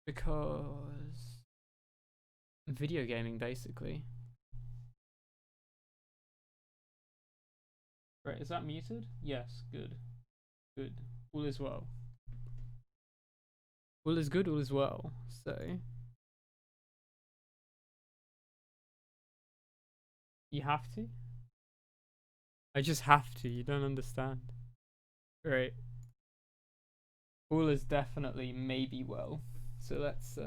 Because video gaming, basically. Right, is that muted? Yes, good. Good. All is well. All is good, all is well. So you have to? I just have to, you don't understand. Right. All is definitely maybe well. So let's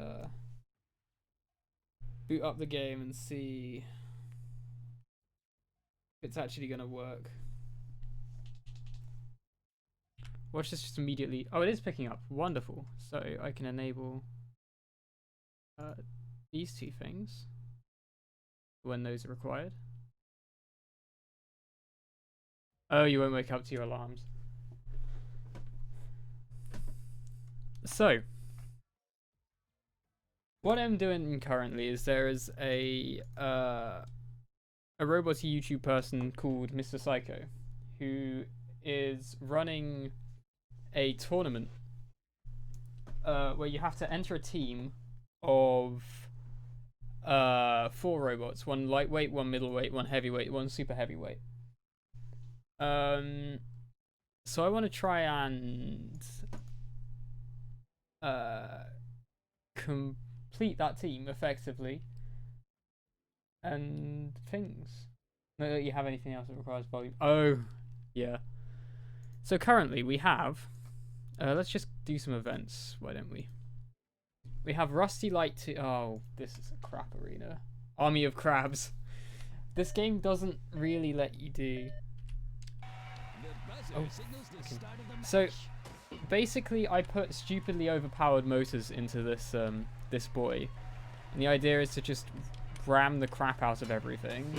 boot up the game and see if it's actually gonna work. Watch this just immediately. Oh, it is picking up. Wonderful. So I can enable these two things when those are required. Oh, you won't wake up to your alarms. So, what I'm doing currently is there is a robot YouTube person called Mr. Psycho who is running a tournament where you have to enter a team of 4 robots, 1 lightweight, 1 middleweight, 1 heavyweight, 1 super heavyweight. So I want to try and complete that team effectively and things. Not that you have anything else that requires volume. Oh, yeah. So currently we have let's just do some events, why don't we? We have Rusty Light to oh, this is a crap arena. Army of Crabs. This game doesn't really let you do. Oh, okay. So basically I put stupidly overpowered motors into this this boy. And the idea is to just ram the crap out of everything.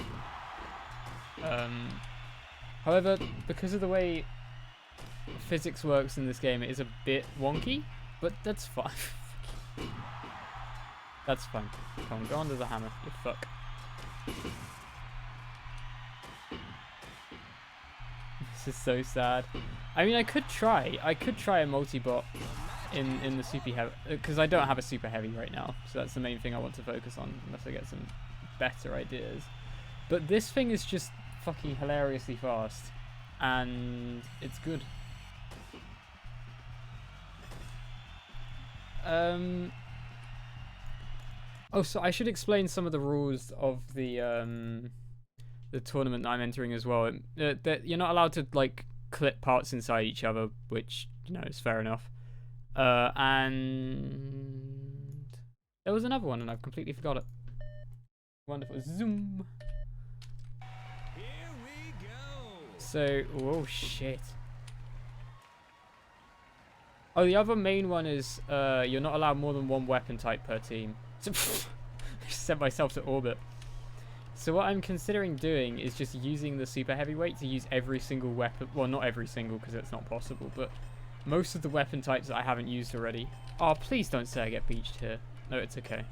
However, because of the way physics works in this game, it is a bit wonky, but that's fine. That's fine. Come on, go under the hammer, you fuck. This is so sad. I mean, I could try a multi-bot in the super heavy, because I don't have a super heavy right now, so that's the main thing I want to focus on, unless I get some better ideas. But this thing is just fucking hilariously fast, and it's good. Oh, so I should explain some of the rules of the tournament that I'm entering as well. That you're not allowed to like clip parts inside each other, which is fair enough. And there was another one, and I've completely forgot it. Wonderful. Zoom. Here we go. So, oh shit. Oh, the other main one is you're not allowed more than 1 weapon type per team. So, I just sent myself to orbit. So what I'm considering doing is just using the super heavyweight to use every single weapon. Well, not every single, because it's not possible, but most of the weapon types that I haven't used already. Oh, please don't say I get beached here. No, it's okay.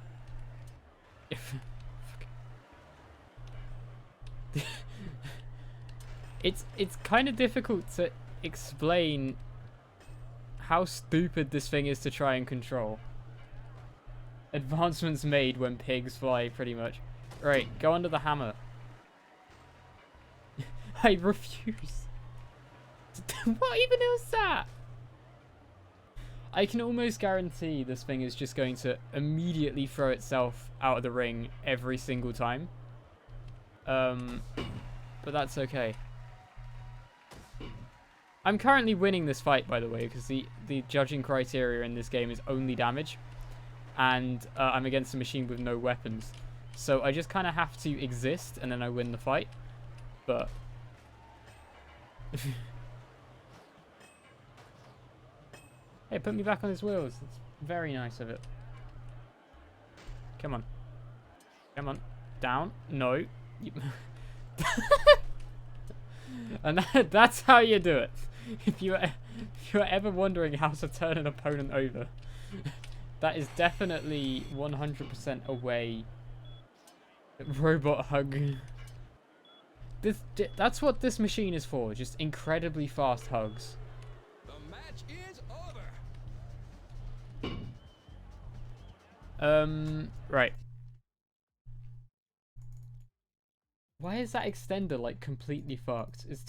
It's kind of difficult to explain how stupid this thing is to try and control. Advancements made when pigs fly, pretty much. Right, go under the hammer. I refuse. What even is that? I can almost guarantee this thing is just going to immediately throw itself out of the ring every single time. But that's okay. I'm currently winning this fight, by the way, because the judging criteria in this game is only damage. And I'm against a machine with no weapons. So I just kind of have to exist, and then I win the fight. But... Hey, put me back on his wheels. It's very nice of it. Come on. Come on. Down. No. And that's how you do it. If you're ever wondering how to turn an opponent over, that is definitely 100% a way. Robot hug. That's what this machine is for. Just incredibly fast hugs. The match is over. Right. Why is that extender like completely fucked? It's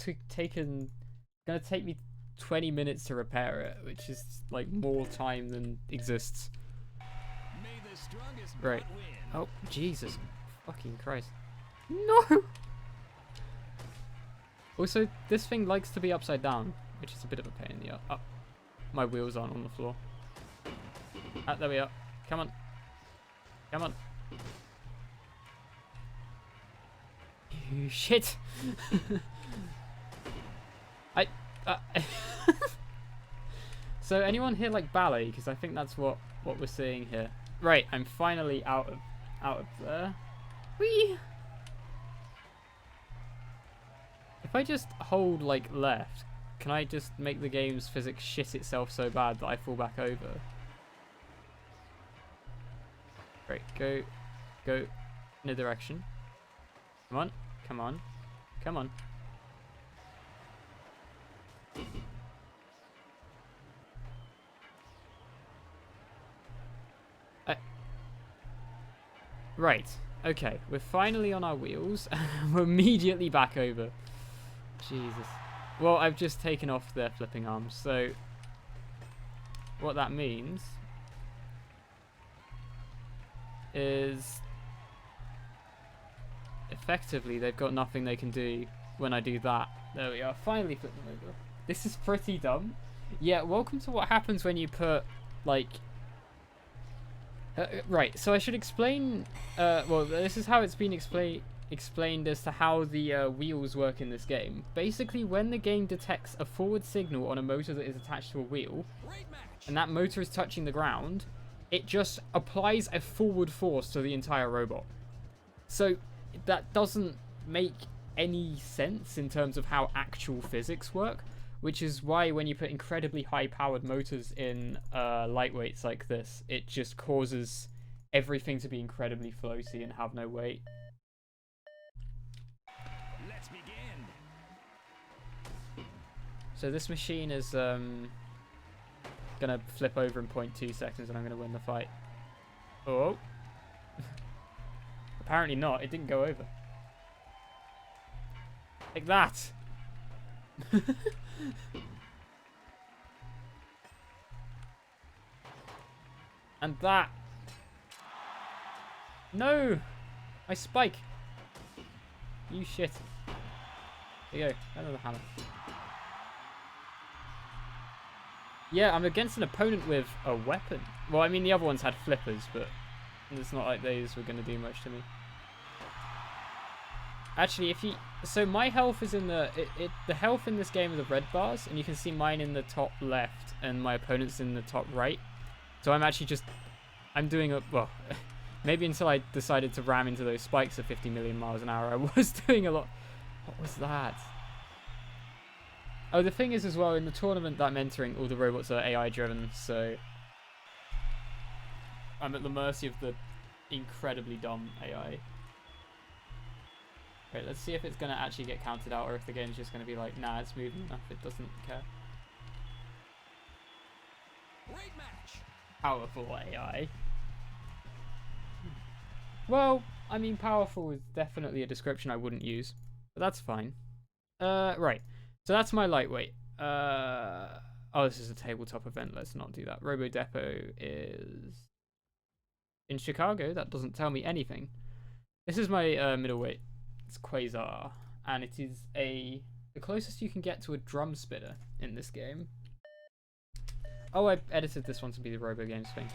gonna take me 20 minutes to repair it, which is like more time than exists. Right. Oh, Jesus. Fucking Christ. No! Also, this thing likes to be upside down, which is a bit of a pain in the ass. Oh, my wheels aren't on the floor. Ah, there we are. Come on. Come on. You shit! So anyone here like ballet? Because I think that's what we're seeing here. Right, I'm finally out of there. Whee! If I just hold like left, can I just make the game's physics shit itself so bad that I fall back over? Right, go in a direction. Come on, come on, come on. Right, okay, we're finally on our wheels and we're immediately back over. Jesus. Well, I've just taken off their flipping arms, so what that means is effectively they've got nothing they can do when I do that. There we are, finally flip them over. This is pretty dumb. Yeah, welcome to what happens when you put, like... right, so I should explain... well, this is how it's been explained as to how the wheels work in this game. Basically, when the game detects a forward signal on a motor that is attached to a wheel, and that motor is touching the ground, it just applies a forward force to the entire robot. So that doesn't make any sense in terms of how actual physics work, which is why when you put incredibly high-powered motors in lightweights like this, it just causes everything to be incredibly floaty and have no weight. Let's begin. So this machine is gonna flip over in 0.2 seconds and I'm gonna win the fight. Oh. Apparently not, it didn't go over. Like that. And that. No! My spike! You shit. Here you go, another hammer. Yeah, I'm against an opponent with a weapon. Well, I mean, the other ones had flippers, but it's not like those were going to do much to me. Actually, if you... So my health is in the... the health in this game are the red bars, and you can see mine in the top left, and my opponent's in the top right. So I'm actually just... I'm doing a... Well, maybe until I decided to ram into those spikes at 50 million miles an hour, I was doing a lot... What was that? Oh, the thing is as well, in the tournament that I'm entering, all the robots are AI driven, so... I'm at the mercy of the incredibly dumb AI. Right, let's see if it's going to actually get counted out, or if the game's just going to be like, nah, it's moving enough, it doesn't care. Great match. Powerful AI. Well, I mean, powerful is definitely a description I wouldn't use, but that's fine. Right, so that's my lightweight. Oh, this is a tabletop event, let's not do that. Robo Depot is in Chicago, that doesn't tell me anything. This is my middleweight. It's Quasar, and it is the closest you can get to a drum spitter in this game. Oh, I edited this one to be the Robo Games thing.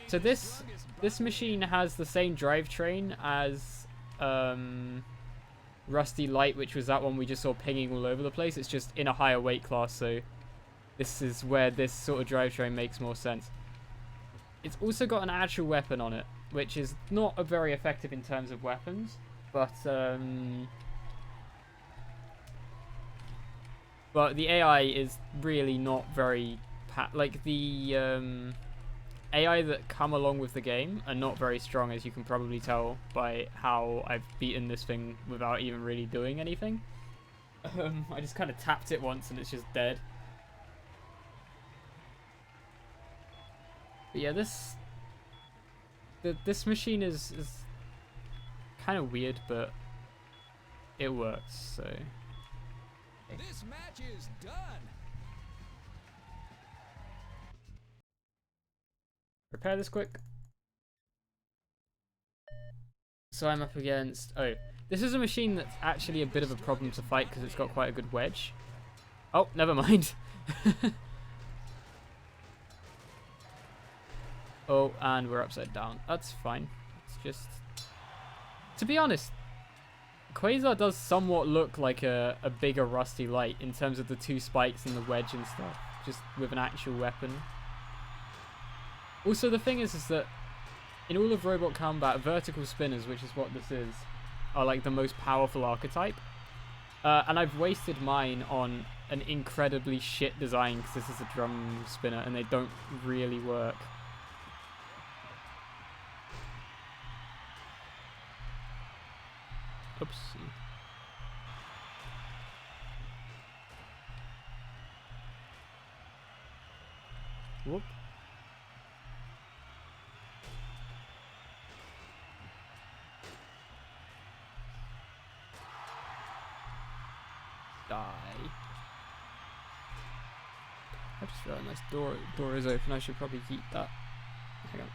So this machine has the same drivetrain as Rusty Light, which was that one we just saw pinging all over the place. It's just in a higher weight class, so this is where this sort of drivetrain makes more sense. It's also got an actual weapon on it, which is not very effective in terms of weapons. But the AI is really not very... like, the AI that come along with the game are not very strong, as you can probably tell by how I've beaten this thing without even really doing anything. I just kind of tapped it once and it's just dead. But yeah, this this machine is kind of weird, but it works. So This match is done. repair this quick. So I'm up against. Oh, this is a machine that's actually a bit of a problem to fight because it's got quite a good wedge. Oh, never mind. Oh, and we're upside down. That's fine. It's just... To be honest, Quasar does somewhat look like a bigger rusty light in terms of the two spikes and the wedge and stuff, just with an actual weapon. Also, the thing is that in all of Robot Combat, vertical spinners, which is what this is, are like the most powerful archetype. And I've wasted mine on an incredibly shit design because this is a drum spinner and they don't really work. Oopsie. Whoop. Die. I just realized my door is open. I should probably keep that. Hang on.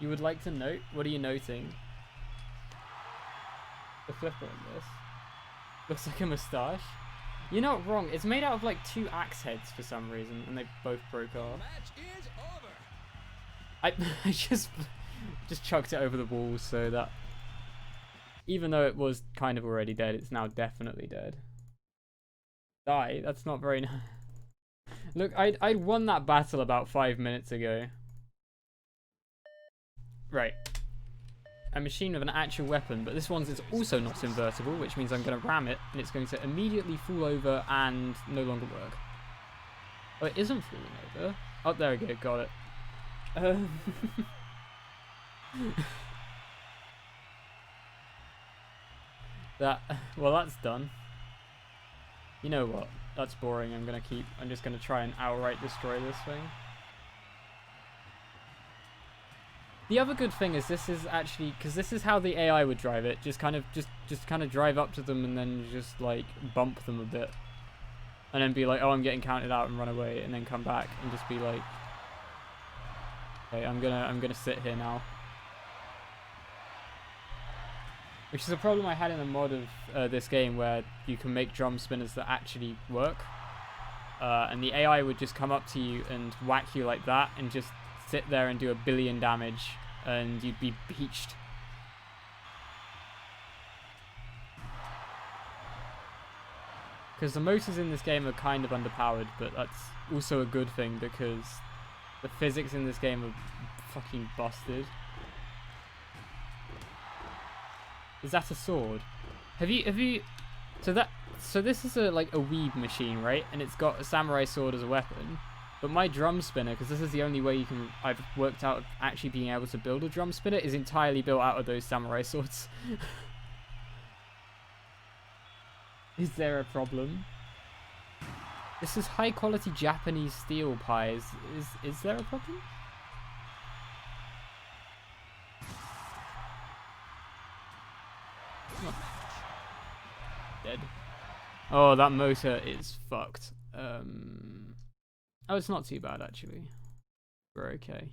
You would like to note? What are you noting? The flipper on this looks like a moustache. You're not wrong. It's made out of like two axe heads for some reason, and they both broke off. Match is over. I just chucked it over the wall so that even though it was kind of already dead, it's now definitely dead. Die. That's not very nice. Look, I'd won that battle about 5 minutes ago. Right. A machine with an actual weapon, but this one's is also not invertible, which means I'm going to ram it, and it's going to immediately fall over and no longer work. Oh, it isn't falling over. Oh, there we go, got it. Well, that's done. You know what? That's boring. I'm just going to try and outright destroy this thing. The other good thing is this is actually, because this is how the AI would drive it, just kind of drive up to them and then just like bump them a bit. And then be like, oh, I'm getting counted out and run away, and then come back and just be like, okay, I'm gonna sit here now. Which is a problem I had in the mod of this game where you can make drum spinners that actually work. And the AI would just come up to you and whack you like that and just sit there and do 1 billion damage and you'd be beached. Because the motors in this game are kind of underpowered, but that's also a good thing because the physics in this game are fucking busted. Is that a sword? Have you so this is a weeb machine, right? And it's got a samurai sword as a weapon. But my drum spinner, because this is the only way I've worked out of actually being able to build a drum spinner, is entirely built out of those samurai swords. Is there a problem? This is high quality Japanese steel pies. Is there a problem? Oh. Dead. Oh, that motor is fucked. Oh, it's not too bad, actually. We're okay.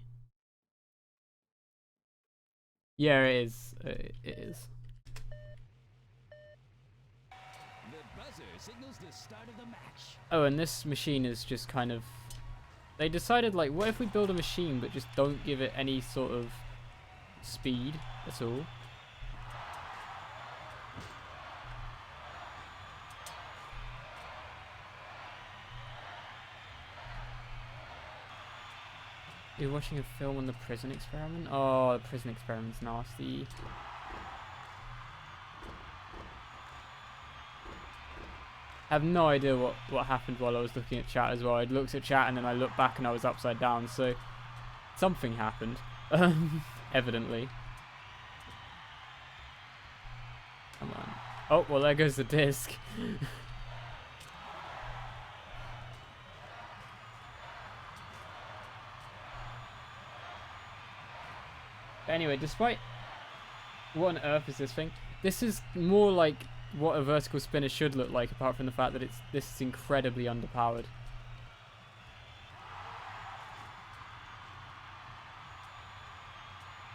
Yeah, it is. It is. The buzzer signals the start of the match. Oh, and this machine is just kind of... They decided, like, what if we build a machine but just don't give it any sort of speed at all? You're watching a film on the prison experiment? Oh, the prison experiment's nasty. I have no idea what happened while I was looking at chat as well. I'd looked at chat and then I looked back and I was upside down, so something happened. Evidently. Come on. Oh, well there goes the disc. anyway, despite what on earth is this thing? This is more like what a vertical spinner should look like, apart from the fact that this is incredibly underpowered.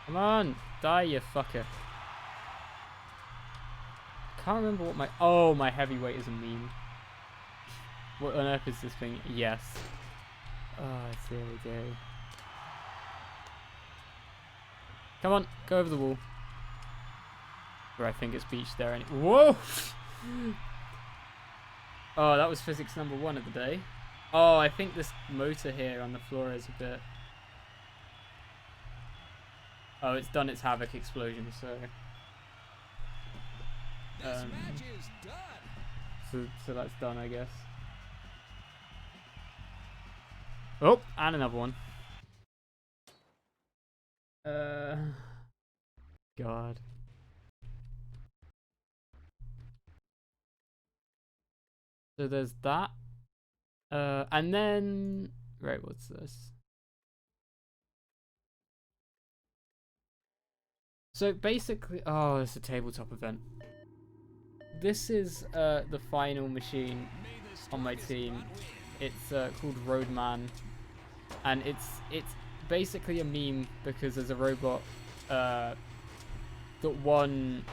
Come on, die you fucker. Can't remember what my heavyweight is a meme. What on earth is this thing? Yes. Oh, there we go. Come on, go over the wall. Or I think it's beached there. Whoa! Oh, that was physics number 1 of the day. Oh, I think this motor here on the floor is a bit... Oh, it's done its havoc explosion, so... This match is done. So that's done, I guess. Oh, and another one. God. So there's that. And then... Right, what's this? So basically... Oh, it's a tabletop event. This is the final machine on my team. It's called Roadman. And it's basically a meme because there's a robot that won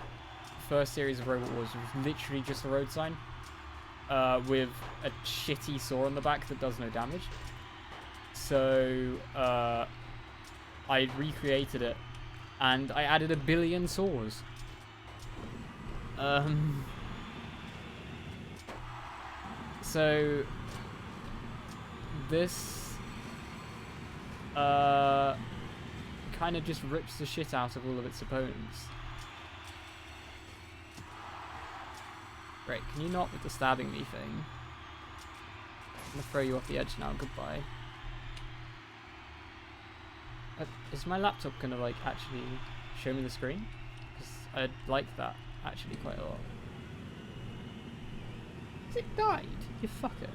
first series of Robot Wars. It was literally just a road sign with a shitty saw on the back that does no damage. So I recreated it and I added 1 billion saws. So this kind of just rips the shit out of all of its opponents. Great, can you not with the stabbing me thing? I'm gonna throw you off the edge now, goodbye. Is my laptop gonna like actually show me the screen? Because I like that actually quite a lot. Has it died? You fucker.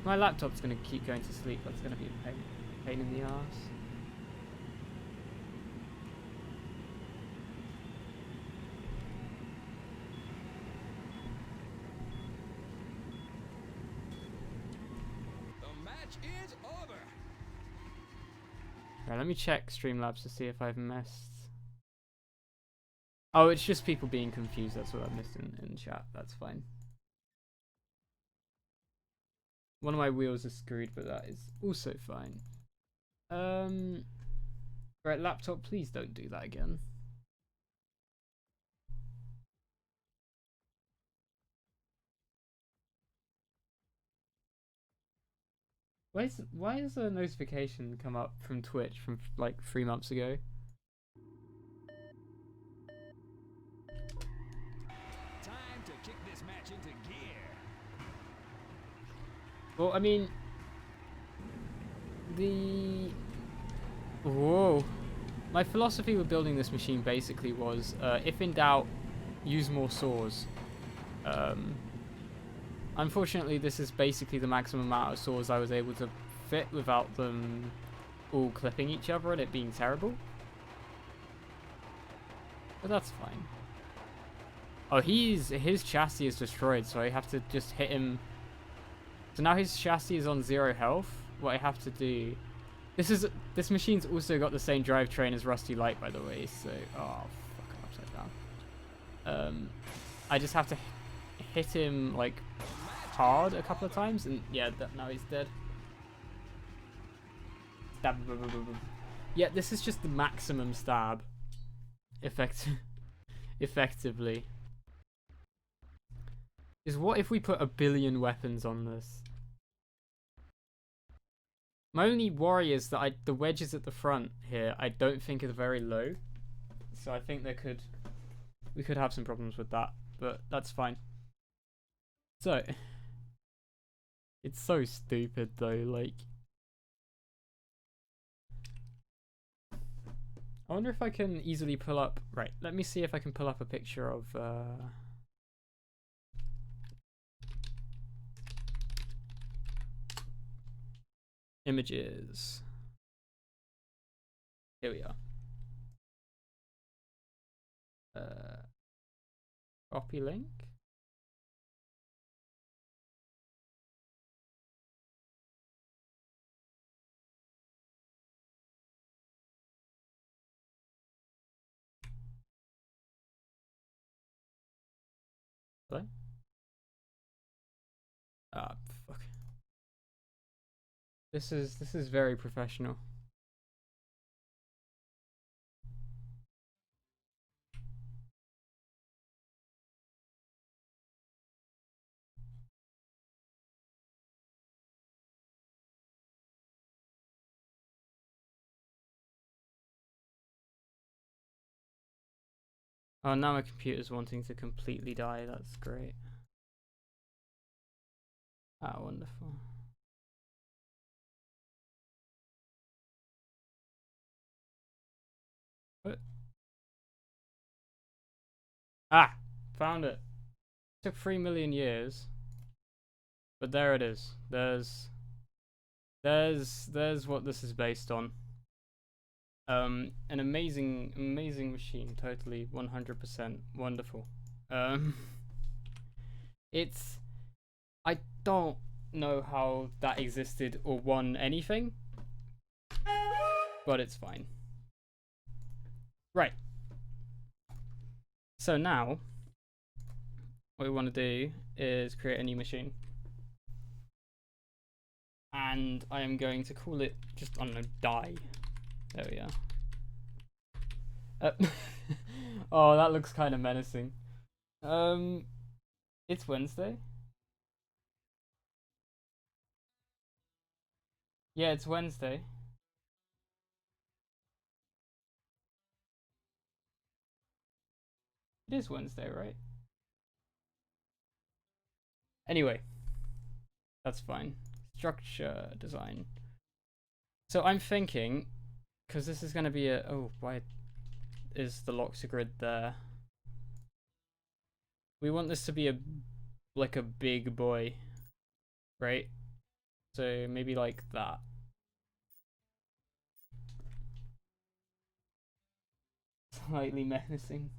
My laptop's gonna keep going to sleep. That's gonna be a pain in the ass. The match is over. Right, let me check Streamlabs to see if I've missed. Oh, it's just people being confused. That's what I've missed in chat. That's fine. One of my wheels is screwed, but that is also fine. Right, laptop, please don't do that again. Why has a notification come up from Twitch from like 3 months ago? Time to kick this match into gear. Well, I mean, whoa. My philosophy with building this machine basically was, if in doubt, use more saws. Unfortunately, this is basically the maximum amount of saws I was able to fit without them all clipping each other and it being terrible. But that's fine. Oh, his chassis is destroyed, so I have to just hit him. So now his chassis is on 0 health. What I have to do... This machine's also got the same drivetrain as Rusty Light, by the way, so... Oh, fuck, I'm upside down. I just have to hit him, like, hard a couple of times, and yeah, now he's dead. Stab. Yeah, this is just the maximum stab. Effectively. Is what if we put 1 billion weapons on this? My only worry is that the wedges at the front here I don't think are very low. So I think we could have some problems with that, but that's fine. So it's so stupid though, like I wonder if I can easily pull up, right, let me see if I can pull up a picture of Images. Here we are. Copy link. Play. Ah, fuck. This is very professional. Oh, now my computer's wanting to completely die. That's great. Ah, wonderful. What? Ah, found it. Took 3 million years, but there it is. There's what this is based on. An amazing machine, totally 100% wonderful. It's, I don't know how that existed or won anything, but it's fine. Right. So now, what we want to do is create a new machine. And I am going to call it just, I don't know, die. There we are. Oh, that looks kind of menacing. It's Wednesday. Yeah, it's Wednesday. It is Wednesday, right? Anyway, that's fine. Structure design. So I'm thinking, because this is going to be a... Oh, why is the Loxer grid there? We want this to be a like a big boy, right? So maybe like that. Slightly menacing.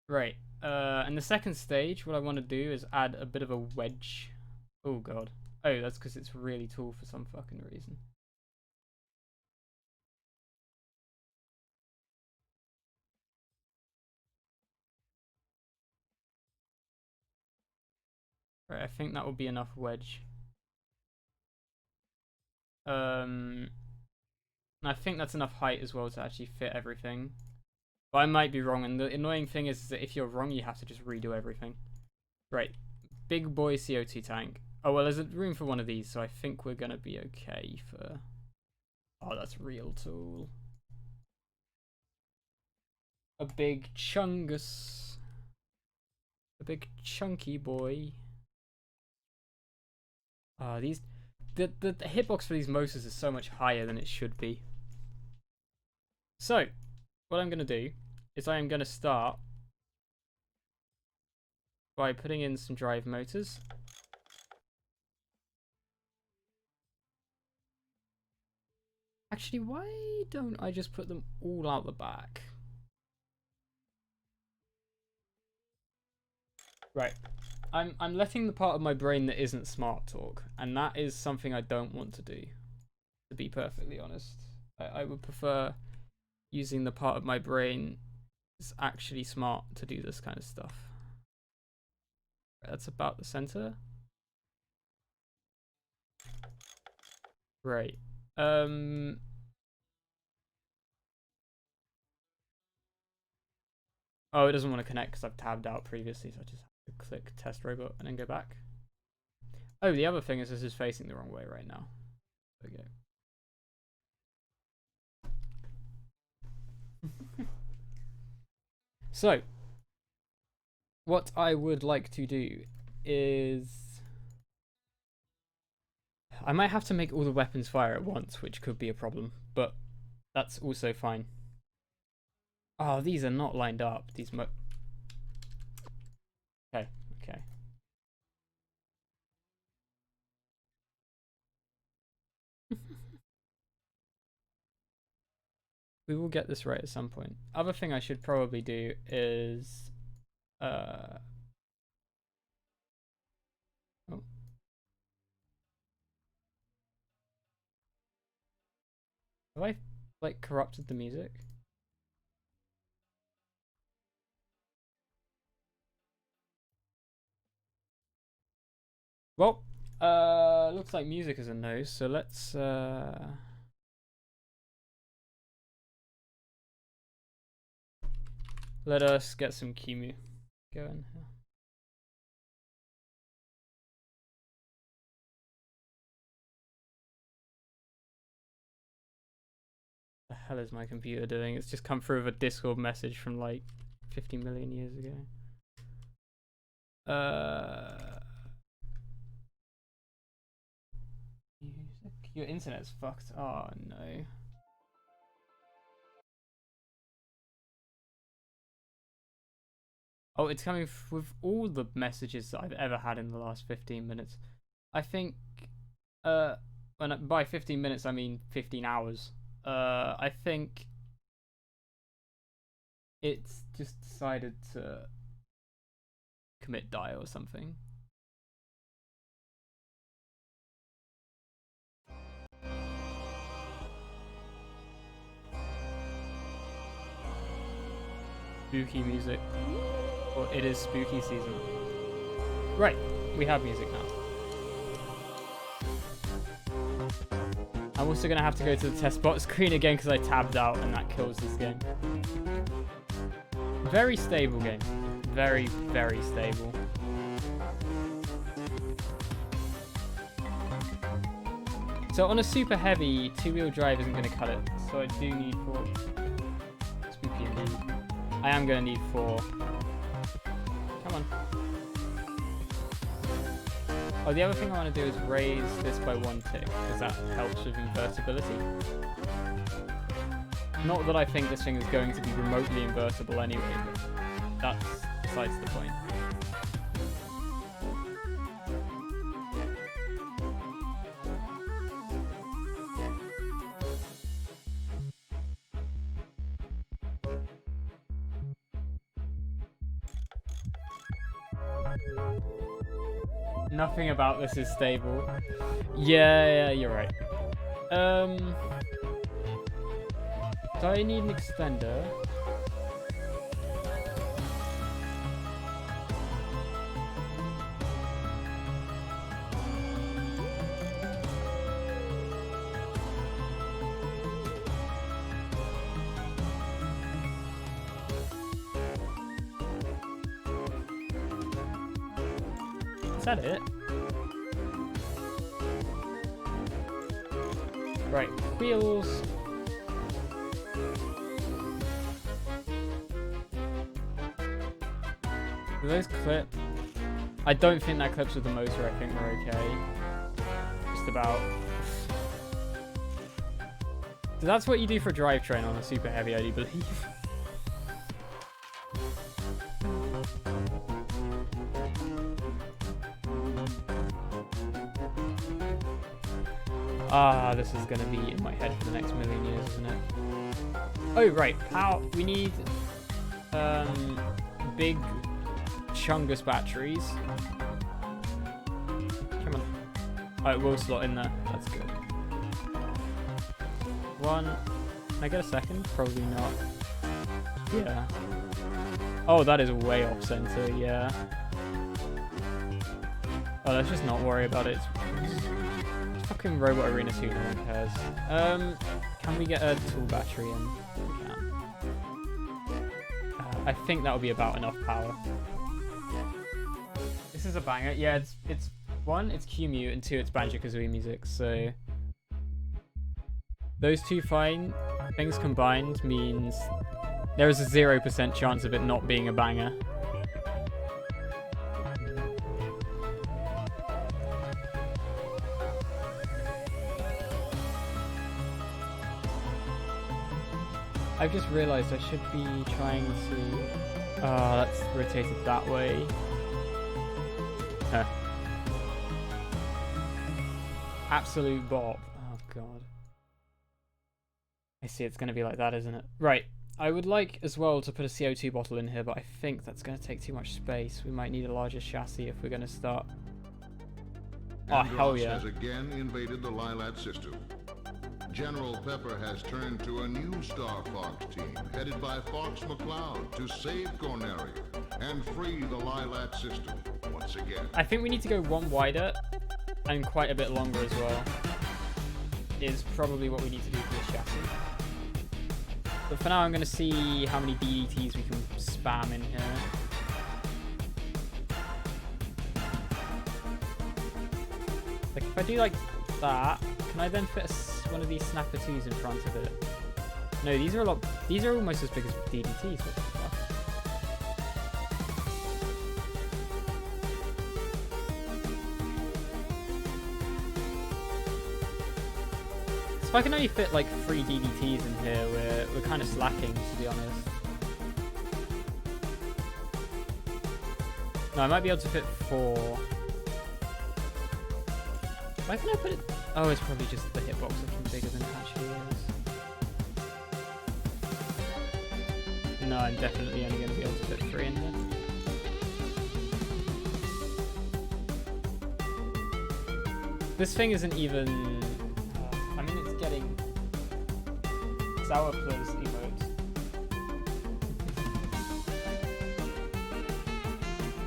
Right. And the second stage, what I want to do is add a bit of a wedge. Oh god. Oh, that's because it's really tall for some fucking reason. Right, I think that will be enough wedge. I think that's enough height as well to actually fit everything. But I might be wrong, and the annoying thing is that if you're wrong, you have to just redo everything. Right. Big boy CO2 tank. Oh, well, there's room for one of these, so I think we're going to be okay for... Oh, that's real tool. A big chungus. A big chunky boy. These... The hitbox for these motors is so much higher than it should be. So, what I'm going to do is I am going to start by putting in some drive motors. Actually, why don't I just put them all out the back? Right. I'm letting the part of my brain that isn't smart talk, and that is something I don't want to do, to be perfectly honest. I would prefer using the part of my brain that's actually smart to do this kind of stuff. That's about the center. Right. Oh, it doesn't want to connect because I've tabbed out previously, so I just have to click test robot and then go back. Oh, the other thing is this is facing the wrong way right now. There we go. So, what I would like to do is... I might have to make all the weapons fire at once, which could be a problem, but that's also fine. Oh, these are not lined up. These okay. We will get this right at some point. Other thing I should probably do is oh. Have I like corrupted the music? Well, looks like music is a no, so let's let us get some Kimu going here. The hell is my computer doing? It's just come through with a Discord message from like 50 million years ago. Music? Your internet's fucked. Oh no. Oh, it's coming with all the messages that I've ever had in the last 15 minutes. I think, by 15 minutes I mean 15 hours. I think it's just decided to commit die or something. Spooky music. Well, it is spooky season. Right, we have music now. I'm also going to have to go to the test bot screen again because I tabbed out and that kills this game. Very stable game. Very, very stable. So on a super heavy, 2-wheel drive isn't going to cut it. So I do need 4. Spooky indeed. I am going to need 4. Come on. Oh, the other thing I want to do is raise this by 1 tick, because that helps with invertibility. Not that I think this thing is going to be remotely invertible anyway, but that's besides the point. Nothing about this is stable. Yeah, you're right. Do I need an extender? Is that it? Right, wheels. Do those clip? I don't think that clips with the motor. I think we're okay. Just about. So that's what you do for drivetrain on a super heavy, I do believe. Ah, this is gonna be in my head for the next million years, isn't it? Oh, right. How we need big Chungus batteries. Come on. Oh, it will slot in there. That's good. 1. Can I get a second? Probably not. Yeah. Oh, that is way off center. Yeah. Oh, let's just not worry about it. It's fucking Robot Arena 2, no one cares. Can we get a tool battery in? We can. I think that'll be about enough power. This is a banger. Yeah, it's 1, it's Q-Mute, and 2, it's Banjo-Kazooie music, so those 2 fine things combined means there is a 0% chance of it not being a banger. I've just realised I should be trying to... Oh, that's rotated that way. Huh. Absolute bop. Oh, God. I see, it's going to be like that, isn't it? Right. I would like as well to put a CO2 bottle in here, but I think that's going to take too much space. We might need a larger chassis if we're going to start. Oh, hell yeah. has again invaded the Lilat system. General Pepper has turned to a new Star Fox team, headed by Fox McCloud, to save Corneria and free the Lilat system once again. I think we need to go one wider and quite a bit longer as well. Is probably what we need to do for this chassis. But for now, I'm going to see how many DDTs we can spam in here. Like, if I do like that, can I then fit one of these snapper 2s in front of it? No, these are these are almost as big as DDTs. What the fuck? If I can only fit like 3 DDTs in here, we're kind of slacking, to be honest. No, I might be able to fit 4. Why can I put it? Oh, it's probably just the hitbox looking bigger than it actually is. No, I'm definitely only going to be able to fit 3 in here. This thing isn't even... I mean, it's getting... Sour Plus emotes.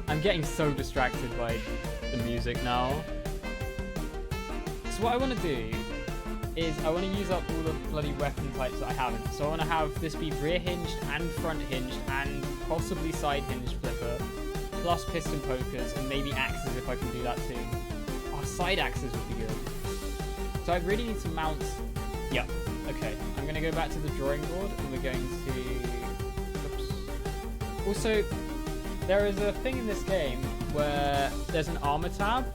I'm getting so distracted by the music now. So what I want to do is I want to use up all the bloody weapon types that I haven't. So I want to have this be rear hinged and front hinged and possibly side hinged flipper, plus piston pokers and maybe axes if I can do that too. Oh, side axes would be good. So I really need to mount... Yeah, okay. I'm going to go back to the drawing board and we're going to... Oops. Also, there is a thing in this game where there's an armor tab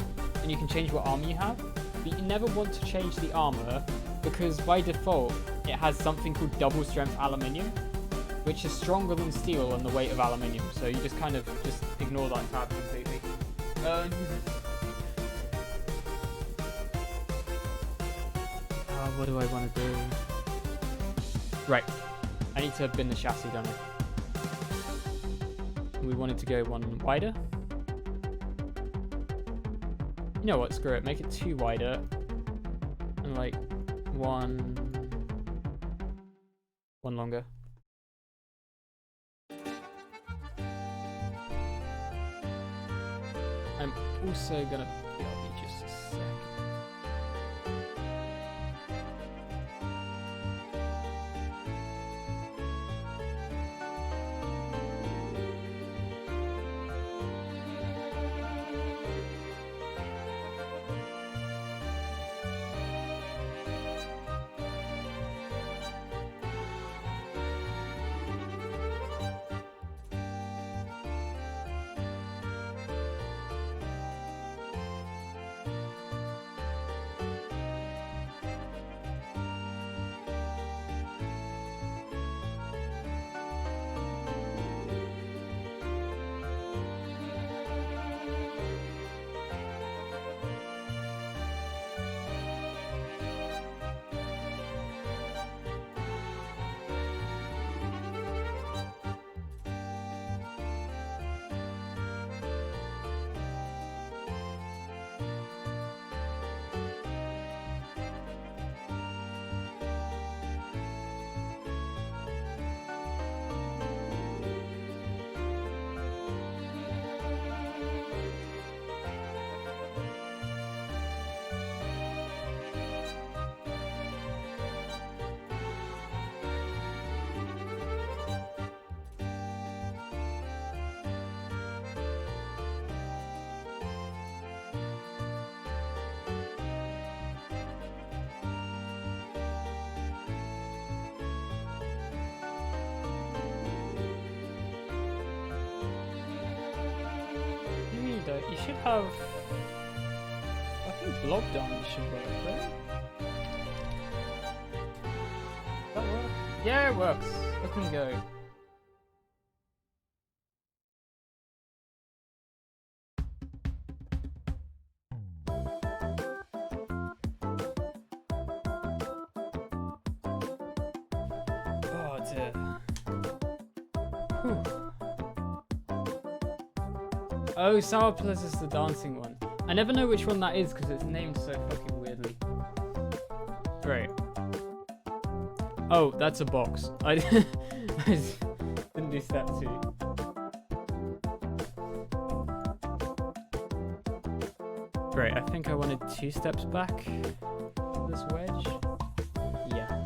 and you can change what armor you have. But you never want to change the armor because by default it has something called double strength aluminium, which is stronger than steel and the weight of aluminium. So you just kind of just ignore that tab completely. What do I want to do? Right, I need to bin the chassis, don't I? We wanted to go one wider. You know what, screw it, make it 2 wider and like one longer. I'm also gonna be just a sec. You should have... I think blob down should work, right? Does that work? Yeah, it works. Look and go. Whew. Oh, Sour Plus is the dancing one. I never know which one that is because it's named so fucking weirdly. Great. Oh, that's a box. I didn't do step 2. Great, I think I wanted 2 steps back. This wedge. Yeah.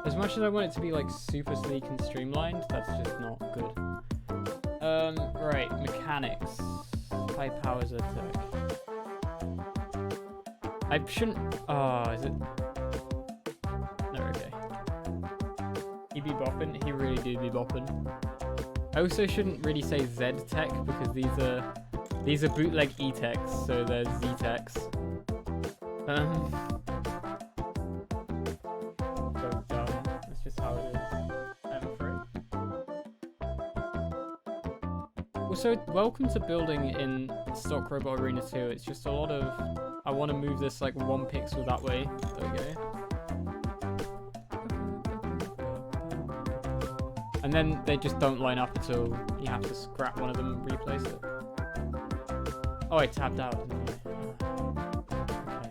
As much as I want it to be like super sleek and streamlined, that's just not good. Right, mechanics. High powers attack. I shouldn't. Oh, is it? No, okay. He be bopping. He really do be bopping. I also shouldn't really say Z tech because these are bootleg E techs, so they're Z techs. So dumb. That's just how it is. I'm afraid. Also, welcome to building in stock Robot Arena 2. It's just a lot of, I want to move this like 1 pixel that way. Okay. And then they just don't line up until you have to scrap one of them and replace it. Oh, I tabbed out, didn't I? Okay.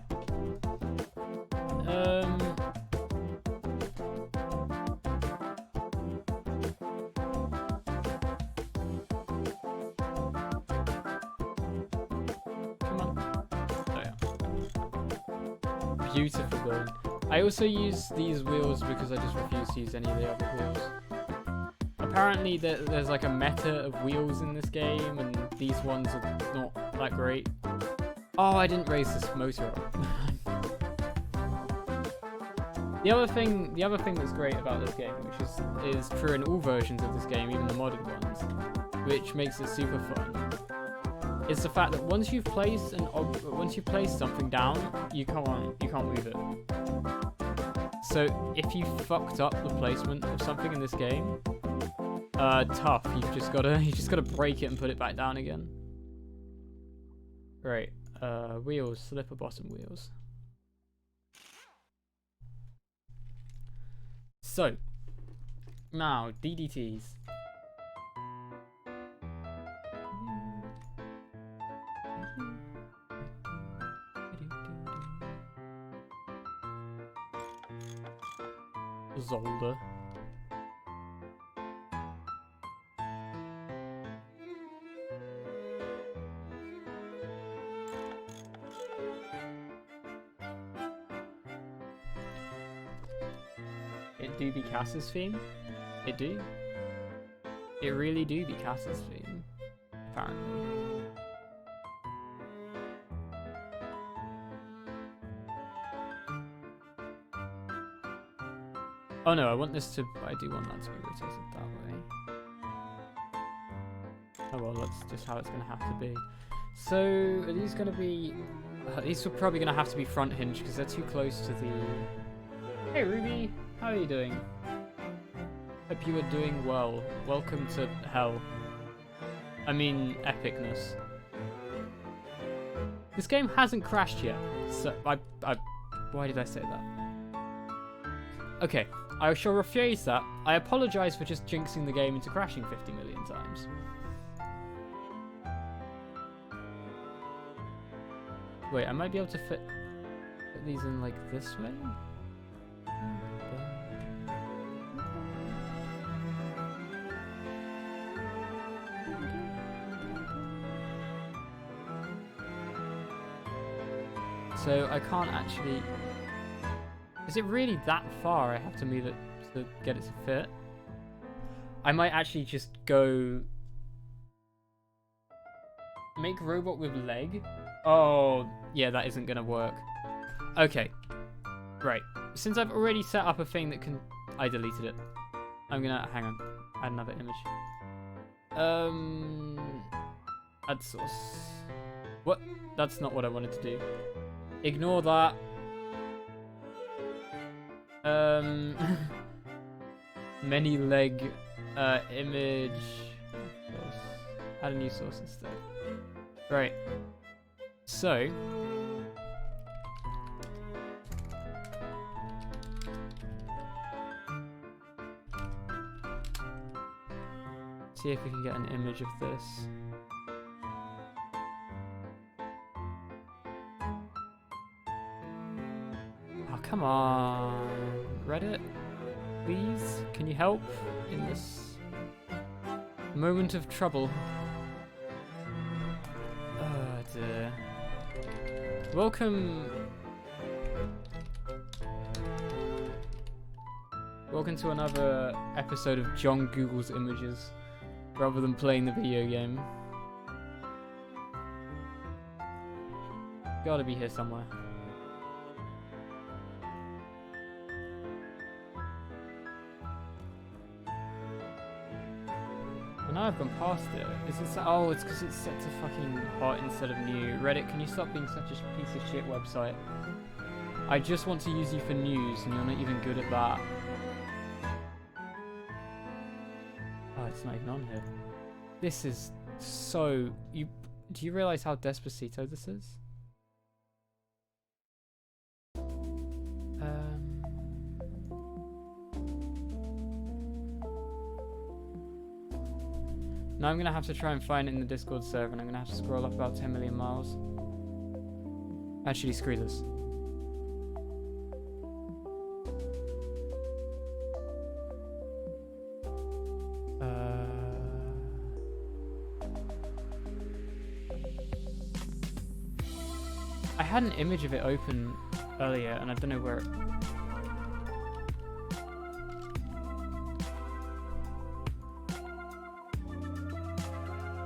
Come on. Oh, yeah. Beautiful build. I also use these wheels because I just refuse to use any of the other wheels. Apparently there's like a meta of wheels in this game, and these ones are not that great. Oh, I didn't raise this motor up. The other thing that's great about this game, which is true in all versions of this game, even the modded ones, which makes it super fun, is the fact that once you've placed something down, you can't move it. So if you fucked up the placement of something in this game, tough. You've just gotta break it and put it back down again. Right. Wheels, slipper bottom wheels. So now DDTs. Zolder. It do be Cass's theme? It do. It really do be Cass's theme, apparently. Oh no, I want this to, I do want that to be rotated that way. Oh well, that's just how it's going to have to be. So, are these going to be, these are probably going to have to be front hinge because they're too close to the... Hey Ruby, how are you doing? Hope you are doing well. Welcome to hell. I mean, epicness. This game hasn't crashed yet, so why did I say that? Okay, I shall rephrase that. I apologise for just jinxing the game into crashing 50 million times. Wait, I might be able to fit these in like this way? So I can't actually... Is it really that far I have to move it to get it to fit? I might actually just go... Make robot with leg? Oh, yeah, that isn't going to work. Okay. Right. Since I've already set up a thing that can... I deleted it. I'm going to... Hang on. Add another image. Add source. What? That's not what I wanted to do. Ignore that. Many leg image. Add a new source instead. Right. So See if we can get an image of this. Oh, come on. Reddit, please? Can you help in this moment of trouble? Oh dear. Welcome to another episode of John Google's Images, rather than playing the video game. Gotta be here somewhere. And now I've gone past it. Is it? Oh, it's because it's set to fucking hot instead of new. Reddit, can you stop being such a piece of shit website? I just want to use you for news, and you're not even good at that. Oh, it's not even on here. This is so... Do you realize how Despacito this is? Now I'm going to have to try and find it in the Discord server, and I'm going to have to scroll up about 10 million miles. Actually, screw this. I had an image of it open earlier, and I don't know where it...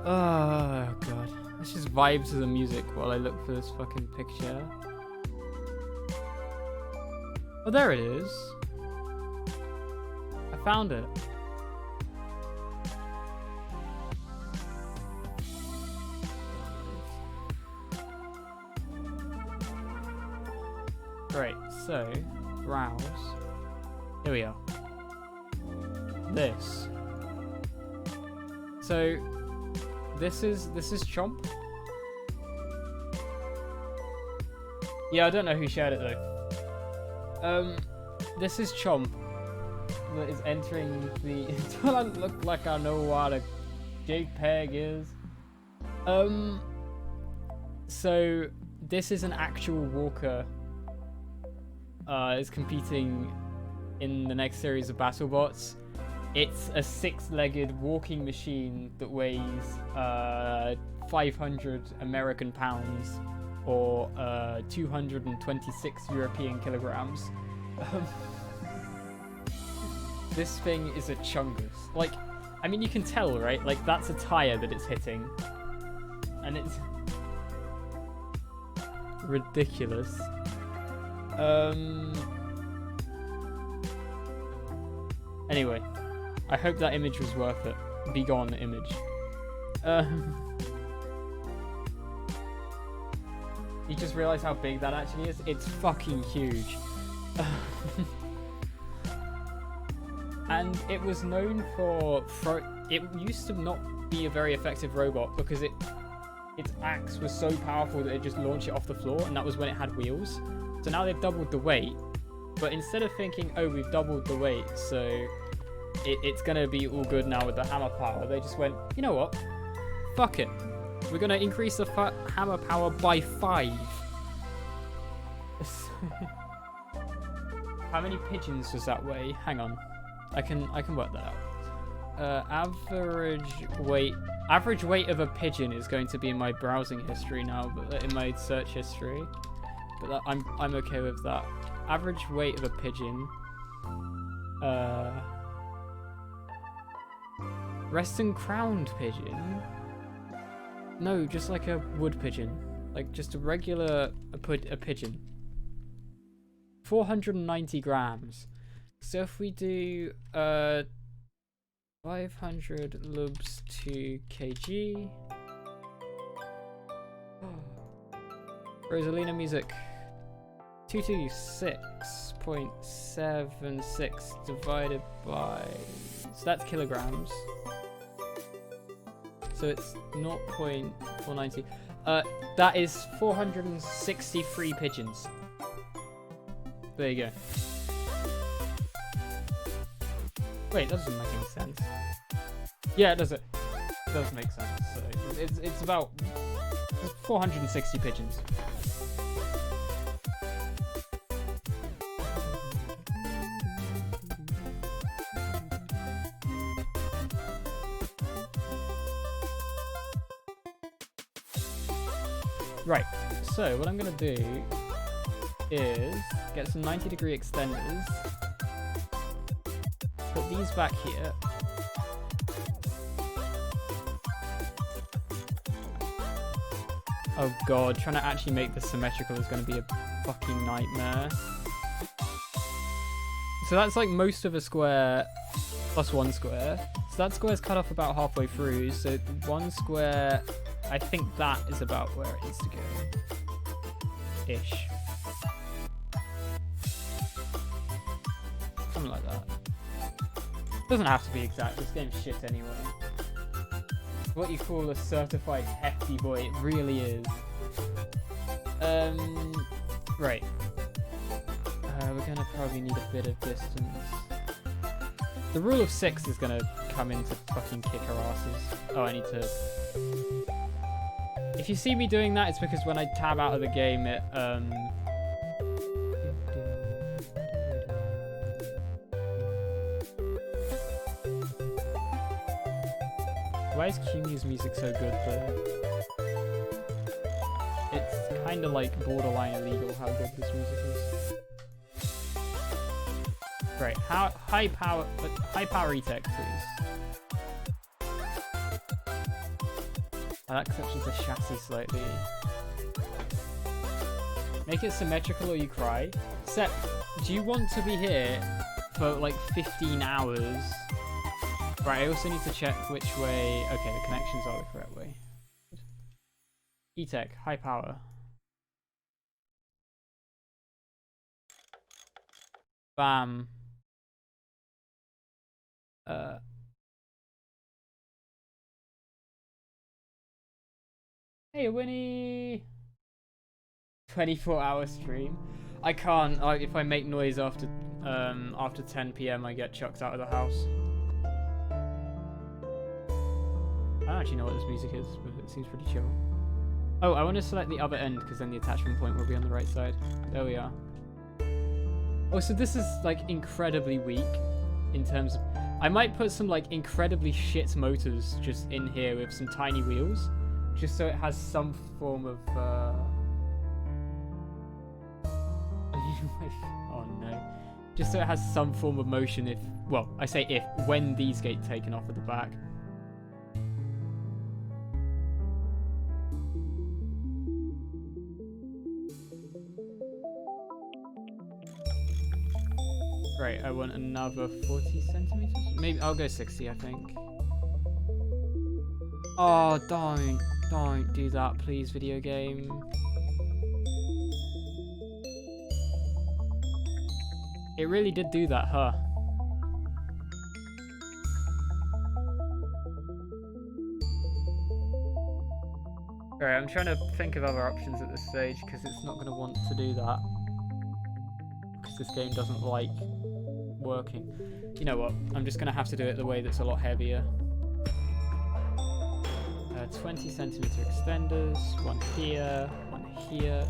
Oh god. Let's just vibe to the music while I look for this fucking picture. Oh, there it is. I found it. Great, so browse. Here we are. This. So this is Chomp. Yeah, I don't know who shared it though. This is Chomp that is entering the. Do I look like I know what a JPEG is? So this is an actual walker. Is competing in the next series of BattleBots. It's a 6-legged walking machine that weighs 500 American pounds or 226 European kilograms. This thing is a chungus. Like, I mean, you can tell, right? Like, that's a tire that it's hitting. And it's ridiculous. Anyway, I hope that image was worth it. Be gone, image. You just realize how big that actually is? It's fucking huge. And it was known for... It used to not be a very effective robot because its axe was so powerful that it just launched it off the floor, and that was when it had wheels. So now they've doubled the weight, but instead of thinking, oh, we've doubled the weight, so it's going to be all good now with the hammer power, they just went, you know what? Fuck it. We're going to increase the hammer power by 5. How many pigeons does that weigh? Hang on. I can work that out. Average weight of a pigeon is going to be in my browsing history now, but in my search history. But I'm okay with that. Average weight of a pigeon. Rest and crowned pigeon. No, just like a wood pigeon, like just a regular a pigeon. 490 grams. So if we do 500 lubs to kg. Rosalina music. 226.76 divided by... So that's kilograms. So it's 0.490. That is 463 pigeons. There you go. Wait, that doesn't make any sense. Yeah, it does make sense. So it's about 460 pigeons. Right, so what I'm gonna do is get some 90-degree extenders, put these back here, oh god, trying to actually make this symmetrical is gonna be a fucking nightmare. So that's like most of a square plus one square, so that square's cut off about halfway through, so one square, I think that is about where it needs to go. Ish. Something like that. Doesn't have to be exact, this game's shit anyway. What you call a certified hefty boy, it really is. Right. We're gonna probably need a bit of distance. The rule of 6 is gonna come in to fucking kick our asses. Oh, I need to... If you see me doing that, it's because when I tab out of the game, it, Why is Qmu's music so good, though? It's kind of like borderline illegal how good this music is. Right, high power E-Tech, please. I like sections the chassis slightly. Make it symmetrical or you cry. Sep, do you want to be here for like 15 hours? Right, I also need to check which way... Okay, the connections are the correct way. E-Tech, high power. Bam. Hey, Winnie! 24-hour stream. I can't. If I make noise after 10 PM, I get chucked out of the house. I don't actually know what this music is, but it seems pretty chill. Oh, I want to select the other end because then the attachment point will be on the right side. There we are. Oh, so this is like incredibly weak in terms of... I might put some like incredibly shit motors just in here with some tiny wheels, just so it has some form of... Oh no. Just so it has some form of motion if... Well, I say if, when these get taken off at the back. Right, I want another 40 centimeters? Maybe, I'll go 60, I think. Oh, don't do that, please, video game. It really did do that, huh? Alright, I'm trying to think of other options at this stage, because it's not going to want to do that. Because this game doesn't like working. You know what? I'm just going to have to do it the way that's a lot heavier. 20 centimeter extenders, one here, one here.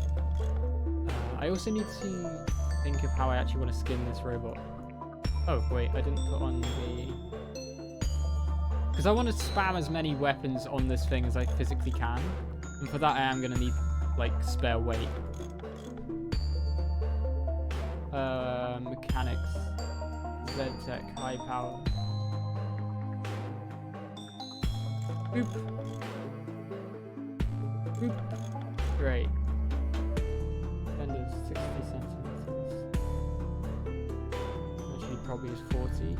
I also need to think of how I actually want to skin this robot. Oh, wait, I didn't put on the... Because I want to spam as many weapons on this thing as I physically can. And for that I am going to need, like, spare weight. Mechanics. Z-Tech, high power. Boop. Boop. Great. Extenders, 60 centimeters. Actually, probably is 40.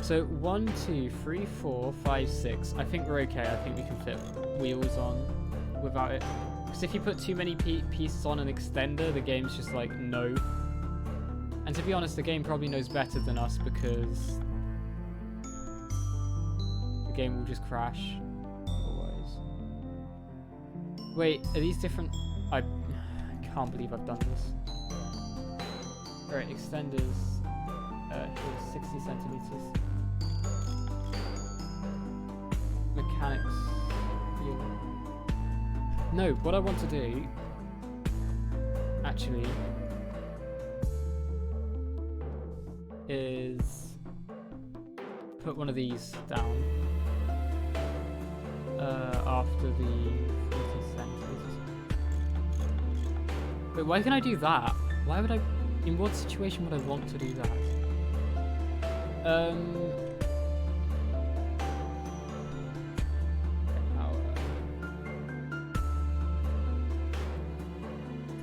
So 1, 2, 3, 4, 5, 6. I think we're okay. I think we can fit wheels on without it. Because if you put too many pieces on an extender, the game's just like, no. And to be honest, the game probably knows better than us because the game will just crash otherwise. Wait, are these different? I can't believe I've done this. Alright, extenders. Here's 60 centimeters. Mechanics. Yeah. No, what I want to do, actually, is put one of these down after the 40 centimeters. Wait, why can I do that? Why would I? In what situation would I want to do that?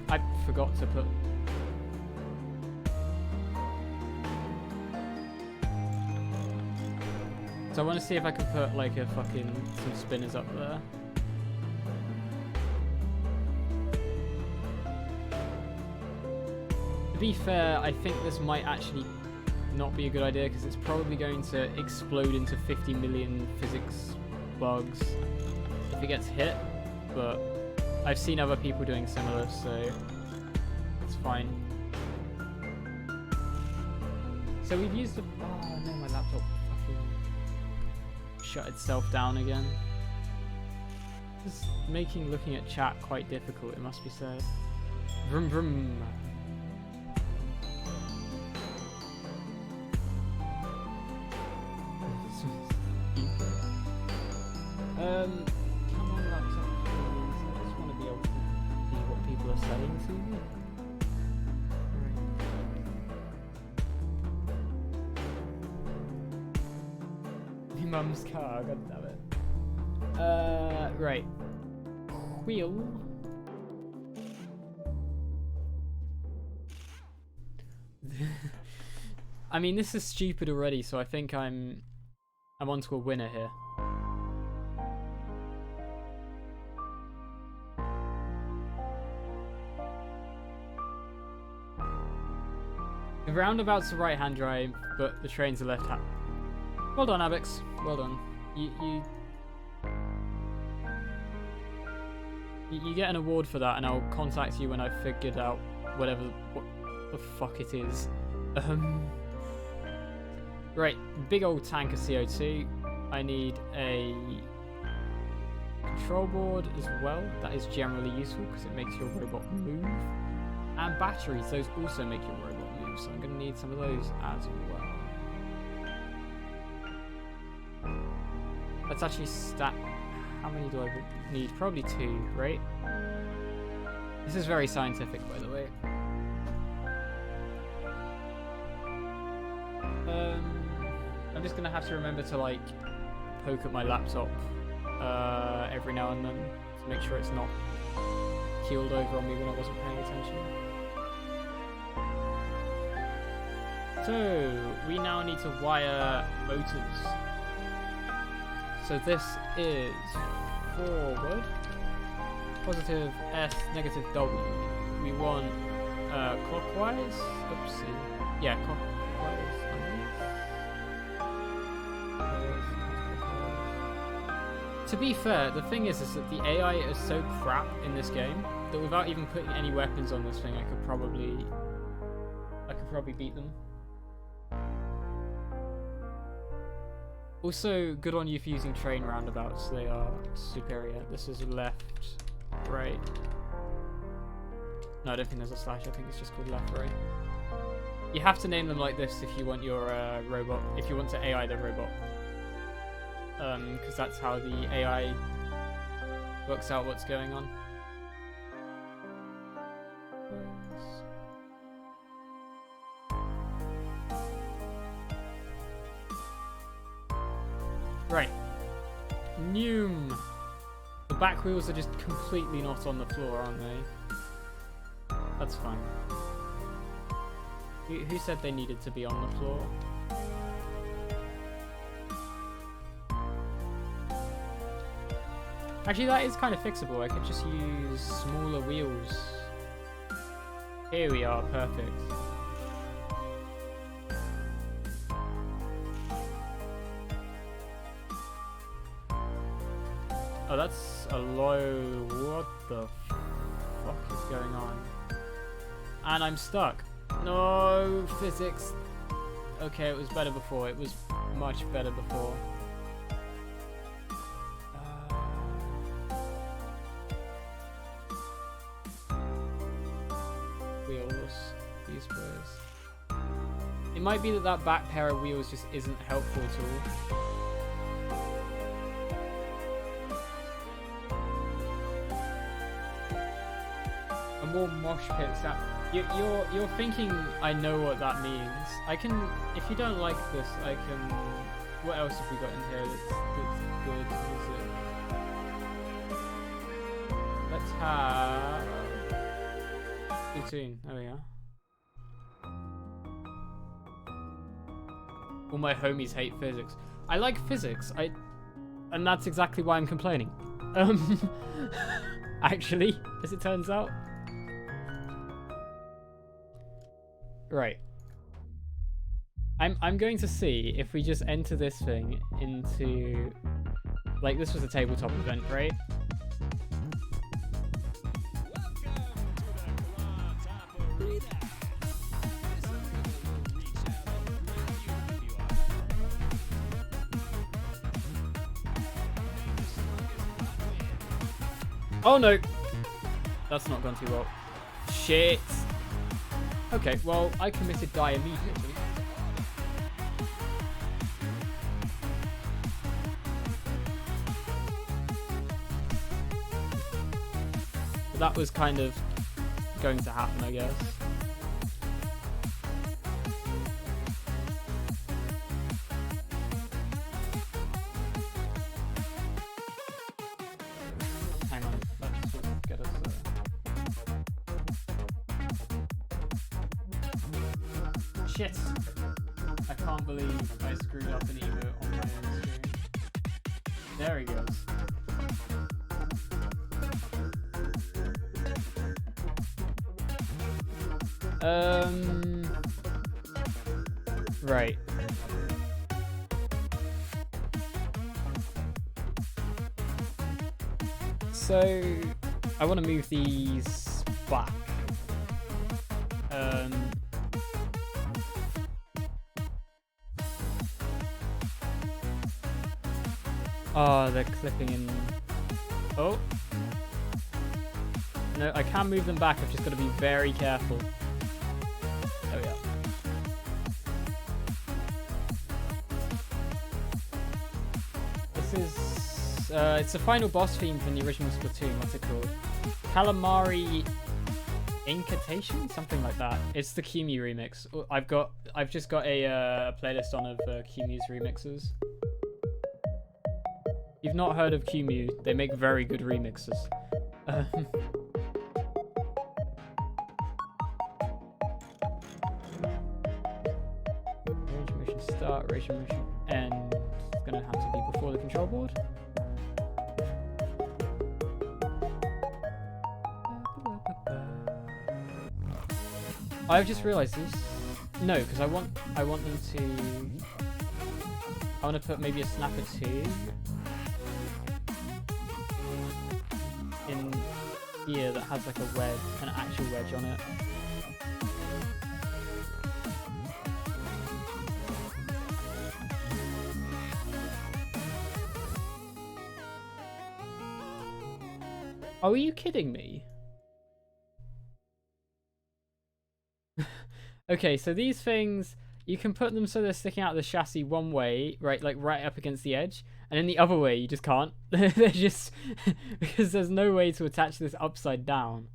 I forgot to put. So I want to see if I can put like a fucking some spinners up there. To be fair, I think this might actually not be a good idea because it's probably going to explode into 50 million physics bugs if it gets hit, but I've seen other people doing similar, so it's fine. So we've used the... Oh no, my laptop fucking shut itself down again. This is making looking at chat quite difficult, it must be said. Vroom vroom. Come on, laptop, please. I just want to be able to see what people are saying to me. Right. My mum's car, god damn it. Right. Wheel. I mean, this is stupid already, so I think I'm onto a winner here. The roundabout's the right-hand drive, but the train's the left-hand. Well done, Abix. Well done. You get an award for that, and I'll contact you when I've figured out what the fuck it is. Right, big old tank of CO2. I need a control board as well. That is generally useful because it makes your robot move. And batteries, those also make your robot move, so I'm going to need some of those as well. Let's actually stack. How many do I need? Probably 2, right? This is very scientific, by the way. I'm just gonna have to remember to like poke at my laptop every now and then to make sure it's not keeled over on me when I wasn't paying attention. So we now need to wire motors. So this is forward, positive S, negative W. We want clockwise. Oopsie. Yeah, clockwise. To be fair, the thing is that the AI is so crap in this game that without even putting any weapons on this thing, I could probably beat them. Also, good on you for using train roundabouts. They are superior. This is left, right. No, I don't think there's a slash. I think it's just called left, right. You have to name them like this if you want your robot. If you want to AI the robot. Because that's how the AI works out what's going on. Right. Noom. The back wheels are just completely not on the floor, aren't they? That's fine. Who said they needed to be on the floor? Actually, that is kind of fixable. I could just use smaller wheels. Here we are, perfect. Oh, that's a low... What the fuck is going on? And I'm stuck. No, physics. Okay, it was better before. It was much better before. Wheels. These wheels. It might be that that back pair of wheels just isn't helpful at all. A more mosh pit sound. You're thinking I know what that means. I can, if you don't like this, I can. What else have we got in here that's good music? Let's have Platoon. There we are. All my homies hate physics. I like physics. And that's exactly why I'm complaining. Actually, as it turns out. Right. I'm going to see if we just enter this thing into, like, this was a tabletop event, right? Oh no! That's not gone too well. Shit! Okay, well, I committed die immediately. But that was kind of going to happen, I guess. Hang on, let's sort of get us there. Shit! I can't believe I screwed up an emote on my own screen. There he goes. Right. So, I want to move these back. Oh, they're clipping in. Oh. No, I can move them back. I've just got to be very careful. There we are. This is... it's the final boss theme from the original Splatoon. What's it called? Calamari Incantation? Something like that. It's the Kimu remix. I've just got a playlist on of Kimu's remixes. You've not heard of Kimu, they make very good remixes. Rage motion start, rage motion end. It's gonna have to be before the control board. I've just realised this. No, because I want them to. I want to put maybe a snapper 2 in here that has like a wedge, an actual wedge on it. Oh, are you kidding me? Okay, so these things, you can put them so they're sticking out of the chassis one way, right, like right up against the edge, and then the other way you just can't. They're just because there's no way to attach this upside down.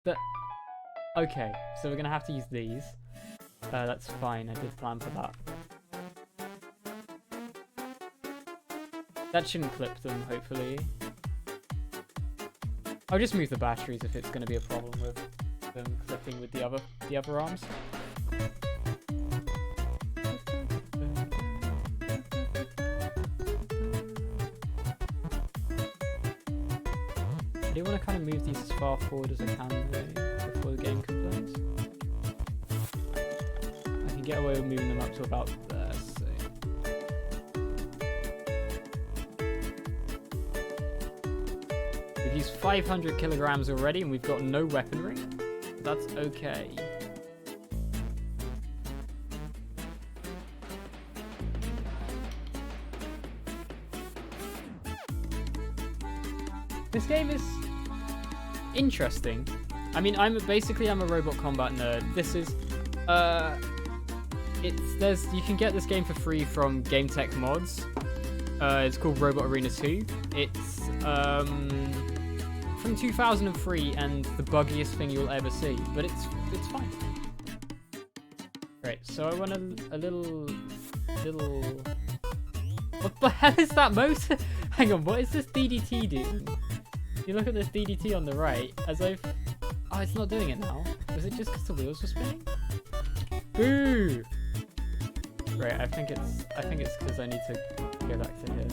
But okay, so we're gonna have to use these. That's fine. I did plan for that. That shouldn't clip them, hopefully. I'll just move the batteries if it's going to be a problem with them clipping with the other arms. I do want to kind of move these as far forward as I can before the game completes. I can get away with moving them up to about there. So. We've used 500 kilograms already and we've got no weaponry. That's okay. This game is interesting. I mean, I'm a robot combat nerd. This is, you can get this game for free from Game Tech Mods. It's called Robot Arena 2. It's from 2003 and the buggiest thing you'll ever see, but it's fine. Right, so I want a little. What the hell is that motor? Hang on, what is this DDT doing? You look at this DDT on the right, oh, it's not doing it now. Was it just because the wheels were spinning? Boo! Right, I think it's because I need to go back to here.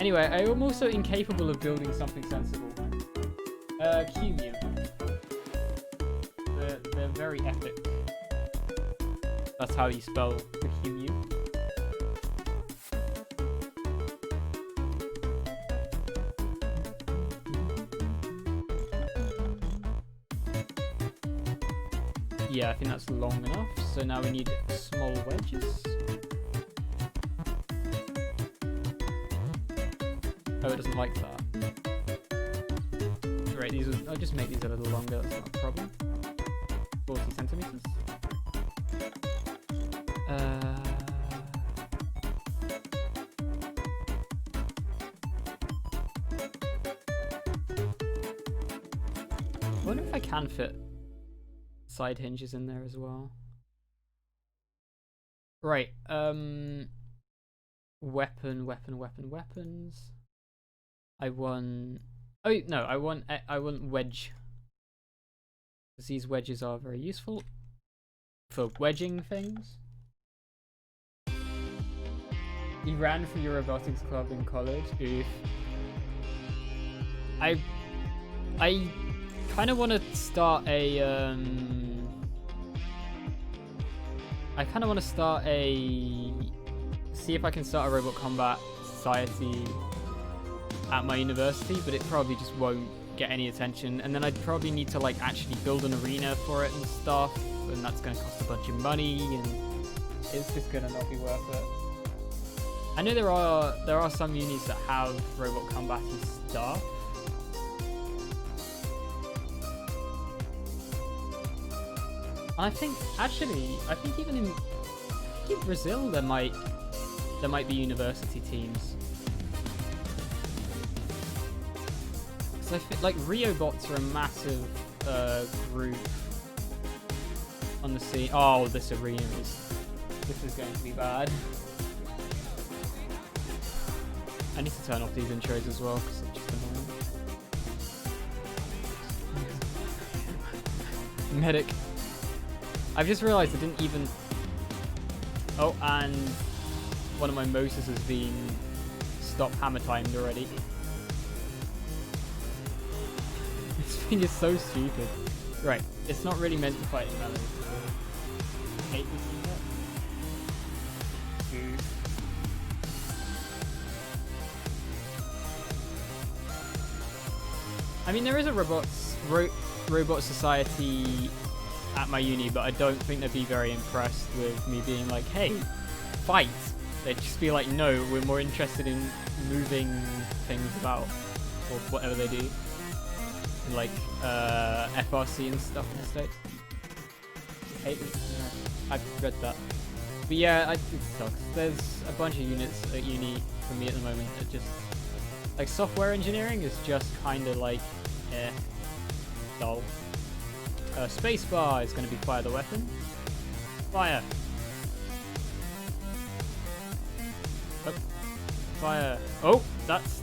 Anyway, I am also incapable of building something sensible. Qmu. They're very epic. That's how you spell the Qmu. Yeah, I think that's long enough. So now we need small wedges. Oh, it doesn't like that. Right, I'll just make these a little longer, that's not a problem. 40 centimeters. I wonder if I can fit side hinges in there as well. Right, weapons. I want wedge. Because these wedges are very useful for wedging things. You ran for your robotics club in college. Oof. I kind of want to start a see if I can start a robot combat society at my university, but it probably just won't get any attention, and then I'd probably need to like actually build an arena for it and stuff, and that's going to cost a bunch of money, and it's just going to not be worth it. I know there are some unis that have robot combat-y stuff. I think even in Brazil there might be university teams. So I feel like Riobots are a massive group on the scene. Oh, this arena is going to be bad. I need to turn off these intros as well because they're just annoying. Medic. I've just realised I didn't even. Oh, and one of my motors has been stop hammer timed already. This thing is so stupid. Right, it's not really meant to fight melons. I hate this unit. I mean, there is a robot society at my uni, but I don't think they'd be very impressed with me being like, hey, fight. They'd just be like, no, we're more interested in moving things about, or whatever they do. Like FRC and stuff in the States. I hate this. I've read that. But yeah, it sucks. There's a bunch of units at uni for me at the moment that just, like, software engineering is just kind of like, dull. Spacebar is going to be fire the weapon. Fire. Oh. Fire. Oh, that's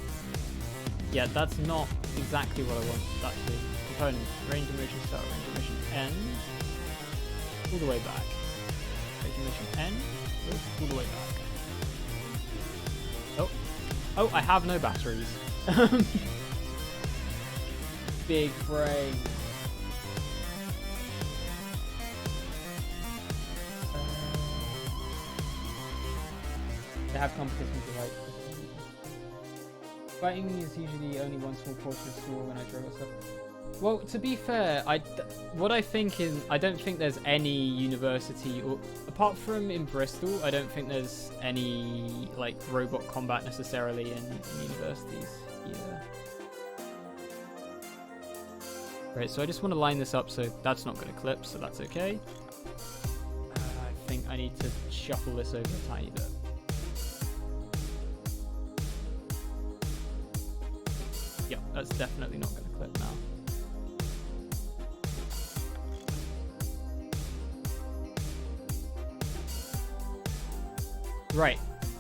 not exactly what I want, actually. Component. Range of motion start. Range of motion end. All the way back. Range of motion end. All the way back. Oh. Oh, I have no batteries. Big brain. They have competitions with like. Fighting is usually only one small portion of school when I draw myself. Well, to be fair, what I think is I don't think there's any university, or apart from in Bristol, I don't think there's any like robot combat necessarily in universities either. Right, so I just want to line this up so that's not going to clip, so that's okay. I think I need to shuffle this over a tiny bit. Yeah, that's definitely not going to clip now. Right,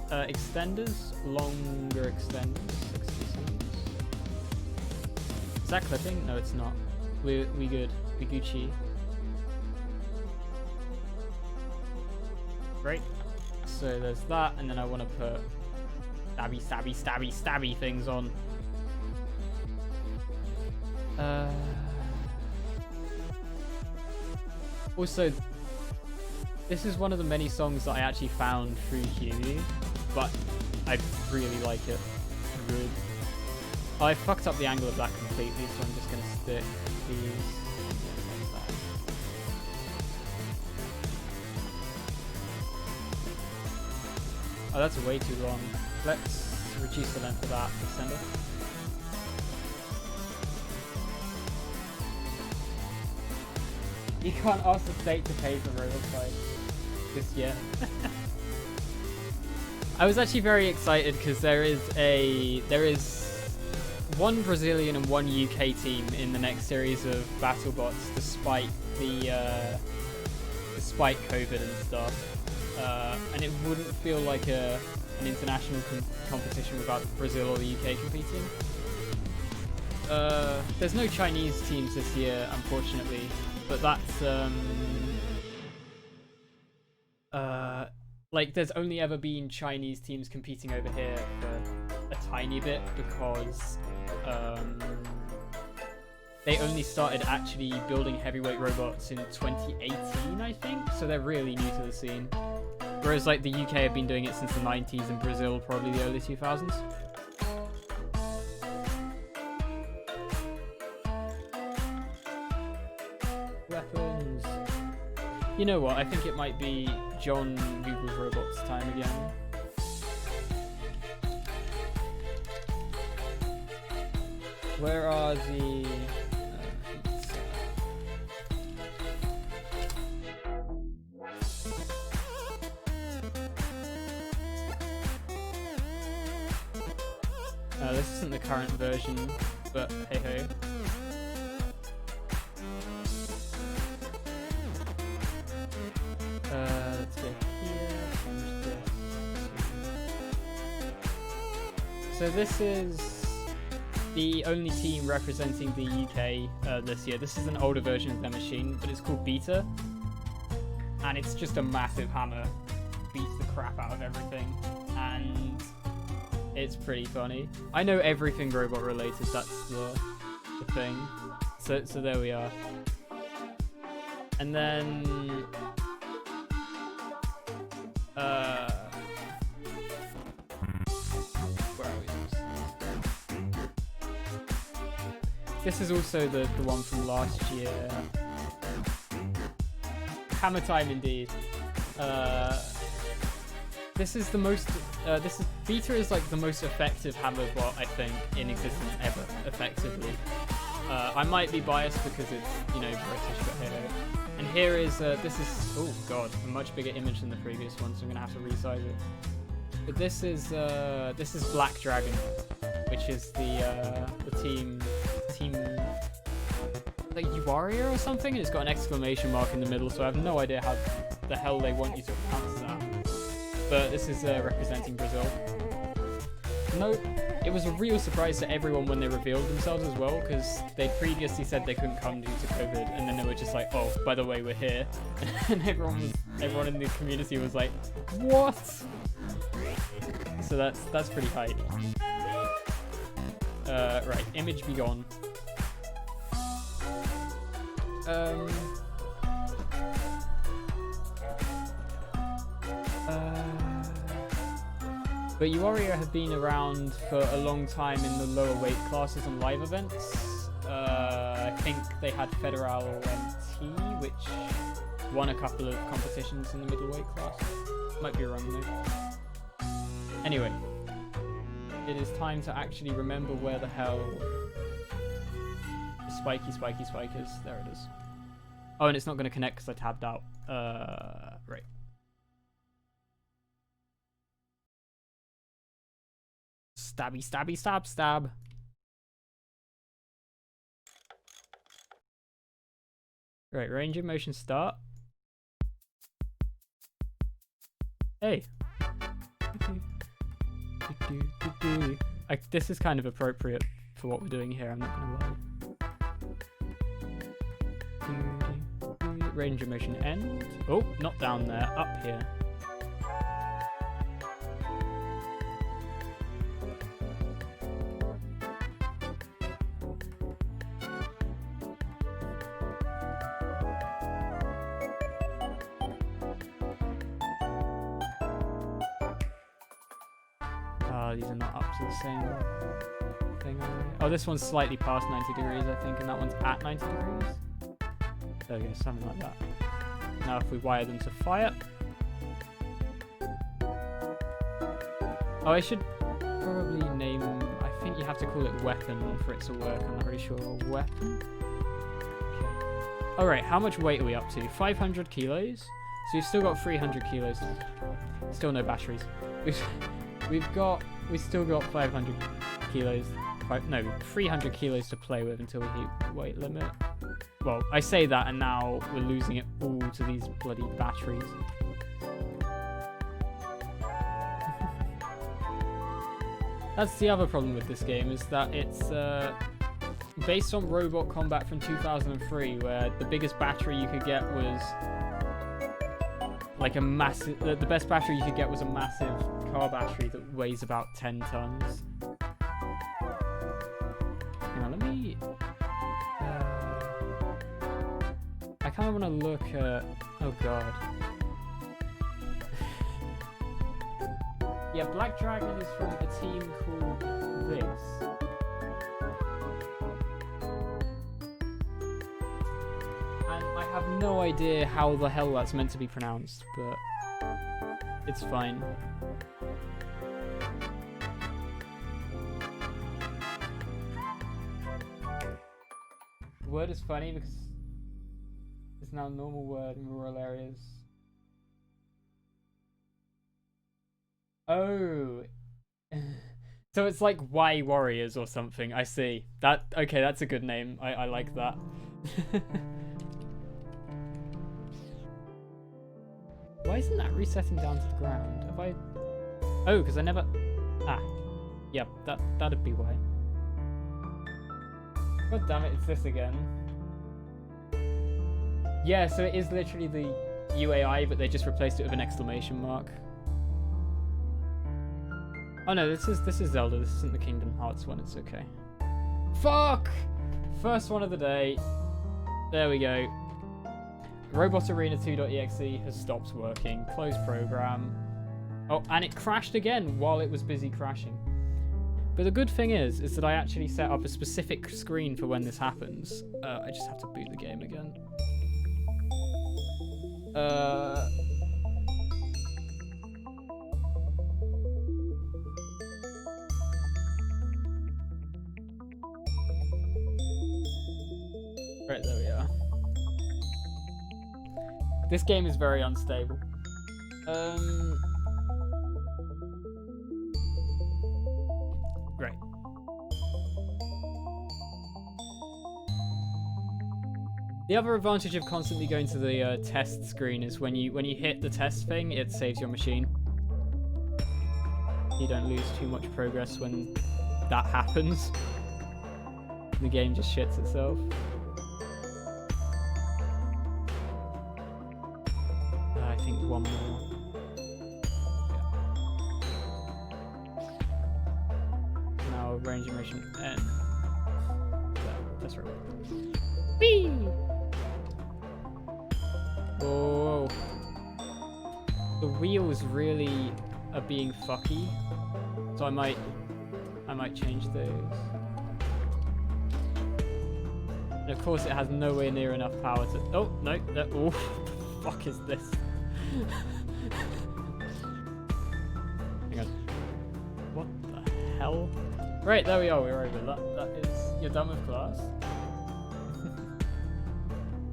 extenders, longer extenders, 60 seconds. Is that clipping? No, it's not. We good. We Gucci. Right. So there's that, and then I want to put stabby things on. Also, this is one of the many songs that I actually found through Huey, but I really like it. Good. I fucked up the angle of that completely, so I'm just gonna stick these. Oh, that's way too long. Let's reduce the length of that extender. You can't ask the state to pay for Robofight this year. I was actually very excited because there is one Brazilian and one UK team in the next series of BattleBots, despite COVID and stuff, and it wouldn't feel like an international competition without Brazil or the UK competing. There's no Chinese teams this year, unfortunately, but that's like there's only ever been Chinese teams competing over here for a tiny bit because they only started actually building heavyweight robots in 2018, I think, so they're really new to the scene. Whereas like the UK have been doing it since the 90s and Brazil probably the early 2000s. Weapons. You know what? I think it might be John Google's Robots time again. Where are the... this isn't the current version, but hey ho. Let's go here, change this. So this is the only team representing the UK this year. This is an older version of their machine, but it's called Beta. And it's just a massive hammer. Beats the crap out of everything. And it's pretty funny. I know everything robot related, that's the thing. So there we are. And then where are we? This is also the one from last year. Hammer time indeed. This is the most. Beta is like the most effective hammer bot I think in existence ever. Effectively, I might be biased because it's British, but hey. And here is this is oh god a much bigger image than the previous one, so I'm gonna have to resize it. But this is Black Dragon, which is the team like Uaria or something, and it's got an exclamation mark in the middle, so I have no idea how the hell they want you to pronounce that. But this is representing Brazil. No, it was a real surprise to everyone when they revealed themselves as well, because they previously said they couldn't come due to COVID, and then they were just like, oh, by the way, we're here. And everyone in the community was like, what? So that's pretty hype. Right, image be gone. But Uaria have been around for a long time in the lower weight classes and live events. I think they had Federal MT, which won a couple of competitions in the middleweight class. Might be wrong though. Anyway, it is time to actually remember where the hell the spiky spike is. There it is. Oh, and it's not going to connect because I tabbed out. Right. Stabby, stabby, stab, stab. Right, range of motion start. Hey. This is kind of appropriate for what we're doing here, I'm not gonna lie. Range of motion end. Oh, not down there, up here. These are not up to the same thing, are they? Oh, this one's slightly past 90 degrees, I think, and that one's at 90 degrees. There we go, something like that. Now if we wire them to fire. Oh, I should probably name... I think you have to call it weapon for it to work, I'm not really sure. Weapon? Okay. Alright, how much weight are we up to? 500 kilos? So we've still got 300 kilos. Still no batteries. We've still got 500 kilos, 300 kilos to play with until we hit the weight limit. Well, I say that and now we're losing it all to these bloody batteries. That's the other problem with this game, is that it's based on Robot Combat from 2003, where the biggest battery you could get was like a massive... The best battery you could get was a massive car battery that weighs about 10 tons. Hang on, let me... I kind of want to look at... Oh god. Yeah, Black Dragon is from a team called this. And I have no idea how the hell that's meant to be pronounced, but it's fine. The word is funny because it's now a normal word in rural areas. Oh. So it's like Y Warriors or something, I see. Okay, that's a good name. I like that. Why isn't that resetting down to the ground? Have I... Oh, because I never... Ah. Yep, that'd be why. God damn it, it's this again. Yeah, so it is literally the UAI, but they just replaced it with an exclamation mark. Oh no, this is Zelda, this isn't the Kingdom Hearts one, it's okay. Fuck! First one of the day. There we go. Robot Arena 2.exe has stopped working. Close program. Oh, and it crashed again while it was busy crashing. But the good thing is that I actually set up a specific screen for when this happens. I just have to boot the game again. Right, there we are. This game is very unstable. Great. The other advantage of constantly going to the test screen is when you hit the test thing, it saves your machine. You don't lose too much progress when that happens. The game just shits itself. I think one more. Yeah. Now range of motion N. That's right. Whee! Oh, the wheels really are being fucky, so I might change those. And of course it has nowhere near enough power to... Oh, no. Oh, what the fuck is this? Hang on. What the hell? Right, there we are. We're over. That is... You're done with class?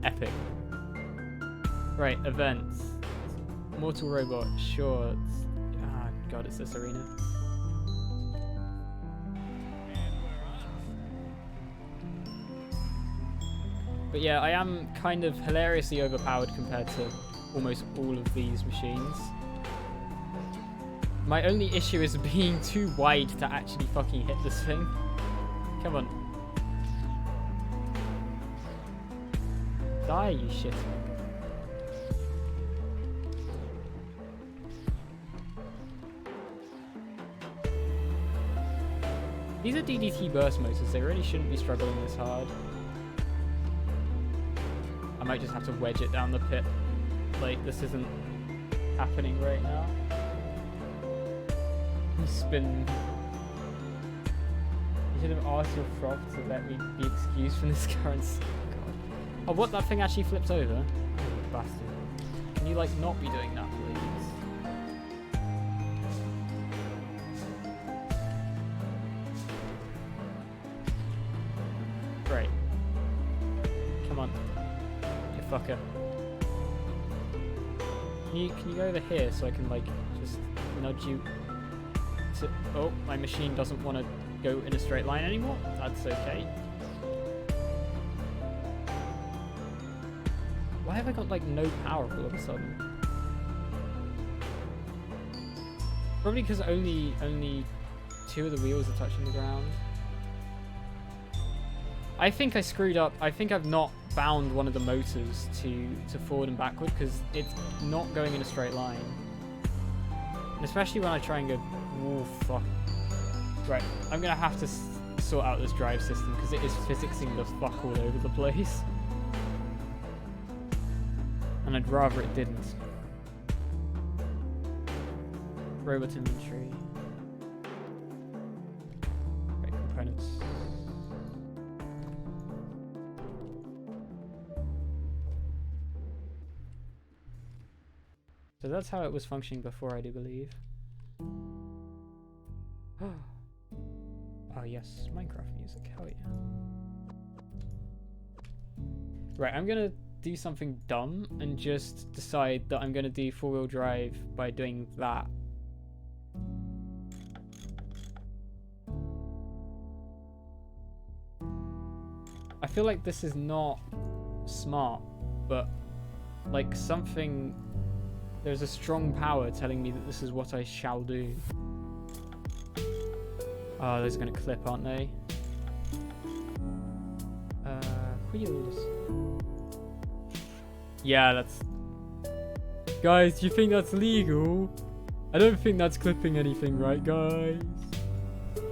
Epic. Right, events. Mortal Robot, sure. Ah, God, it's this arena. But yeah, I am kind of hilariously overpowered compared to almost all of these machines. My only issue is being too wide to actually fucking hit this thing. Come on. Die, you shit. These are DDT burst motors, they really shouldn't be struggling this hard. I might just have to wedge it down the pit. Like, this isn't happening right now. Spin. You should have asked your froth to let me be excused from this currency. God. Oh, what? That thing actually flips over? Oh, you bastard. Can you, like, not be doing that, please? Great. Come on. You fucker. Can you go over here so I can, like, just nudge you to... Oh, my machine doesn't want to go in a straight line anymore. That's okay. Why have I got, like, no power all of a sudden? Probably because only 2 of the wheels are touching the ground. I think I screwed up. I think I've not bound one of the motors to forward and backward because it's not going in a straight line. And especially when I try and go... Oh, fuck. Right, I'm going to have to sort out this drive system because it is physicsing the fuck all over the place. And I'd rather it didn't. Robot inventory. Right, components. So that's how it was functioning before, I do believe. Oh yes, Minecraft music, hell yeah. Right, I'm gonna do something dumb and just decide that I'm gonna do 4-wheel drive by doing that. I feel like this is not smart, but like something... There's a strong power telling me that this is what I shall do. Oh, those are going to clip, aren't they? Wheels. Yeah, that's... Guys, do you think that's legal? I don't think that's clipping anything, right, guys?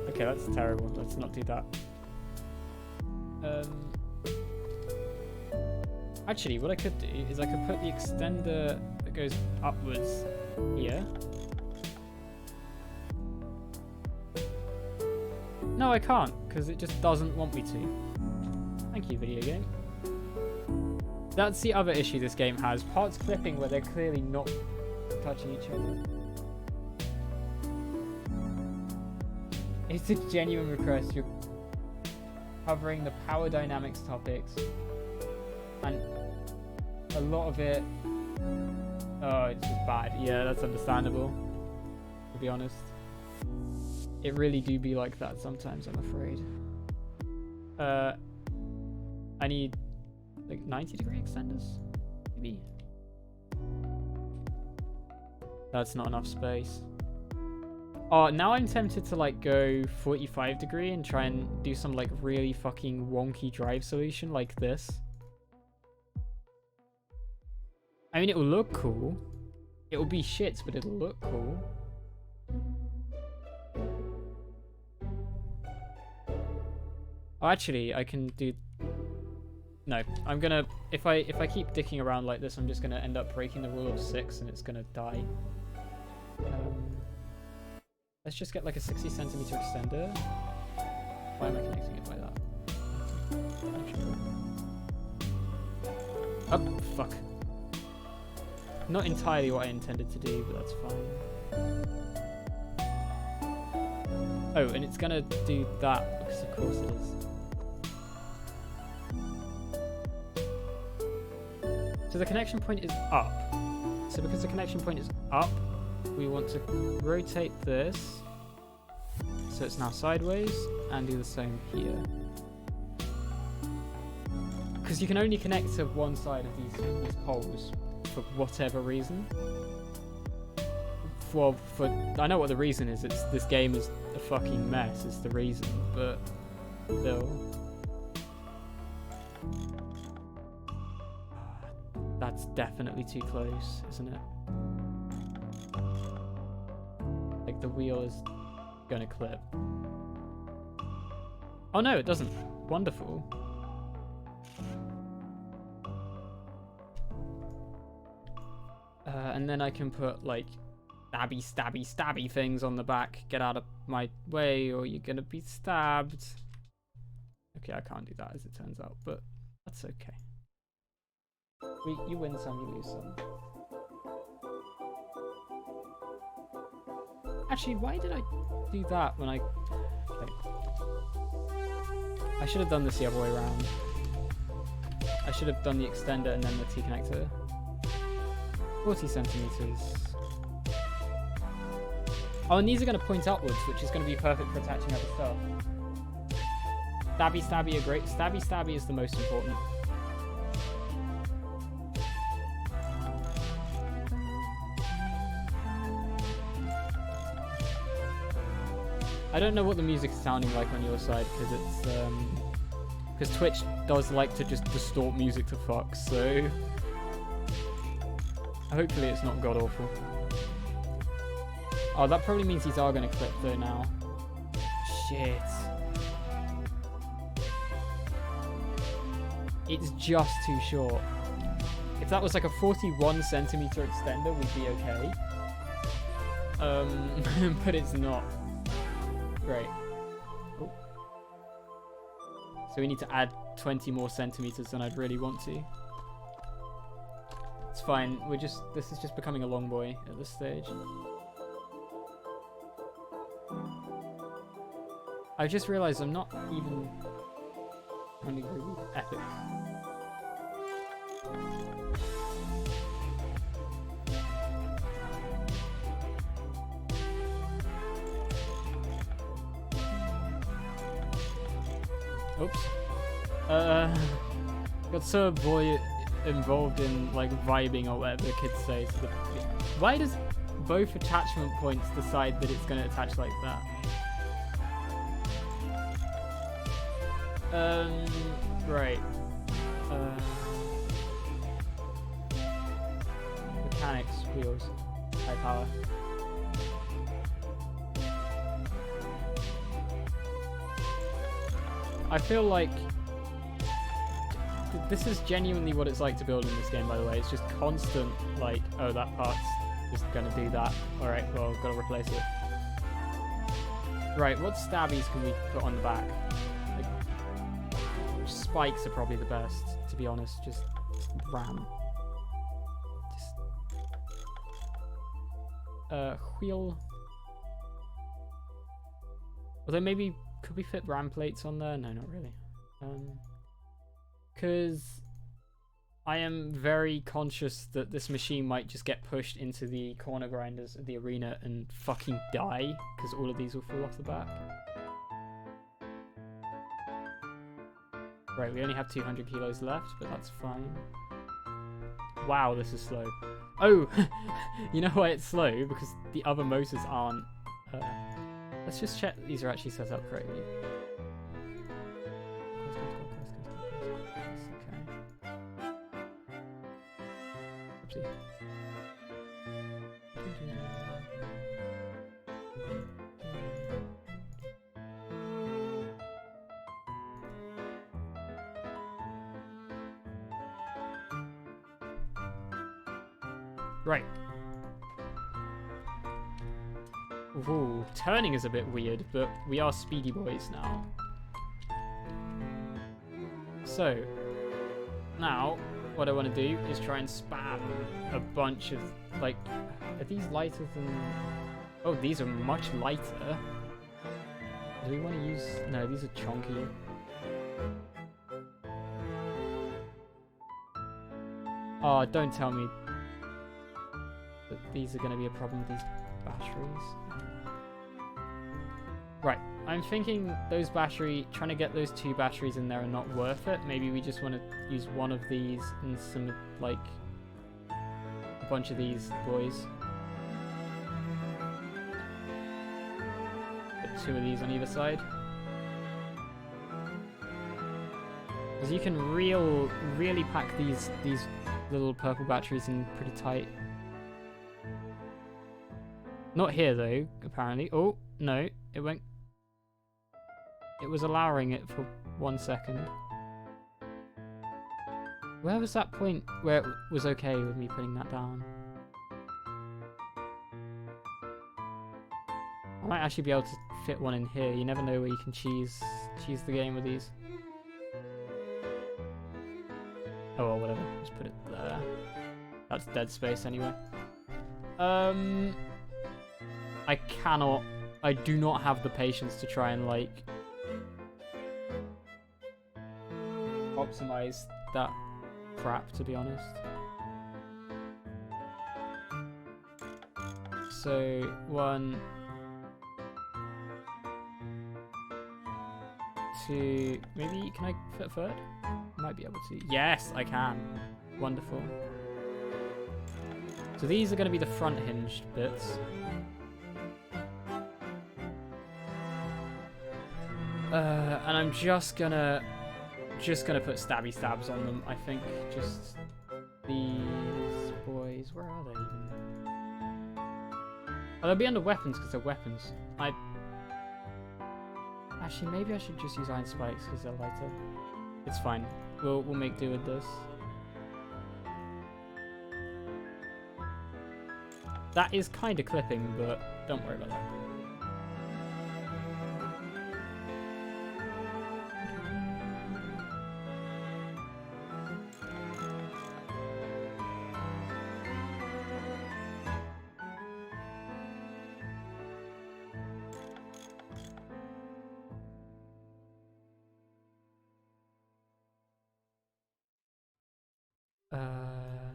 Okay, that's terrible. Let's not do that. Actually, what I could do is I could put the extender that goes upwards here. No, I can't, because it just doesn't want me to. Thank you, video game. That's the other issue this game has. Parts clipping where they're clearly not touching each other. It's a genuine request. You're covering the power dynamics topics. And a lot of it... Oh, it's just bad. Yeah, that's understandable, to be honest. It really do be like that sometimes, I'm afraid. I need like 90-degree extenders, maybe. That's not enough space. Oh, now I'm tempted to like go 45-degree and try and do some like really fucking wonky drive solution like this. I mean, it will look cool. It will be shit, but it'll look cool. Oh, actually, I can do... No, I'm gonna... If I keep dicking around like this, I'm just gonna end up breaking the rule of 6 and it's gonna die. Let's just get like a 60-centimeter extender. Why am I connecting it by that? Oh, fuck. Not entirely what I intended to do, but that's fine. Oh, and it's gonna do that, because of course it is. So the connection point is up. So because the connection point is up, we want to rotate this, so it's now sideways, and do the same here. Because you can only connect to one side of these poles for whatever reason. Well, I know what the reason is. It's this game is a fucking mess. Is the reason, but still, that's definitely too close, isn't it? Like the wheel is gonna clip. Oh no, it doesn't. Wonderful. And then I can put like stabby things on the back. Get out of my way or you're gonna be stabbed. Okay, I can't do that as it turns out, but that's okay. You win some, you lose some. Actually, why did I do that when I... Okay. I should have done this the other way around. I should have done the extender and then the T-connector. 40 centimeters. Oh, and these are going to point upwards, which is going to be perfect for attaching other stuff. Stabby are great. Stabby is the most important. I don't know what the music is sounding like on your side, because it's because Twitch does like to just distort music to fuck, so hopefully it's not god awful. Oh, that probably means these are going to clip though now. Shit. It's just too short. If that was like a 41 centimeter extender, we'd be okay. But it's not. Great. Oh. So we need to add 20 more centimeters than I'd really want to. It's fine. This is just becoming a long boy at this stage. I just realized I'm not even only really epic. Oops. Got so involved in like vibing or whatever the kids say. So why does both attachment points decide that it's going to attach like that? Right. Mechanics, wheels, high power. I feel like this is genuinely what it's like to build in this game, by the way. It's just constant, like, oh, that part's just gonna do that. Alright, well, I've gotta replace it. Right, what stabbies can we put on the back? Like, spikes are probably the best, to be honest. Just ram. Wheel. Although maybe... Could we fit ram plates on there? No, not really. Because I am very conscious that this machine might just get pushed into the corner grinders of the arena and fucking die, because all of these will fall off the back. Right, we only have 200 kilos left, but that's fine. Wow, this is slow. Oh! You know why it's slow? Because the other motors aren't... Let's just check that these are actually set up correctly. Okay. Oopsie. Right. Ooh, turning is a bit weird, but we are speedy boys now. So, now, what I want to do is try and spam a bunch of, like, are these lighter than... Oh, these are much lighter. Do we want to use... No, these are chunky. Oh, don't tell me that these are going to be a problem with these batteries. Right, I'm thinking those trying to get those 2 batteries in there are not worth it. Maybe we just want to use one of these and some, like, a bunch of these boys. Put 2 of these on either side. Because you can really pack these little purple batteries in pretty tight. Not here though, apparently. Oh, no, it went... It was allowing it for 1 second. Where was that point where it was okay with me putting that down? I might actually be able to fit one in here. You never know where you can cheese the game with these. Oh well, whatever. Just put it there. That's dead space anyway. I do not have the patience to try and, like, optimize that crap, to be honest. So, 1, 2, maybe, can I fit a third? Might be able to. Yes, I can. Wonderful. So these are going to be the front hinged bits. And I'm just gonna put stabby stabs on them. I think just these boys. Where are they even? Oh, they'll be under weapons because they're weapons. Actually, maybe I should just use iron spikes because they're lighter. It's fine. We'll make do with this. That is kind of clipping, but don't worry about that.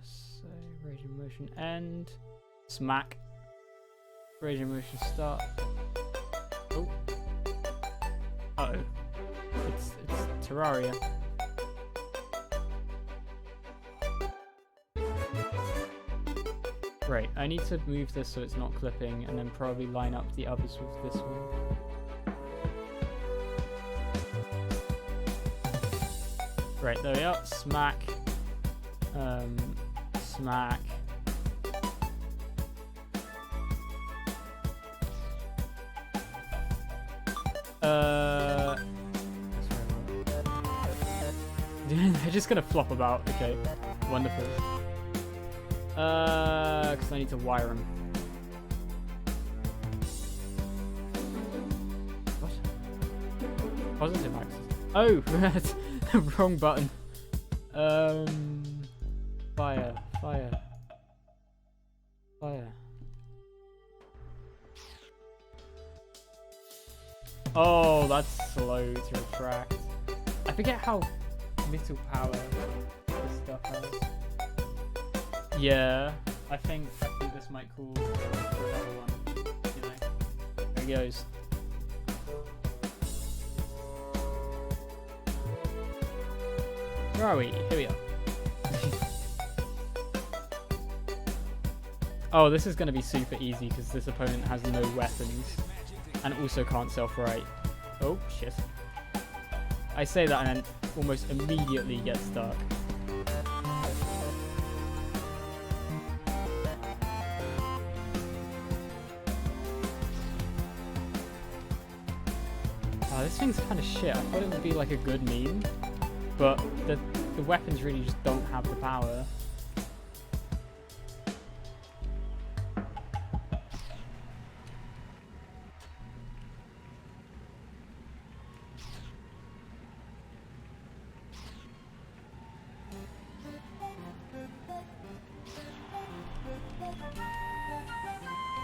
So raging motion end, smack, raging motion start. Oh, uh oh, it's Terraria. Right, I need to move this so it's not clipping, and then probably line up the others with this one. Right, there we are. Smack. Smack. They're just gonna flop about. Okay, wonderful. Because I need to wire them. What? Positive axis. Oh, that's wrong button. Fire. Oh, that's slow to retract. I forget how little power this stuff has. Yeah, I think this might call for another one. You know, there he goes. Where are we? Here we are. Oh, this is going to be super easy because this opponent has no weapons and also can't self-right. Oh, shit. I say that and then almost immediately get stuck. Oh, this thing's kind of shit. I thought it would be like a good meme, but the weapons really just don't have the power.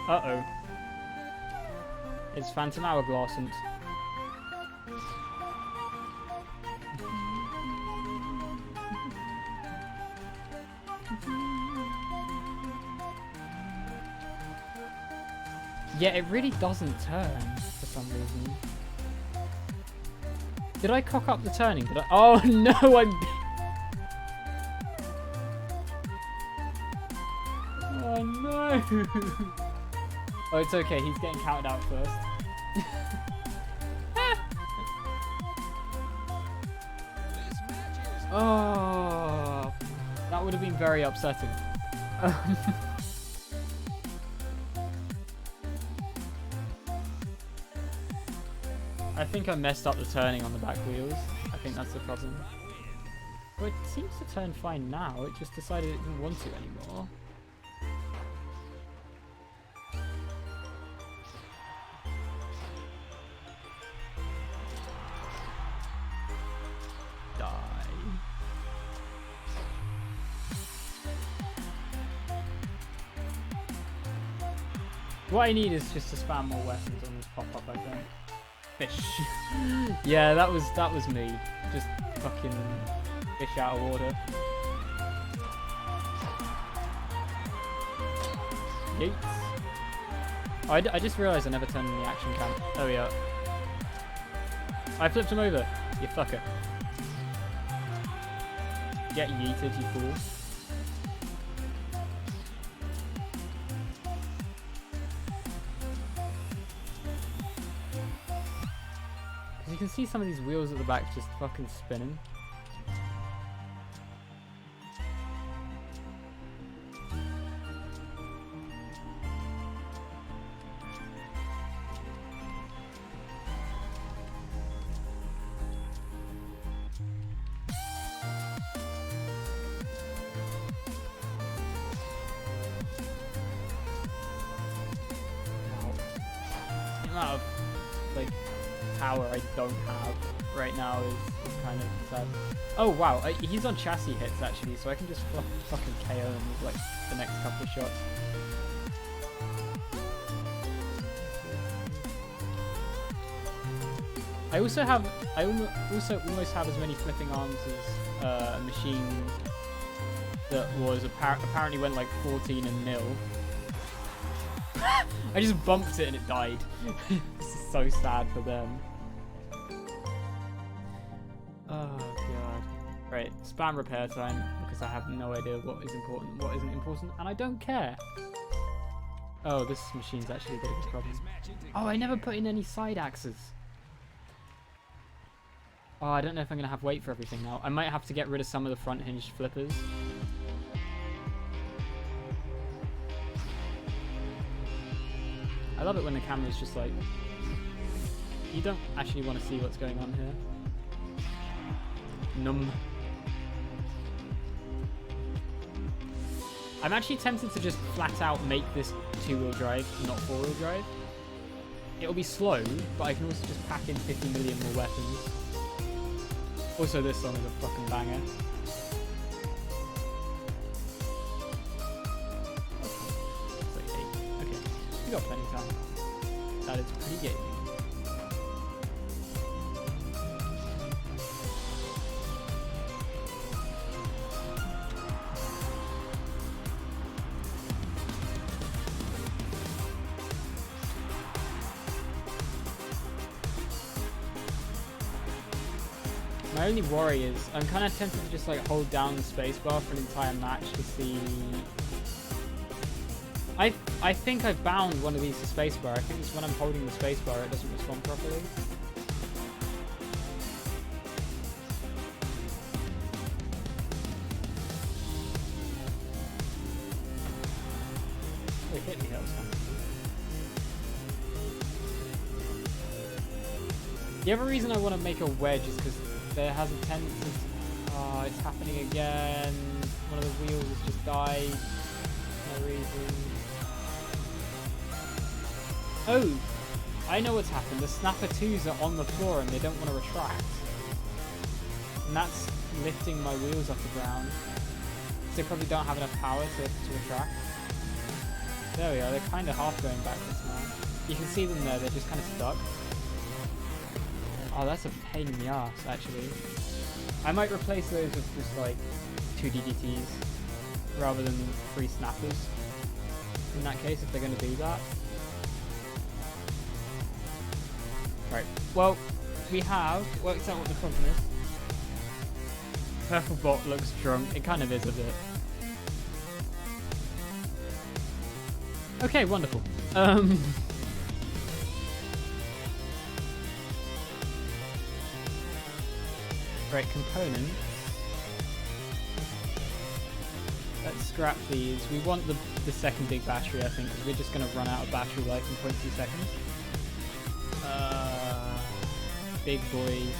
Uh-oh. It's Phantom Hourglass and... Yeah, it really doesn't turn for some reason. Did I cock up the turning? Did I? Oh no, I'm... Oh no! Oh, it's okay, he's getting counted out first. Oh, that would have been very upsetting. I think I messed up the turning on the back wheels. I think that's the problem. Well, it seems to turn fine now. It just decided it didn't want to anymore. What I need is just to spam more weapons on this pop-up, I think. Fish. Yeah, that was me. Just fucking fish out of order. Yeets. Oh, I just realised I never turned on the action cam. Oh yeah. I flipped him over. You fucker. Get yeeted, you fool. You can see some of these wheels at the back just fucking spinning. The amount of, like, power I don't have right now is kind of sad. Oh wow, he's on chassis hits actually, so I can just fucking KO him with like the next couple of shots. I also almost have as many flipping arms as a machine that was apparently went like 14 and nil. I just bumped it and it died. This is so sad for them. Oh god. Right, spam repair time because I have no idea what is important, what isn't important, and I don't care. Oh, this machine's actually a bit of a problem. Oh, I never put in any side axes. Oh, I don't know if I'm gonna have weight for everything now. I might have to get rid of some of the front hinged flippers. I love it when the camera's just like, you don't actually want to see what's going on here. Numb. I'm actually tempted to just flat out make this 2-wheel drive, not 4-wheel drive. It'll be slow, but I can also just pack in 50 million more weapons. Also, this song is a fucking banger. It's like 8. Okay, we got plenty of time. That is pretty gaming. My only worry is I'm kind of tempted to just like hold down the spacebar for an entire match to see. I think I've bound one of these to spacebar. I think it's when I'm holding the spacebar it doesn't respond properly. It hit me that time. The other reason I want to make a wedge is because there has a tendency. Oh, it's happening again. One of the wheels has just died. No reason. Oh, I know what's happened. The Snapper 2s are on the floor and they don't want to retract. And that's lifting my wheels off the ground. So they probably don't have enough power to retract. There we are, they're kind of half going backwards now. You can see them there, they're just kind of stuck. Oh, that's a pain in the ass, actually. I might replace those with just like 2 DDTs rather than 3 snappers. In that case, if they're going to do that. Right, well, we have worked out what the problem is. Purple bot looks drunk. It kind of is a bit. Okay, wonderful. Right, components. Let's scrap these. We want the second big battery, I think, because we're just going to run out of battery life in 0.2 seconds. Big boys.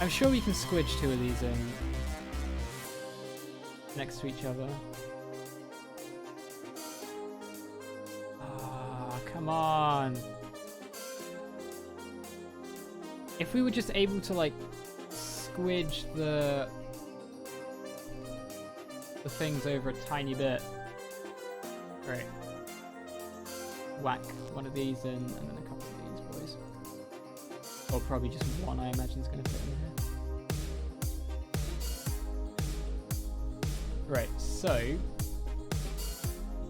I'm sure we can squidge 2 of these in next to each other. Ah, come on. If we were just able to like squidge the things over a tiny bit. Right. Whack one of these in and then a couple of these boys. Or probably just one, I imagine is going to fit in here. Right, so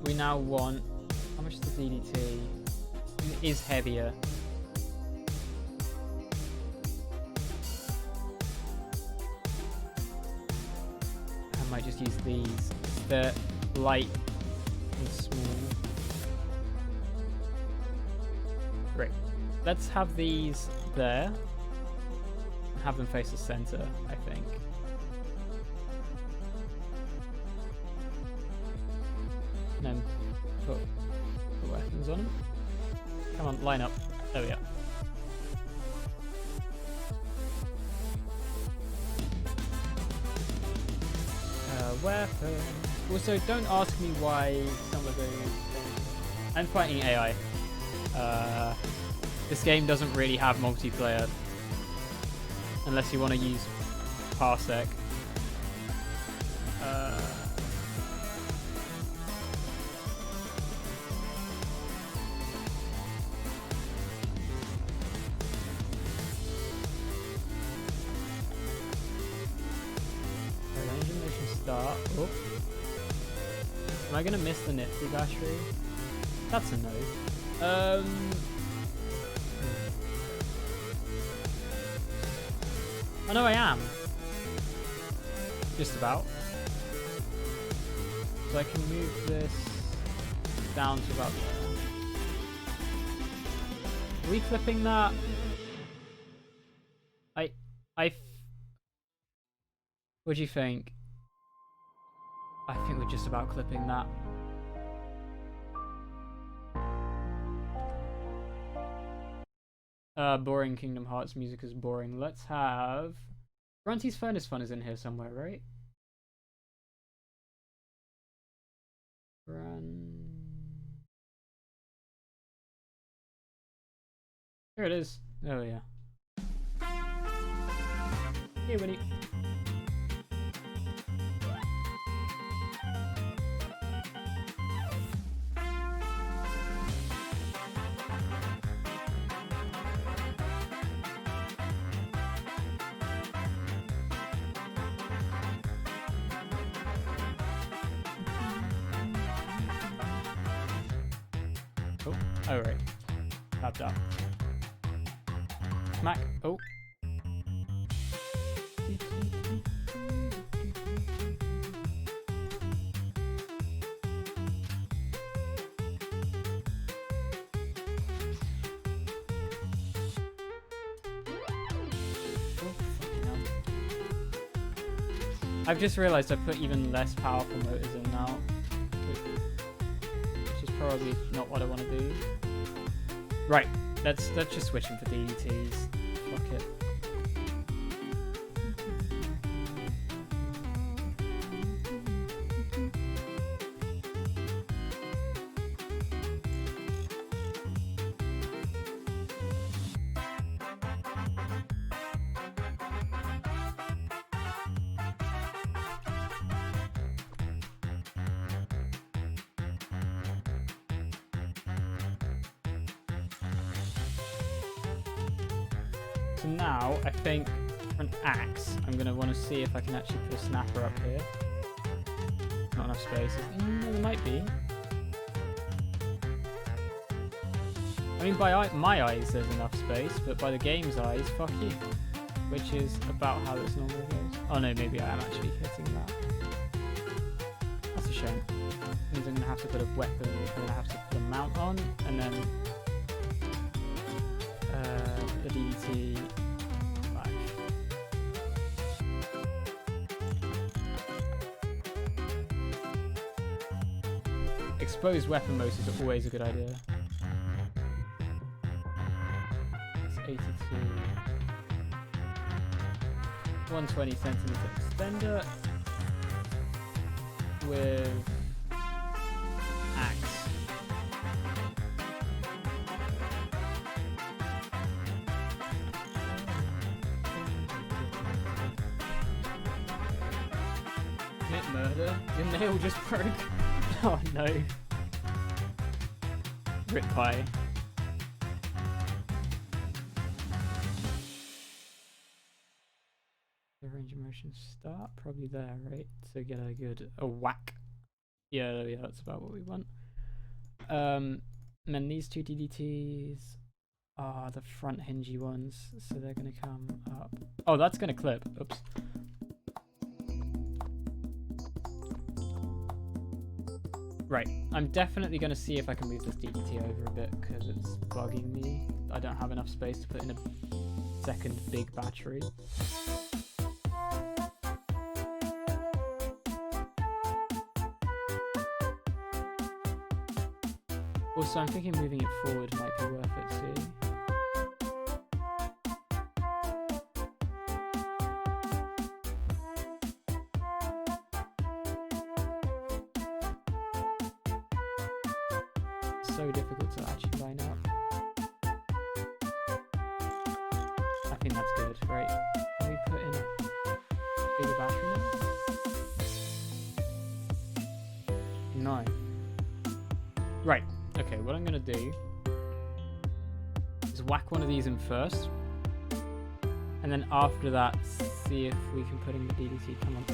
we now want, how much is the DDT? It is heavier. I might just use these. They're light and small. Great. Let's have these there. And have them face the center, I think. And then put the weapons on them. Come on, line up. There we are. Weapon. Also, don't ask me why some of those things. I'm fighting AI. This game doesn't really have multiplayer unless you want to use Parsec. Start. Oh. Am I gonna miss the nifty battery? That's a no. Oh no, I am. Just about. So I can move this down to about there. Are we clipping that? What do you think? I think we're just about clipping that. Boring Kingdom Hearts music is boring. Let's have... Grunty's Furnace Fun is in here somewhere, right? Here it is. Oh yeah. Hey Winnie. Oh, right. Tapped up. Smack. Oh. I've just realized I put even less powerful motors in now. Which is probably not what I want to do. Right, let's just switch them for DDTs. Fuck it. So now, I think for an axe, I'm going to want to see if I can actually put a snapper up here. Not enough space. There might be. I mean, by my eyes, there's enough space, but by the game's eyes, fuck you. Which is about how this normally goes. Oh no, maybe I am actually hitting that. That's a shame. Means I'm going to have to put a weapon, I'm going to have to put a mount on, and then the DDT back. Exposed weapon motors are always a good idea. It's 82. 120 centimeter extender with axe. Commit murder? Your nail just broke. Oh no. Rip pie. The range of motion start probably there, right? So get a whack. Yeah, that's about what we want. And then these two DDTs are the front hingy ones, so they're gonna come up. Oh, that's gonna clip. Oops. Right, I'm definitely gonna see if I can move this DDT over a bit because it's bugging me. I don't have enough space to put in a second big battery. Also, I'm thinking moving it forward might be worth it too. So difficult to actually line up. I think that's good, right? Can we put in a bigger battery now? No. Right. Okay, what I'm going to do is whack one of these in first, and then after that, see if we can put in the DDT. Come on.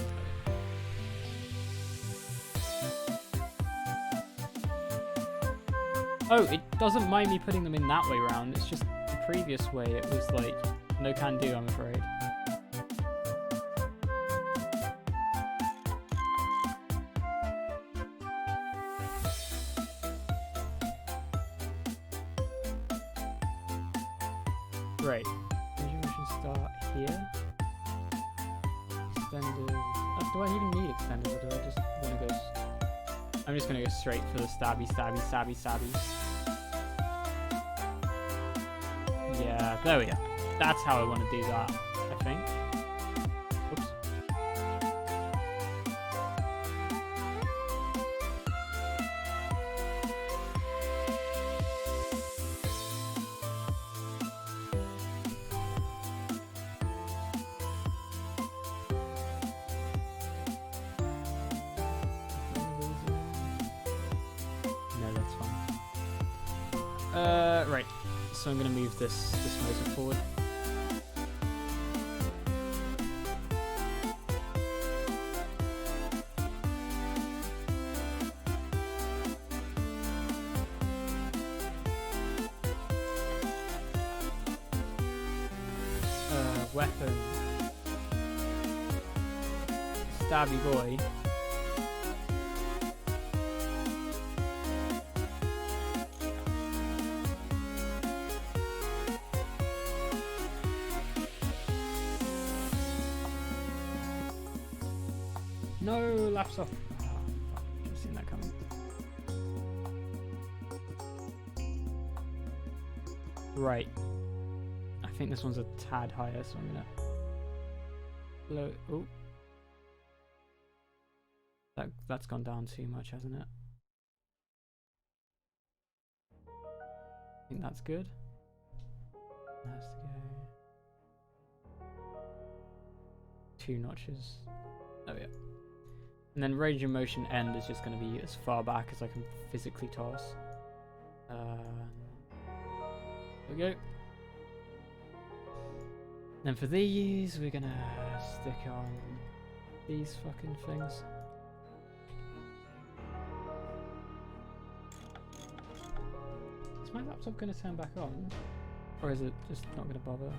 Oh, it doesn't mind me putting them in that way round. It's just the previous way, it was like, no can do, I'm afraid. Right. Motion start here. Extenders. Oh, do I even need extenders, or do I just want to go? I'm just going to go straight for the stabby. Yeah, there we go. That's how I want to do that, I think. Oops. Right. So I'm going to move this motor forward. Weapon. Stabby boy. No, laps off. Oh, fuck. Should have seen that coming. Right. I think this one's a tad higher, so I'm gonna blow. Oh, that's gone down too much, hasn't it? I think that's good. Has to go 2 notches. Oh yeah. And then range of motion end is just going to be as far back as I can physically toss. There we go. Then for these, we're gonna stick on these fucking things. Is my laptop gonna turn back on? Or is it just not gonna bother?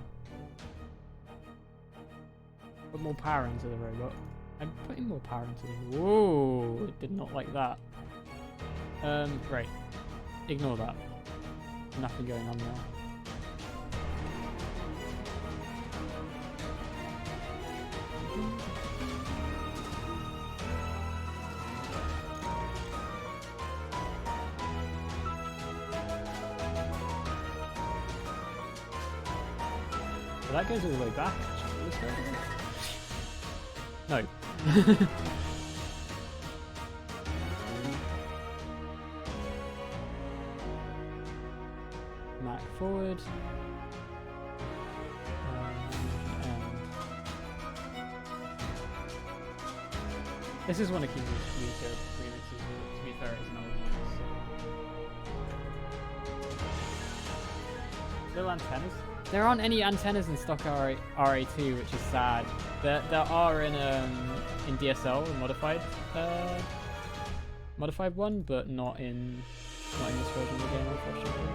Put more power into the robot. I'm putting more power into the... Whoa! Did not like that. Right. Ignore that. Nothing going on there. Well, that goes all the way back, actually. This way. No. Mac forward. This is one of King's weaker remixes, to be fair, it's an old one. So. Little antennas. There aren't any antennas in stock RA2, which is sad. There are in DSL, a modified one, but not in this version of the game, unfortunately.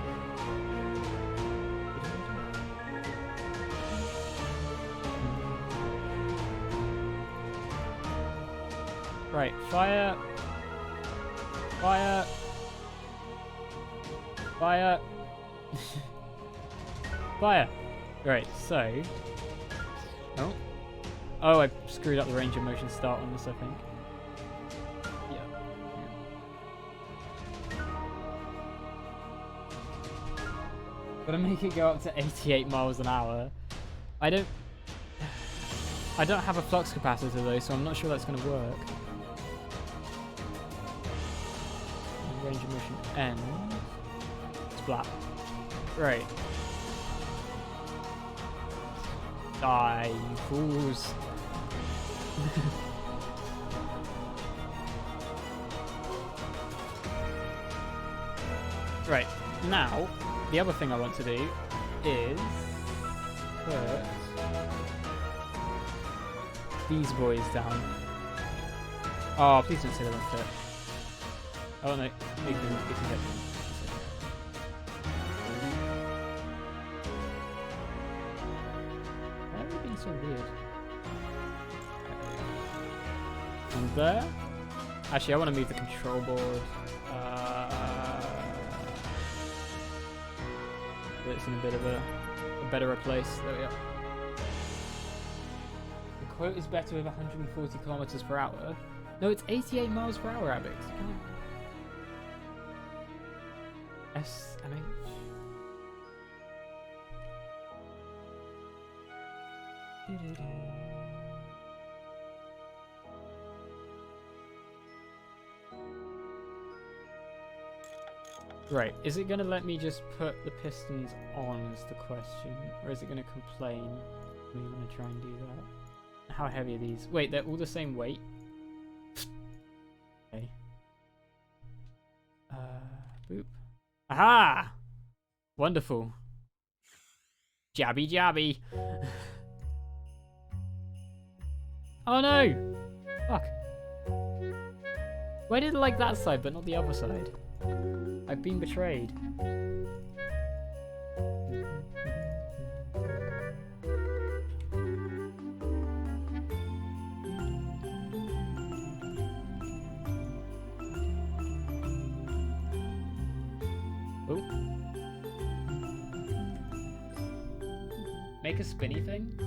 Right, fire, fire, fire. Fire! Right, so... Oh. Oh, I screwed up the range of motion start on this, I think. Yeah. Gotta make it go up to 88 miles an hour. I don't have a flux capacitor though, so I'm not sure that's gonna work. Range of motion N. Splat. Right. Die, you fools. Right, now, the other thing I want to do is put these boys down. Oh, please don't say they won't fit. Oh no, we can hit them. So weird. And there. Actually, I want to move the control board. It's in a bit of a better place. There we go. The quote is better with 140 kilometers per hour. No, it's 88 miles per hour, Abix. SMH. Right, is it going to let me just put the pistons on is the question, or is it going to complain? We want to try and do that. How heavy are these? Wait, they're all the same weight? Okay. Boop. Aha! Wonderful. Jabby jabby. Oh no! Fuck. Why did it like that side but not the other side? I've been betrayed. Oh. Make a spinny thing?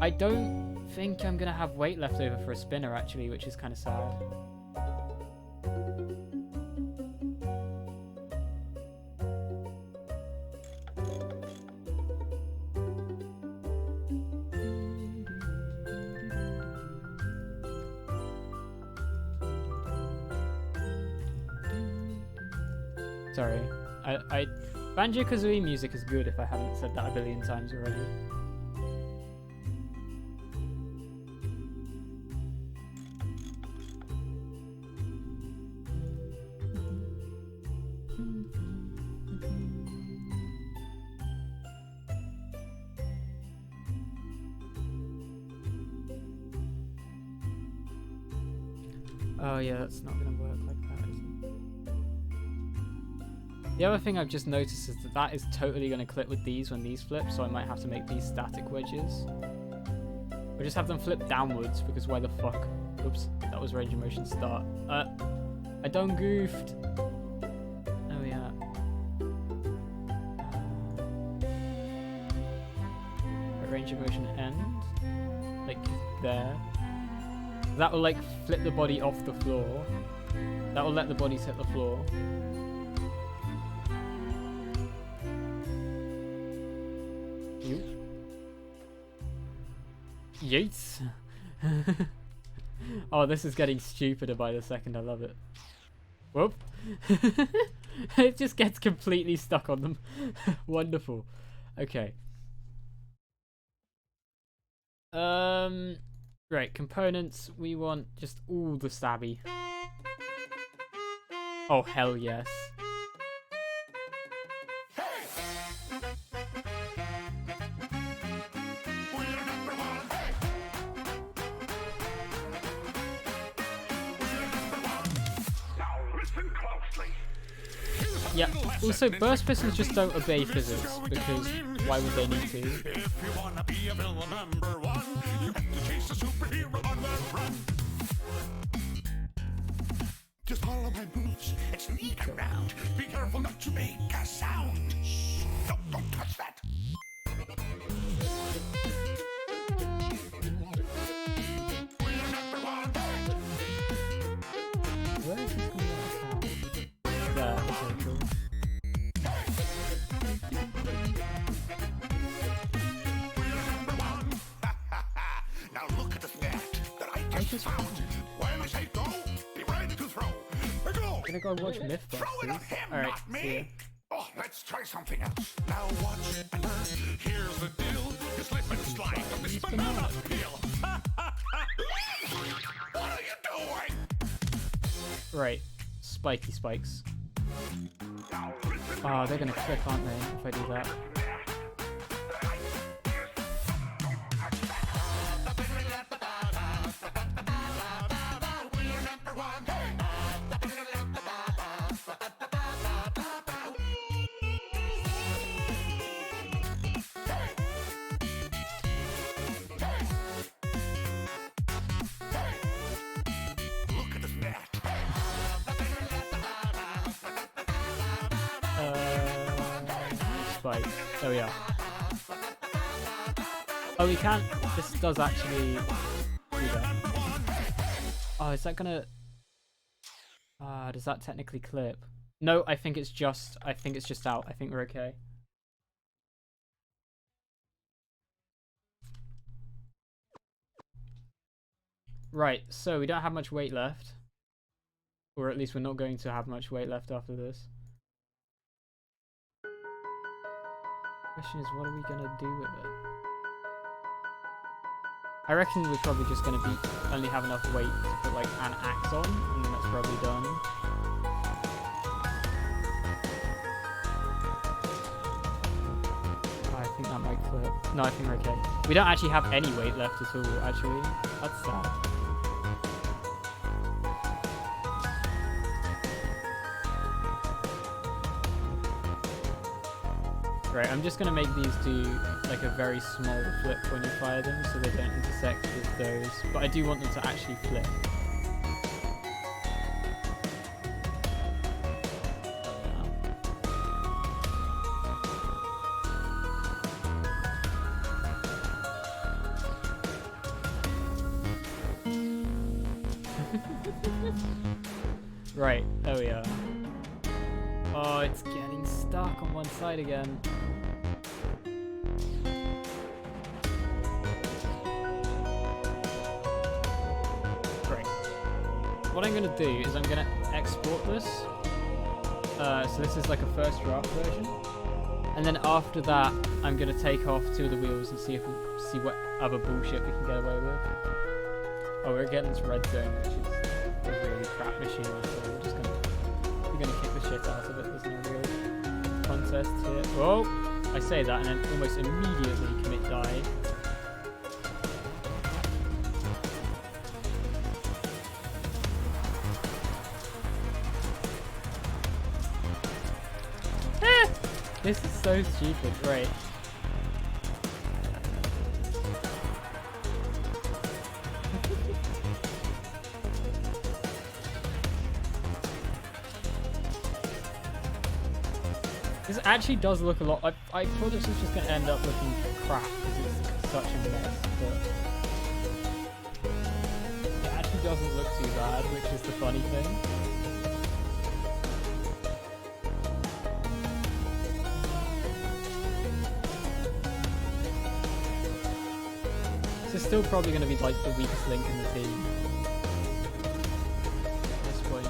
I don't think I'm gonna have weight left over for a spinner actually, which is kind of sad. Sorry. Banjo-Kazooie music is good if I haven't said that a billion times already. Oh yeah, that's not gonna work like that, is it? The other thing I've just noticed is that that is totally gonna clip with these when these flip, so I might have to make these static wedges. Or just have them flip downwards, because why the fuck? Oops, that was range of motion start. I done goofed. Oh yeah. Range of motion end, like there. That will like flip the body off the floor. That will let the bodies hit the floor. Yeets. Oh, this is getting stupider by the second. I love it. Whoop. It just gets completely stuck on them. Wonderful. Okay. Right, components. We want just all the stabby. Oh, hell yes. Yeah, also burst pistons just don't obey physics, because why would they need to? If you wanna be a villain number one, you have to chase a superhero on the run. Just follow my moves and sneak around. Be careful not to make a sound. Shh, don't touch that. We're number one. Where is this coming out? There, okay, cool. Now look at the stat that I just found. When I say go, be ready to throw. Go. Gonna go watch Mythbusters. Throw it at him, Alright, not see ya. me. Oh, let's try something else. Now watch and learn. Here's the deal. You slip and slide on this banana peel. What are you doing? Right, spiky spikes. Oh, they're gonna click, aren't they, if I do that? Oh yeah. Oh, we can't. This does actually do that. Oh, is that gonna? Does that technically clip? No, I think it's just. I think it's just out. I think we're okay. Right. So we don't have much weight left, or at least we're not going to have much weight left after this. Question is, what are we gonna do with it? I reckon we're probably just gonna only have enough weight to put like an axe on, and then that's probably done. Oh, I think that might clip. No, I think we're okay. We don't actually have any weight left at all, actually. That's sad. Right, I'm just going to make these do like a very small flip when you fire them so they don't intersect with those, but I do want them to actually flip. Right, there we are. Oh, it's getting stuck on one side again. What I'm going to do is I'm going to export this. So this is like a first draft version. And then after that, I'm going to take off 2 of the wheels and see what other bullshit we can get away with. Oh, we're getting this red zone, which is a really crap machine. So we're going to kick the shit out of it. There's no real contest here. Oh, I say that and then almost immediately commit die. This is so stupid, right? This actually does look a lot. I thought this was just going to end up looking crap because it's such a mess, but it actually doesn't look too bad, which is the funny thing. This is still probably going to be like the weakest link in the team at this point.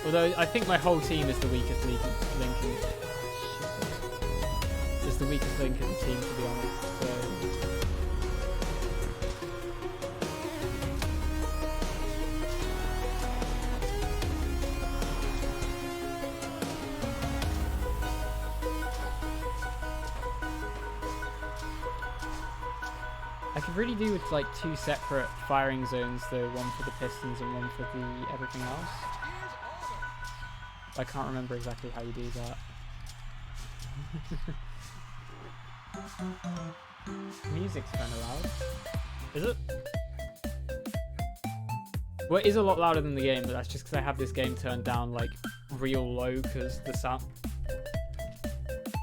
Although I think my whole team is the weakest link in is the weakest link in the team, to be honest. So I could really do with like 2 separate firing zones though, one for the pistons and one for the everything else. I can't remember exactly how you do that. Music's kind of loud. Is it? Well, it is a lot louder than the game, but that's just because I have this game turned down like real low because the sound...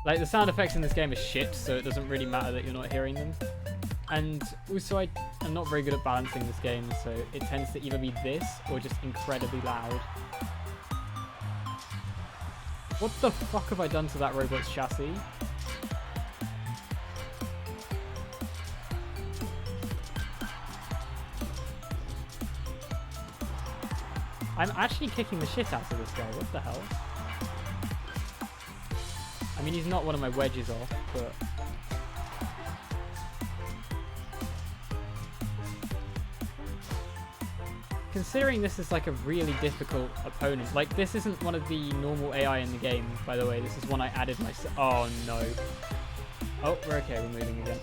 Like the sound effects in this game are shit, so it doesn't really matter that you're not hearing them. And also I'm not very good at balancing this game, so it tends to either be this or just incredibly loud. What the fuck have I done to that robot's chassis? I'm actually kicking the shit out of this guy, what the hell? I mean, he's not one of my wedges off, but... Considering this is like a really difficult opponent, like this isn't one of the normal AI in the game, by the way, this is one I added myself. Oh no. Oh, we're okay, we're moving again.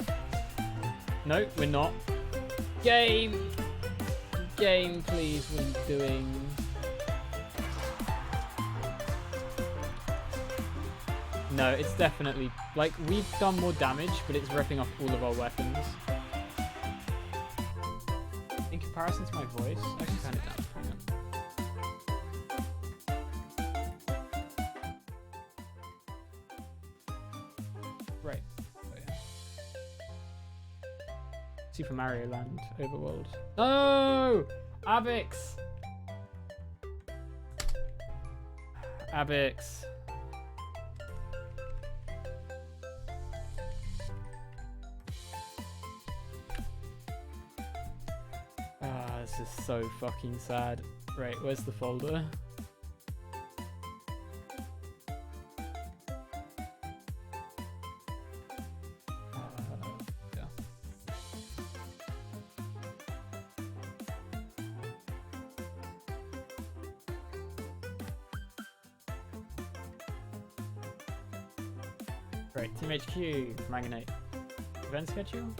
No, we're not. Game! Game, please, what are you doing? No, it's definitely, like, we've done more damage, but it's ripping off all of our weapons. In comparison to my voice, I should turn it down. Right. Oh, yeah. Super Mario Land overworld. No! Abix! Abix. This is so fucking sad. Right, where's the folder? Yeah. Right, Team HQ, Manganate. Event schedule?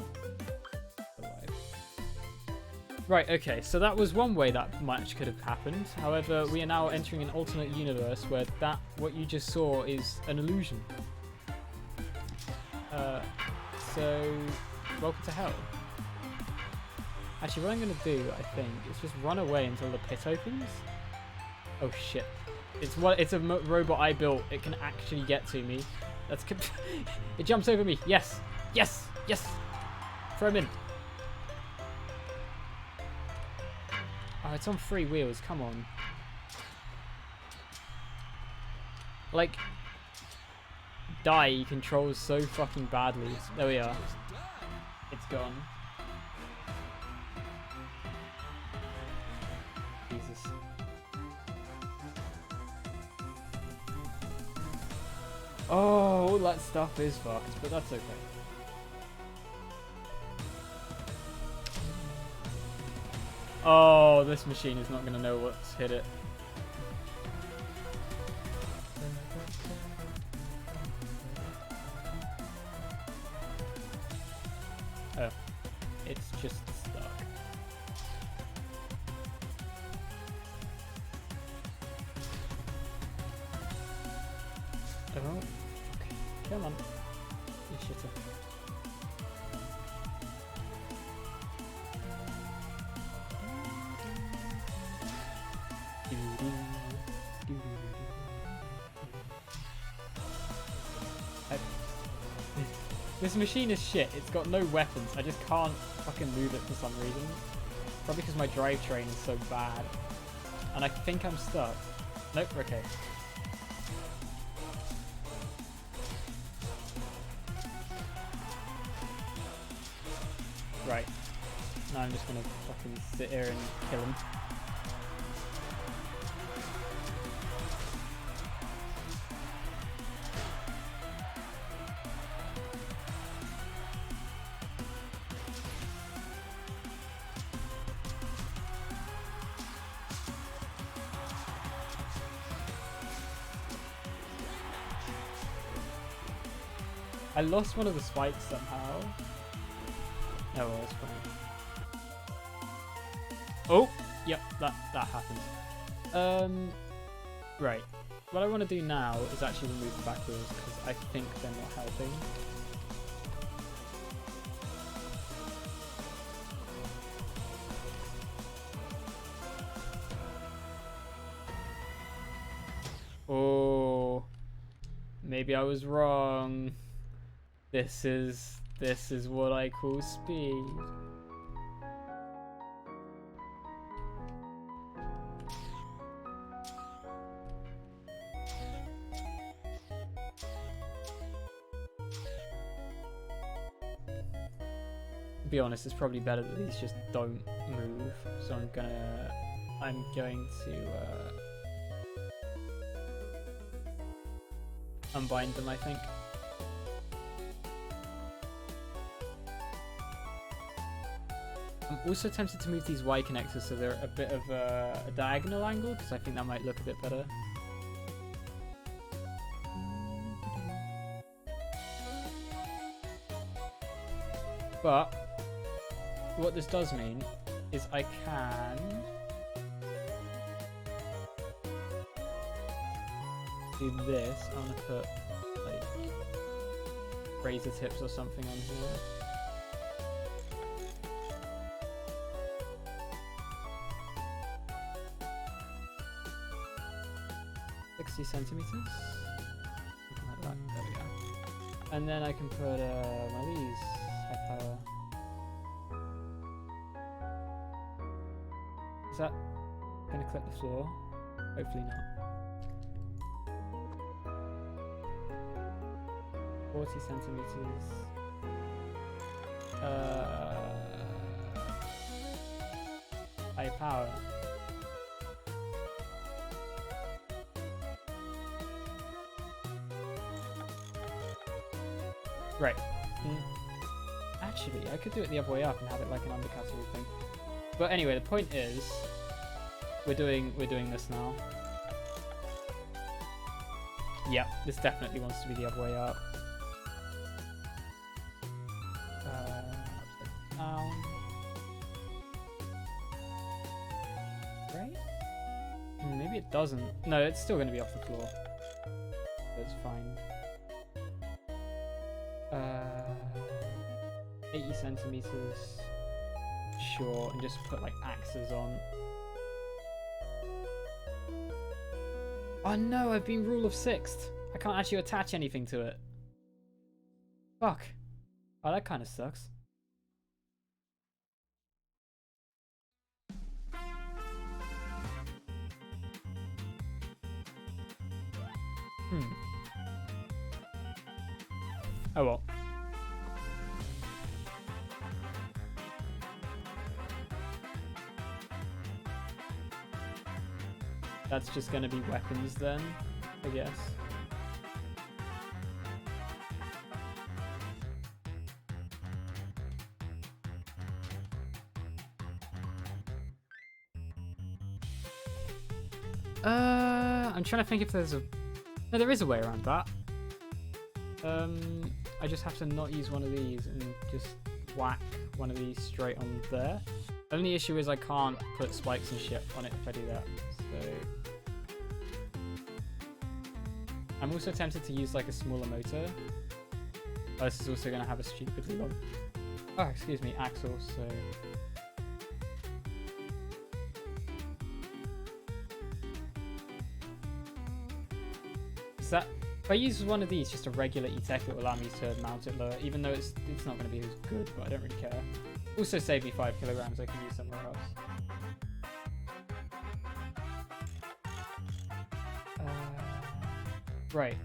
Right, okay, so that was one way that match could have happened. However, we are now entering an alternate universe where what you just saw is an illusion. So, welcome to hell. Actually, what I'm going to do, I think, is just run away until the pit opens. Oh shit. It's a robot I built. It can actually get to me. That's it jumps over me. Yes! Yes! Yes! Throw him in. Oh, it's on 3 wheels, come on. Like, die controls so fucking badly. There we are. It's gone. Jesus. Oh, all that stuff is fucked, but that's okay. Oh, this machine is not going to know what's hit it. Oh, it's just stuck. Oh, okay. Come on. You shitter. This machine is shit. It's got no weapons. I just can't fucking move it for some reason. Probably because my drivetrain is so bad. And I think I'm stuck. Nope, okay. Right. Now I'm just gonna fucking sit here and kill him. I lost one of the spikes somehow. Oh well, that's fine. Oh, yep, that happened. Right. What I want to do now is actually remove the back wheels because I think they're not helping. Oh, maybe I was wrong. This is what I call speed. To be honest, it's probably better that these just don't move. So I'm going to unbind them, I think. I'm also tempted to move these Y connectors so they're a bit of a diagonal angle because I think that might look a bit better. But what this does mean is I can do this. I'm gonna put like razor tips or something on here. 60 centimeters. Something like that. There we go. And then I can put one of these high power. Is that gonna clip the floor? Hopefully not. 40 centimeters. High power. Right. Actually, I could do it the other way up and have it like an undercutter thing. But anyway, the point is, we're doing this now. Yep, this definitely wants to be the other way up. Upside down. Right? Maybe it doesn't. No, it's still going to be off the floor. That's fine. 80 centimeters. Sure, and just put like axes on. Oh no, I've been rule of sixth. I can't actually attach anything to it. Fuck. Oh, that kind of sucks. Oh well. That's just going to be weapons then, I guess. I'm trying to think if there's a... No, there is a way around that. I just have to not use one of these and just whack one of these straight on there. Only issue is I can't put spikes and shit on it if I do that. So... I'm also tempted to use like a smaller motor. Oh, this is also going to have a stupidly long, oh, excuse me, axle, so... Is that... If I use one of these, just a regular E-Tech, it will allow me to mount it lower, even though it's not going to be as good, but I don't really care. Also save me 5 kilograms I can use somewhere else. Right.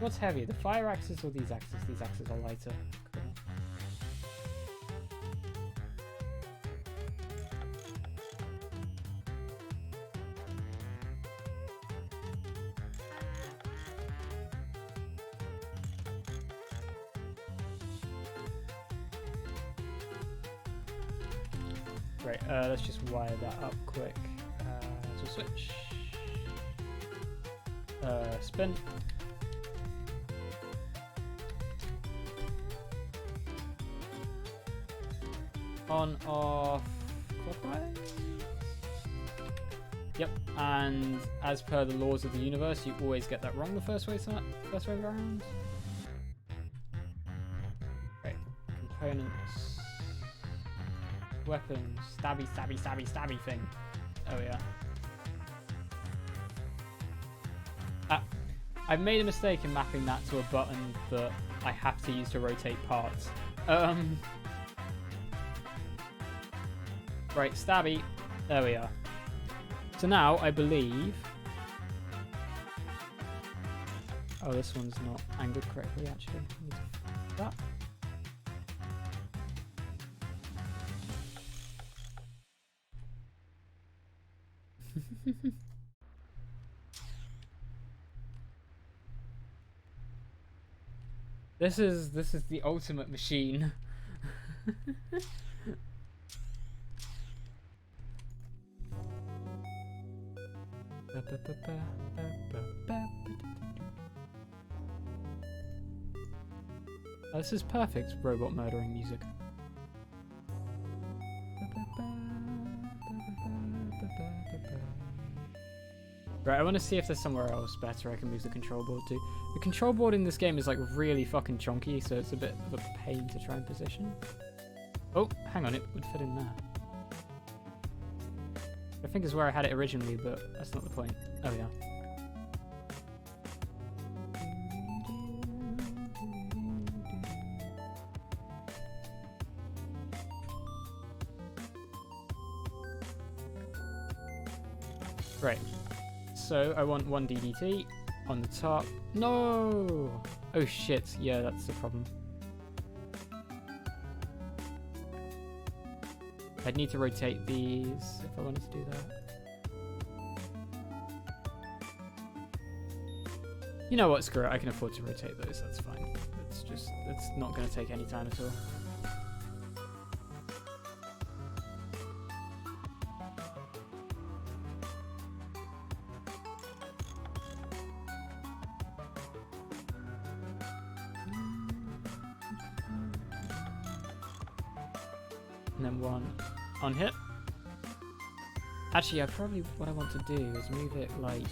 What's heavier, the fire axes or these axes? These axes are lighter. Cool. Right, let's just wire that up quick. So switch. Spin. On, off, clockwise. Yep, and as per the laws of the universe, you always get that wrong the first way around. Right, components, weapons, stabby, stabby, stabby, stabby thing. Oh yeah. I've made a mistake in mapping that to a button that I have to use to rotate parts. Right, stabby. There we are. So now, I believe... Oh, this one's not angled correctly, actually. I need to fix that. This is the ultimate machine. This is perfect robot murdering music. Right, I want to see if there's somewhere else better I can move the control board to. The control board in this game is like really fucking chunky, so it's a bit of a pain to try and position. Oh, hang on, it would fit in there. I think is where I had it originally, but that's not the point. Oh yeah. Right. So I want 1 DDT on the top. No! Oh shit, yeah, that's the problem. I'd need to rotate these if I wanted to do that. You know what, screw it, I can afford to rotate those, that's fine. It's not going to take any time at all. And then 1 on hit. Actually, what I want to do is move it like...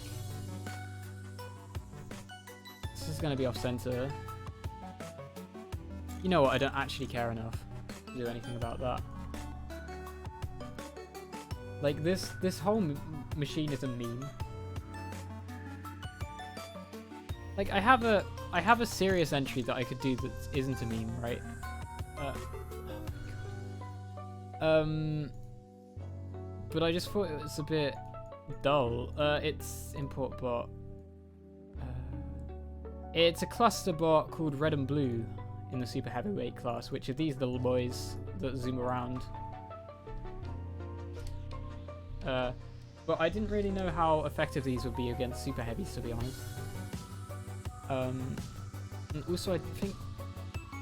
This is going to be off center. You know what, I don't actually care enough to do anything about that. Like, this whole machine is a meme. Like, I have a serious entry that I could do that isn't a meme, right? But I just thought it was a bit dull. It's import bot. It's a cluster bot called Red and Blue in the super heavyweight class, which are these little boys that zoom around. But I didn't really know how effective these would be against super heavies, to be honest. And also I think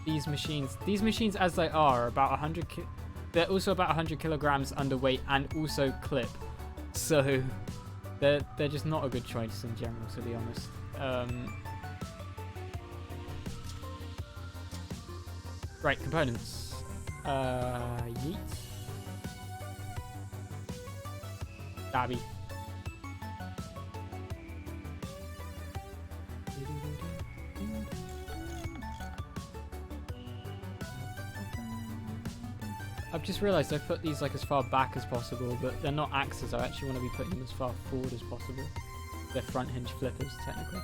these machines as they are about 100. They're also about 100 kilograms underweight and also clip, so they're just not a good choice in general, to be honest. Right, components. Yeet. Stabby. I've just realised I've put these like as far back as possible, but they're not axes. I actually want to be putting them as far forward as possible. They're front hinge flippers, technically.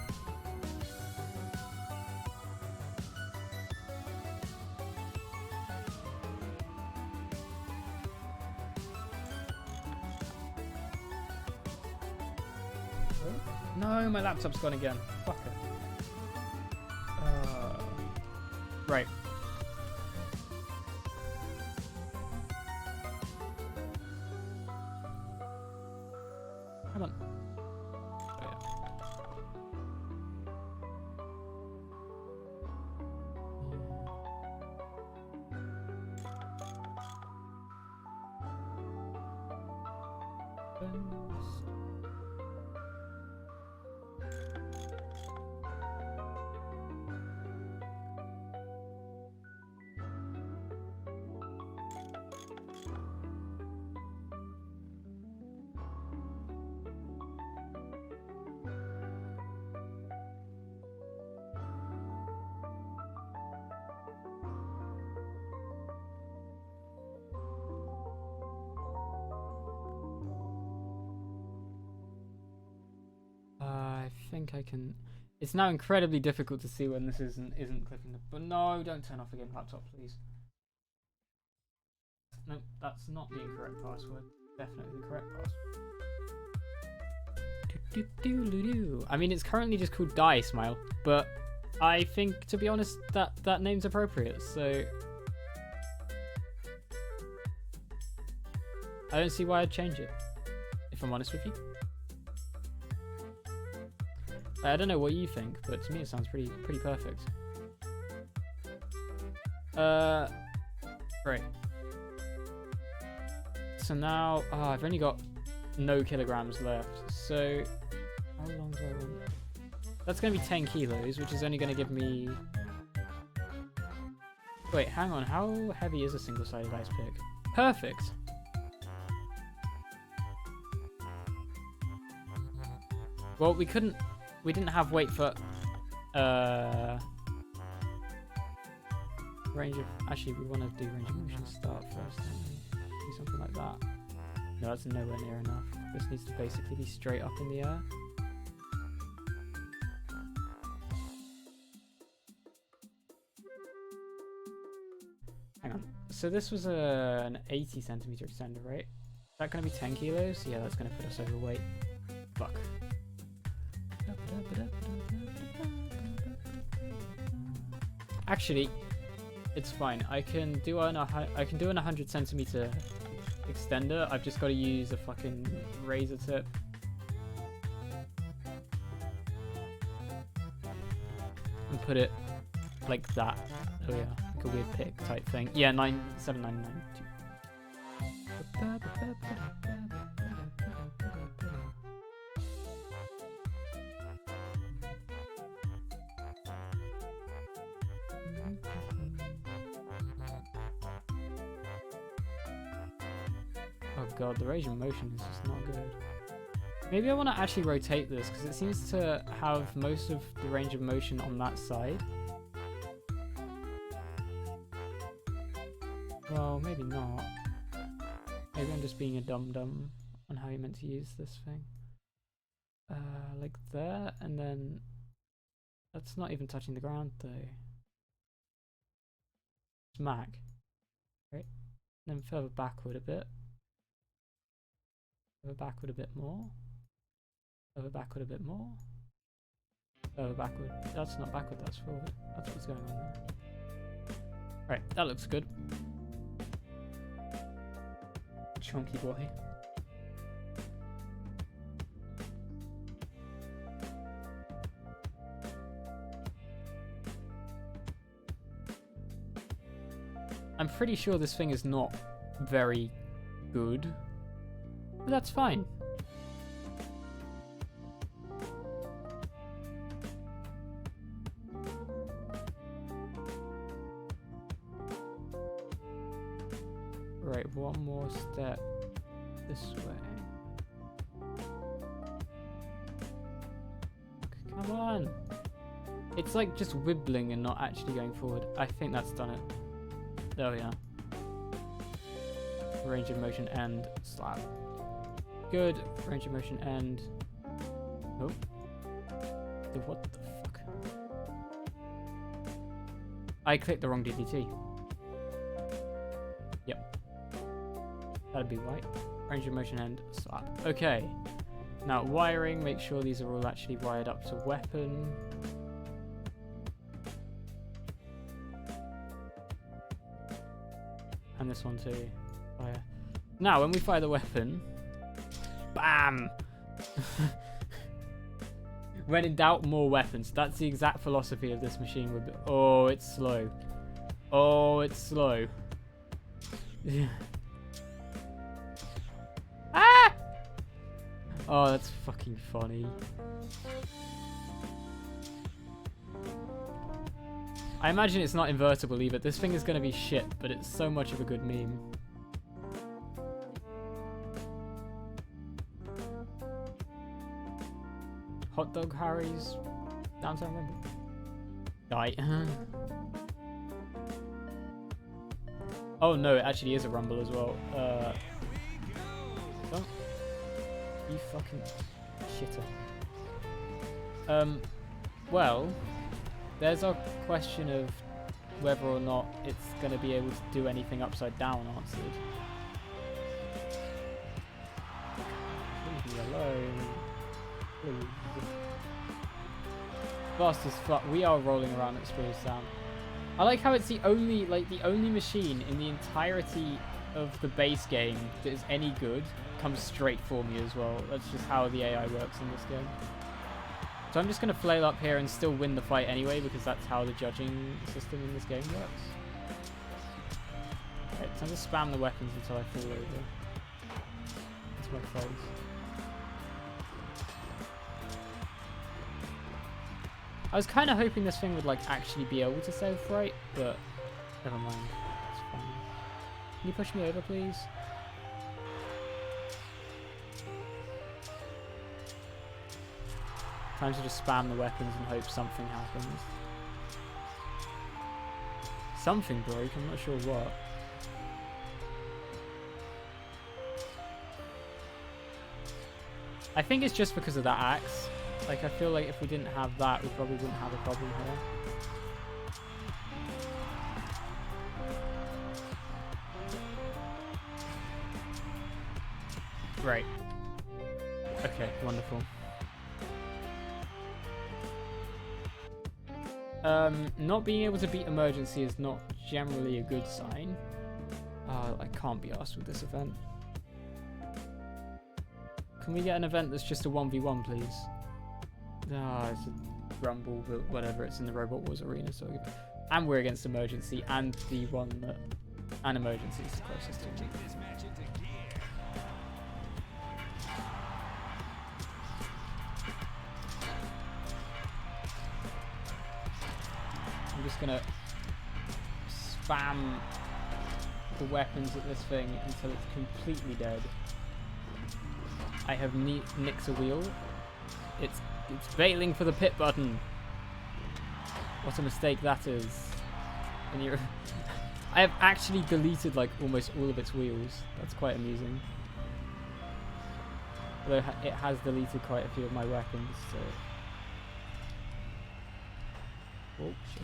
No, my laptop's gone again. Fucker. Right. Come on. Oh, yeah. I think I can. It's now incredibly difficult to see when this isn't clicking. But no, don't turn off again, laptop, please. No, that's not the incorrect password. Definitely the correct password. I mean, it's currently just called Die Smile, but I think, to be honest, that name's appropriate. So I don't see why I'd change it, if I'm honest with you. I don't know what you think, but to me it sounds pretty perfect. Right. So now, I've only got no kilograms left. So, how long do I want? That's going to be 10 kilos, which is only going to give me... Wait, hang on. How heavy is a single-sided ice pick? Perfect. Well, we didn't have weight for range of. Actually, we want to do range of motion start first. Do something like that. No, that's nowhere near enough. This needs to basically be straight up in the air. Hang on. So this was an 80 centimeter extender, right? Is that going to be 10 kilos? Yeah, that's going to put us overweight. Fuck. Actually, it's fine. I can do an 100 centimeter extender. I've just got to use a fucking razor tip. And put it like that. Oh yeah, like a weird pick type thing. Yeah, 79992. Oh god, the range of motion is just not good. Maybe I want to actually rotate this because it seems to have most of the range of motion on that side. Well, maybe not. Maybe I'm just being a dum-dum on how you're meant to use this thing. Like there, and then that's not even touching the ground though. Smack. Right? And then further backward a bit. Further backward a bit more. Further backward a bit more. Further backward. That's not backward, that's forward. That's what's going on there. Right, that looks good. Chunky boy. I'm pretty sure this thing is not very good, but that's fine. Right, one more step this way. Come on! It's like just wibbling and not actually going forward. I think that's done it. Oh yeah. range of motion end, slap. Good, range of motion end. Oh. What the fuck? I clicked the wrong DDT. Yep. That'd be right. Range of motion end, slap. Okay. Now wiring, make sure these are all actually wired up to weapon. And this one too. Fire. Now when we fire the weapon, BAM! When in doubt, more weapons. That's the exact philosophy of this machine. Oh, it's slow. Oh, it's slow. Ah! Oh, that's fucking funny. I imagine it's not invertible either. This thing is going to be shit, but it's so much of a good meme. Hot dog Harry's downtown Rumble. Die. Oh no, it actually is a Rumble as well. Oh, you fucking shitter. Well, there's our question of whether or not it's going to be able to do anything upside down answered. Leave me alone. Please. Fast as fuck. We are rolling around at Spears Sound. I like how it's the only machine in the entirety of the base game that is any good comes straight for me as well. That's just how the AI works in this game. So I'm just going to flail up here and still win the fight anyway, because that's how the judging system in this game works. Right, time to spam the weapons until I fall over. That's my phrase. I was kind of hoping this thing would like actually be able to self-right, but never mind. It's fine. Can you push me over, please? Time to just spam the weapons and hope something happens. Something broke, I'm not sure what. I think it's just because of that axe. Like, I feel like if we didn't have that, we probably wouldn't have a problem here. Great. Okay, wonderful. Not being able to beat emergency is not generally a good sign. I can't be arsed with this event. Can we get an event that's just a 1v1, please? Ah, it's a rumble, but whatever, it's in the Robot Wars arena, so... And we're against emergency, and the one that... And emergency is the closest to me. I'm just gonna spam the weapons at this thing until it's completely dead. I have nicked a wheel. It's bailing for the pit button. What a mistake that is. And you're I have actually deleted like almost all of its wheels. That's quite amusing. Although it has deleted quite a few of my weapons, so... Oh, shit.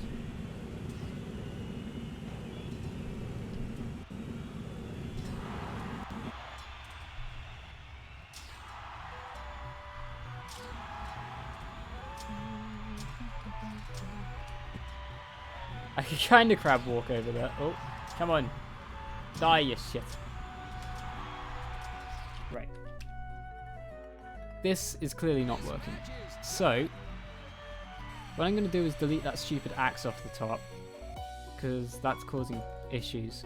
I could kind of crab walk over there. Oh, come on. Die, you shit. Right. This is clearly not working. So, what I'm going to do is delete that stupid axe off the top, because that's causing issues.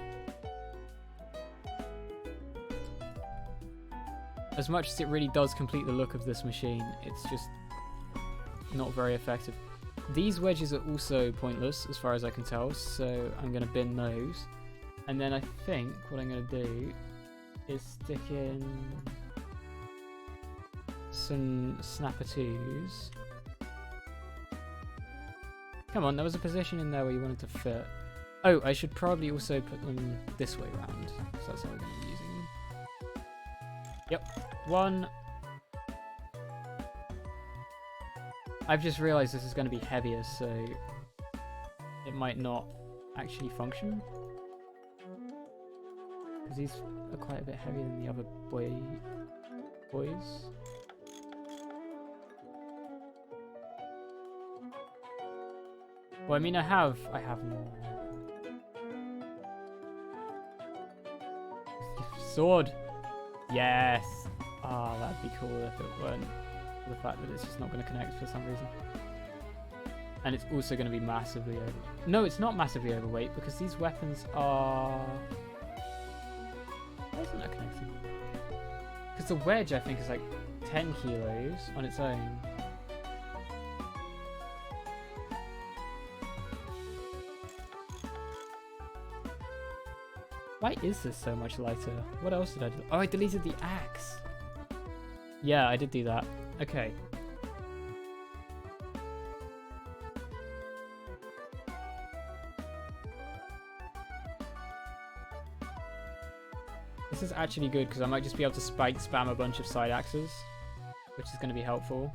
As much as it really does complete the look of this machine, it's just not very effective. These wedges are also pointless as far as I can tell, so I'm going to bin those. And then I think what I'm going to do is stick in some snapper-twos. Come on, there was a position in there where you wanted to fit. Oh, I should probably also put them this way around. So that's how we're going to be using them. Yep. 1. I've just realized this is going to be heavier, so it might not actually function. Because these are quite a bit heavier than the other boys. Well, I mean, I have more. Sword! Yes! Ah, oh, that'd be cool if it weren't for the fact that it's just not going to connect for some reason. And it's also going to be massively over... No, it's not massively overweight because these weapons are... Why isn't that connecting? Because the wedge, I think, is like 10 kilos on its own. Why is this so much lighter? What else did I do? Oh, I deleted the axe. Yeah, I did do that. Okay. This is actually good because I might just be able to spam a bunch of side axes, which is going to be helpful.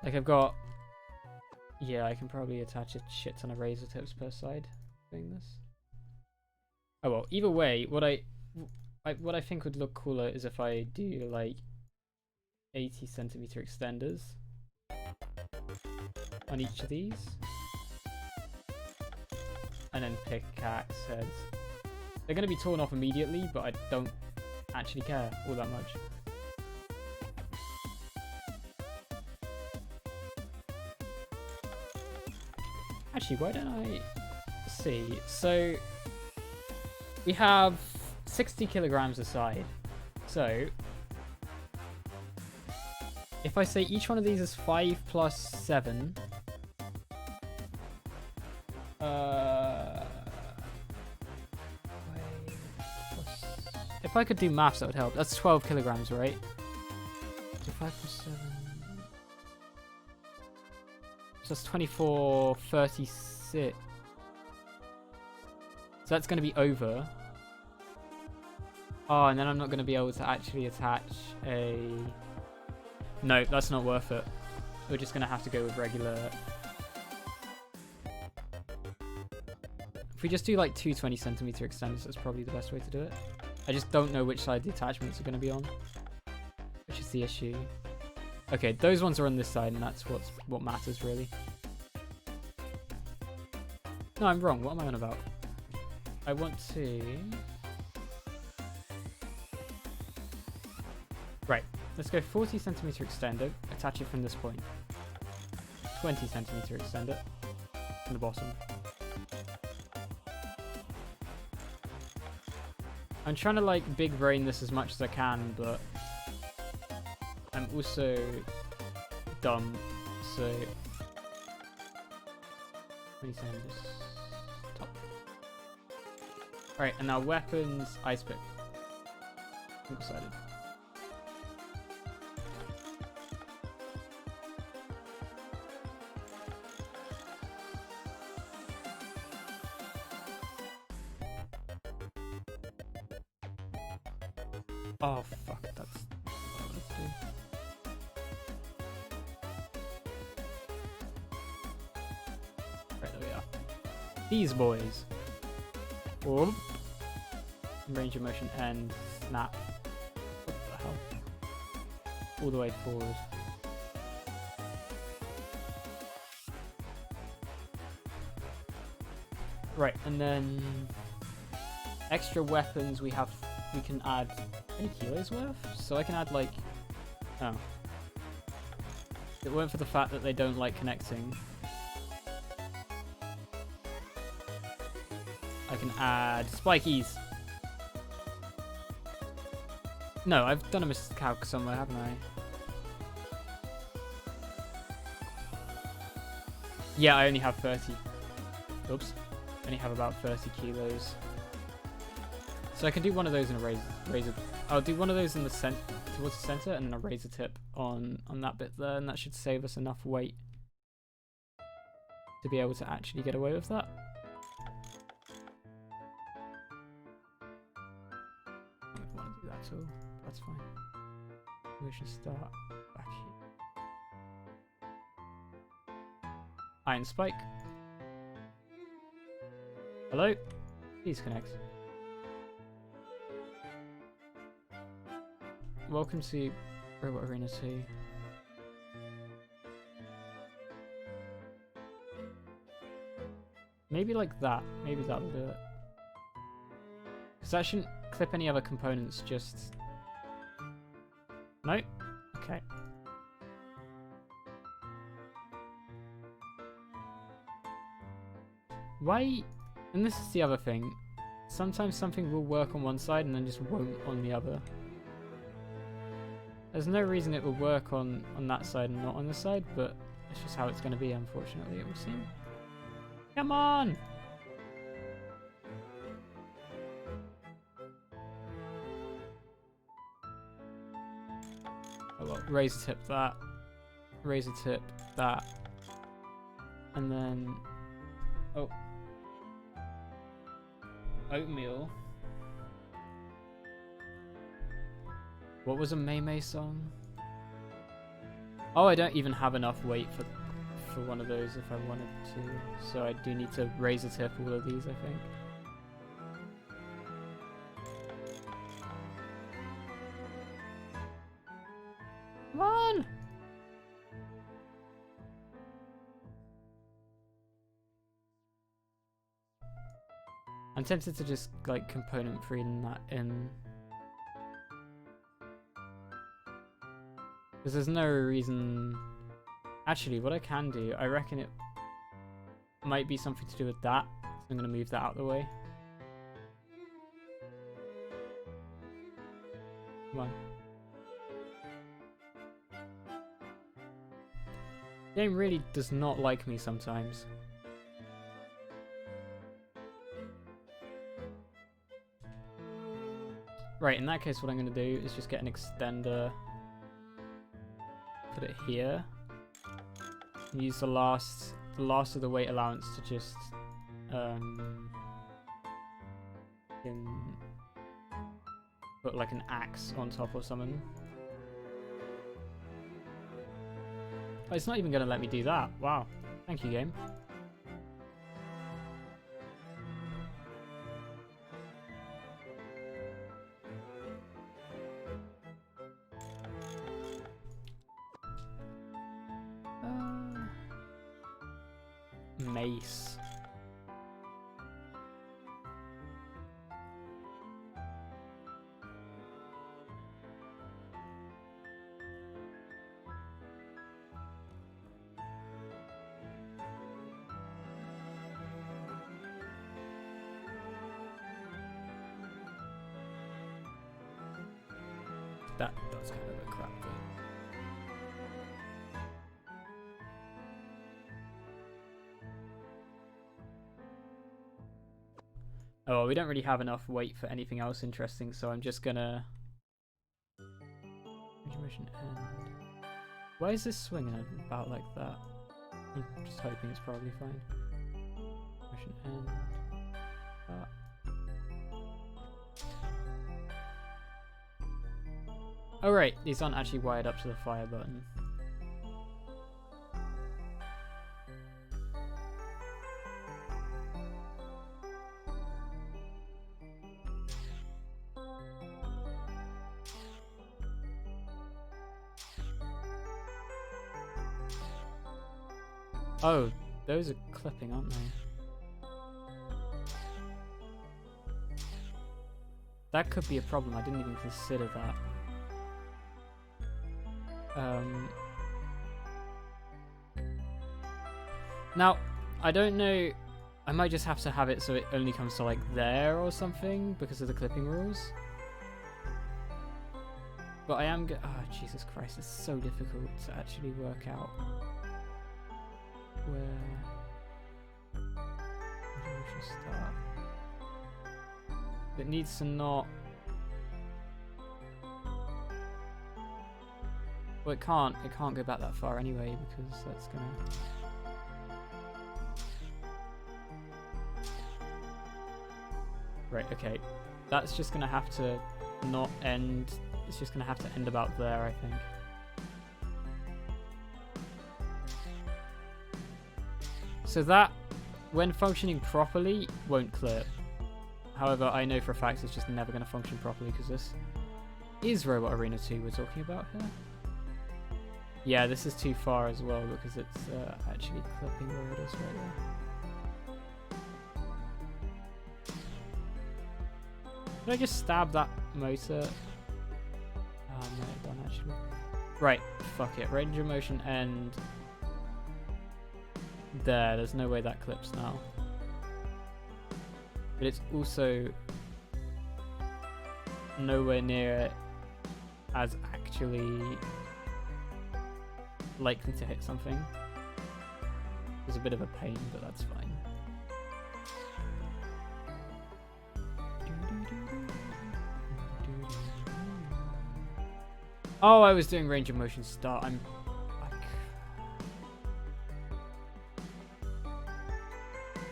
Like I've got... Yeah, I can probably attach a shit ton of razor tips per side doing this. Oh well, either way, what I think would look cooler is if I do like 80cm extenders on each of these, and then pickaxe heads. They're going to be torn off immediately, but I don't actually care all that much. Actually, why don't I see? So we have 60 kilograms aside. So if I say each one of these is 5 plus 7, if I could do maths, that would help. That's 12 kilograms, right? So 5 plus 7. So that's 24, 36. So that's going to be over. Oh, and then I'm not going to be able to actually attach a... No, that's not worth it. We're just going to have to go with regular... If we just do like 2 20cm extenders, that's probably the best way to do it. I just don't know which side the attachments are going to be on, which is the issue. Okay, those ones are on this side, and that's what matters, really. No, I'm wrong. What am I on about? I want to... Right, let's go 40cm extender, attach it from this point. 20cm extender from the bottom. I'm trying to like big brain this as much as I can, but I'm also dumb, so 20 centimeters top. Alright, and now weapons, ice pick. I'm excited. Oh fuck, that's what I wanted to do. Right, there we are. These boys. Whoop. Range of motion and snap. What the hell? All the way forward. Right, and then extra weapons we can add any kilos worth? So I can add like... Oh. If it weren't for the fact that they don't like connecting, I can add spikies. No, I've done a miscalc somewhere, haven't I? Yeah, I only have 30. Oops. I only have about 30 kilos. So I can do one of those in a razor. I'll do one of those in the towards the center, and then a razor tip on that bit there, and that should save us enough weight. to be able to actually get away with that. I don't want to do that at all. That's fine. We should start back here. Iron Spike. Hello? Please connect. Welcome to Robot Arena 2. Maybe like that. Maybe that'll do it. Because that shouldn't clip any other components, just... No? Okay. Why... And this is the other thing. Sometimes something will work on one side and then just won't on the other. There's no reason it will work on that side and not on this side, but it's just how it's going to be, unfortunately, it would seem. Come on! Oh well, razor tip that. Razor tip that. And then... Oh. Oatmeal. What was a May song? Oh, I don't even have enough weight for one of those if I wanted to. So I do need to razor tip all of these, I think. Come on! I'm tempted to just like component free that in. Because there's no reason... Actually, what I can do, I reckon it might be something to do with that. So I'm going to move that out of the way. Come on. The game really does not like me sometimes. Right, in that case what I'm going to do is just get an extender. Put it here. Use the last of the weight allowance to just put like an axe on top or something. Oh, it's not even going to let me do that. Wow. Thank you, game. Mace. That's kind of a crap thing. Oh, well, we don't really have enough weight for anything else interesting, so I'm just gonna... Why is this swinging about like that? I'm just hoping it's probably fine. Mission end. Oh right, these aren't actually wired up to the fire button. Oh, those are clipping, aren't they? That could be a problem. I didn't even consider that. Now, I don't know. I might just have to have it so it only comes to like there or something because of the clipping rules. But I am oh, Jesus Christ, it's so difficult to actually work out where we should start. It needs to not... Well, it can't go back that far anyway because that's gonna... Right, okay. That's just gonna have to not end. It's just gonna have to end about there, I think. So that, when functioning properly, won't clip. However, I know for a fact it's just never gonna function properly because this is Robot Arena 2 we're talking about here. Yeah, this is too far as well because it's actually clipping where it is right there. Did I just stab that motor? Oh, no, done actually. Right, fuck it. Range of motion end. There's no way that clips now. But it's also nowhere near as actually likely to hit something. It's a bit of a pain, but that's fine. Oh, I was doing range of motion start. I'm like...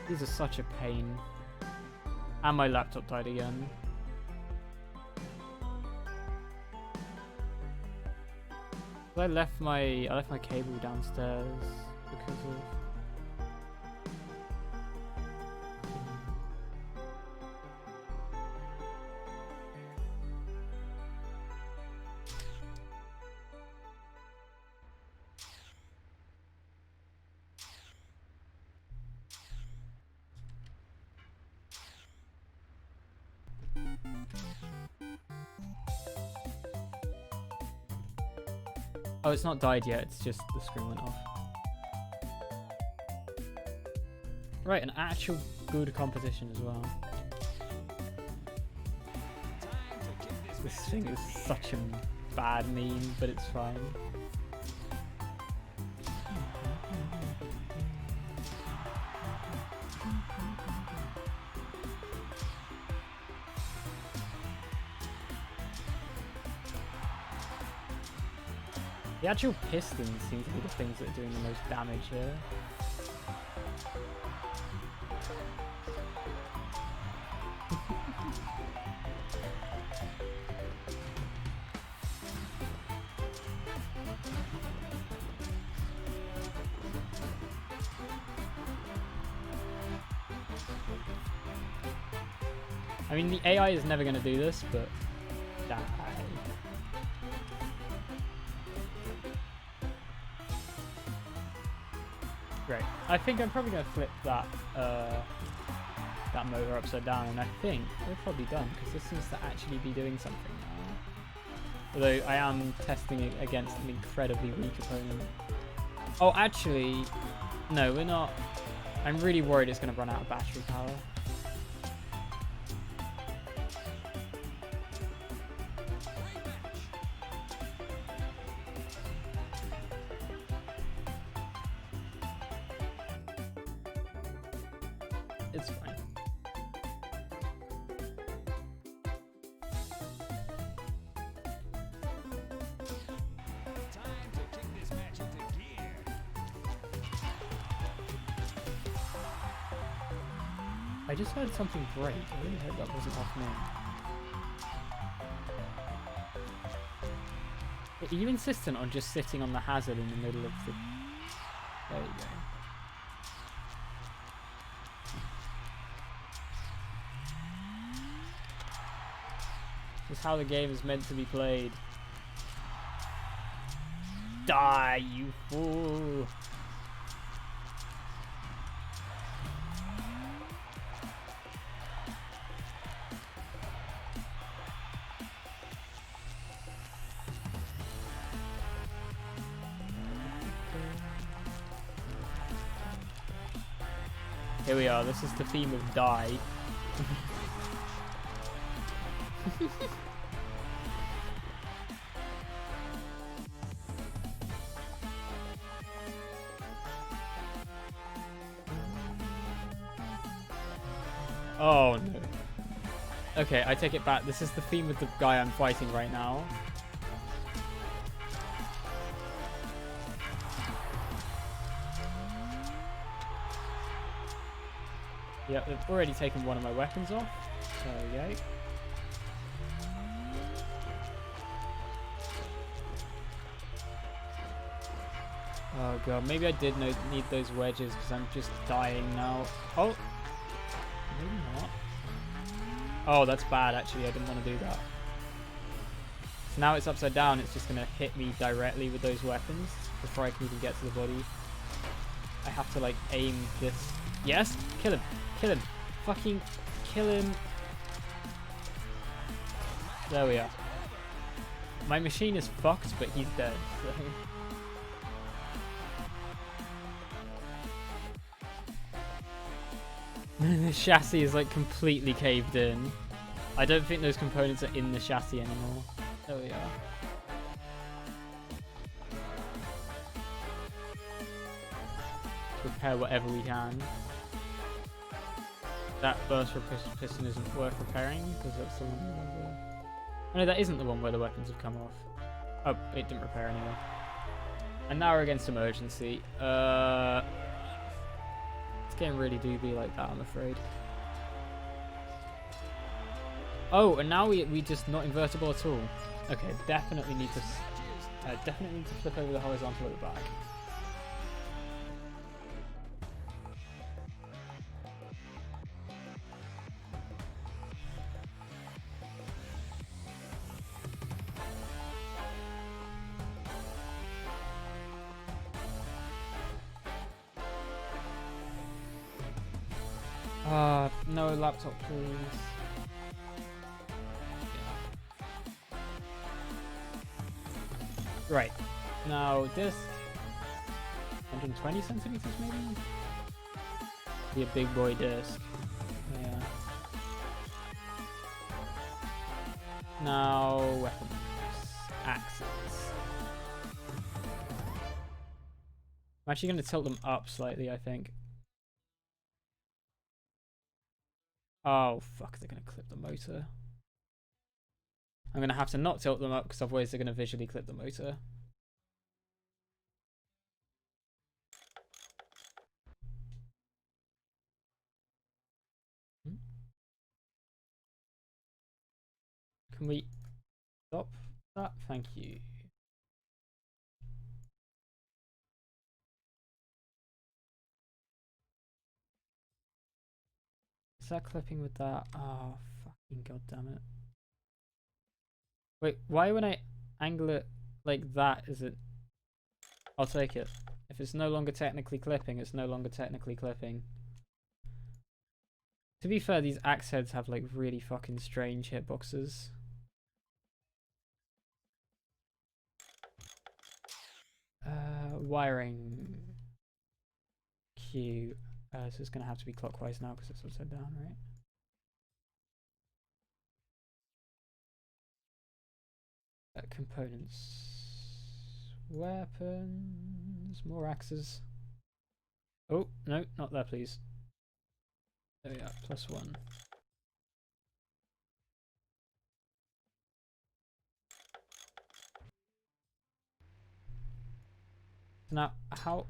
These are such a pain. And my laptop died again. I left my cable downstairs because of... Oh, it's not died yet, it's just the screen went off. Right, an actual good competition as well. This thing is such a bad meme, but it's fine. The actual pistons seem to be the things that are doing the most damage here. I mean, the AI is never going to do this, but die. Great. I think I'm probably going to flip that that motor upside down, and I think we're probably done because this seems to actually be doing something now. Although I am testing it against an incredibly weak opponent. Oh, actually, no, we're not. I'm really worried it's going to run out of battery power. It's fine. Time to kick this match into gear. I just heard something break. I really hope that wasn't off me. Are you insistent on just sitting on the hazard in the middle of the... There you go. This is how the game is meant to be played. Die, you fool! Here we are, this is the theme of die. Oh no. Okay, I take it back. This is the theme of the guy I'm fighting right now. Yep, they've already taken one of my weapons off. There we go. Oh god, maybe I did need those wedges because I'm just dying now. Oh! Maybe not. Oh, that's bad actually, I didn't want to do that. So now it's upside down, it's just going to hit me directly with those weapons before I can even get to the body. I have to like aim this. Yes! Kill him! Kill him! Fucking kill him! There we are. My machine is fucked, but he's dead. So. The chassis is like completely caved in. I don't think those components are in the chassis anymore. There we are. Repair whatever we can. That burst piston isn't worth repairing because that's the one where the... Oh no, that isn't the one where the weapons have come off. Oh, it didn't repair anyway. And now we're against emergency. It's getting really doobie like that, I'm afraid. Oh, and now we just not invertible at all. Okay, definitely need to flip over the horizontal at the back. No laptop, please. Yeah. Right. Now, disc. 120 centimeters, maybe? Be a big boy disc. Yeah. Now, weapons. Axes. I'm actually going to tilt them up slightly, I think. Oh, fuck, they're going to clip the motor. I'm going to have to not tilt them up because otherwise they're going to visually clip the motor. Can we stop that? Thank you. Is that clipping with that? Oh, fucking god damn it. Wait, why when I angle it like that is it... I'll take it. If it's no longer technically clipping, it's no longer technically clipping. To be fair, these axe heads have like really fucking strange hitboxes. Wiring. Q. So it's going to have to be clockwise now because it's upside down, right? Components. Weapons. More axes. Oh, no, not there, please. There we are, +1. Now, how...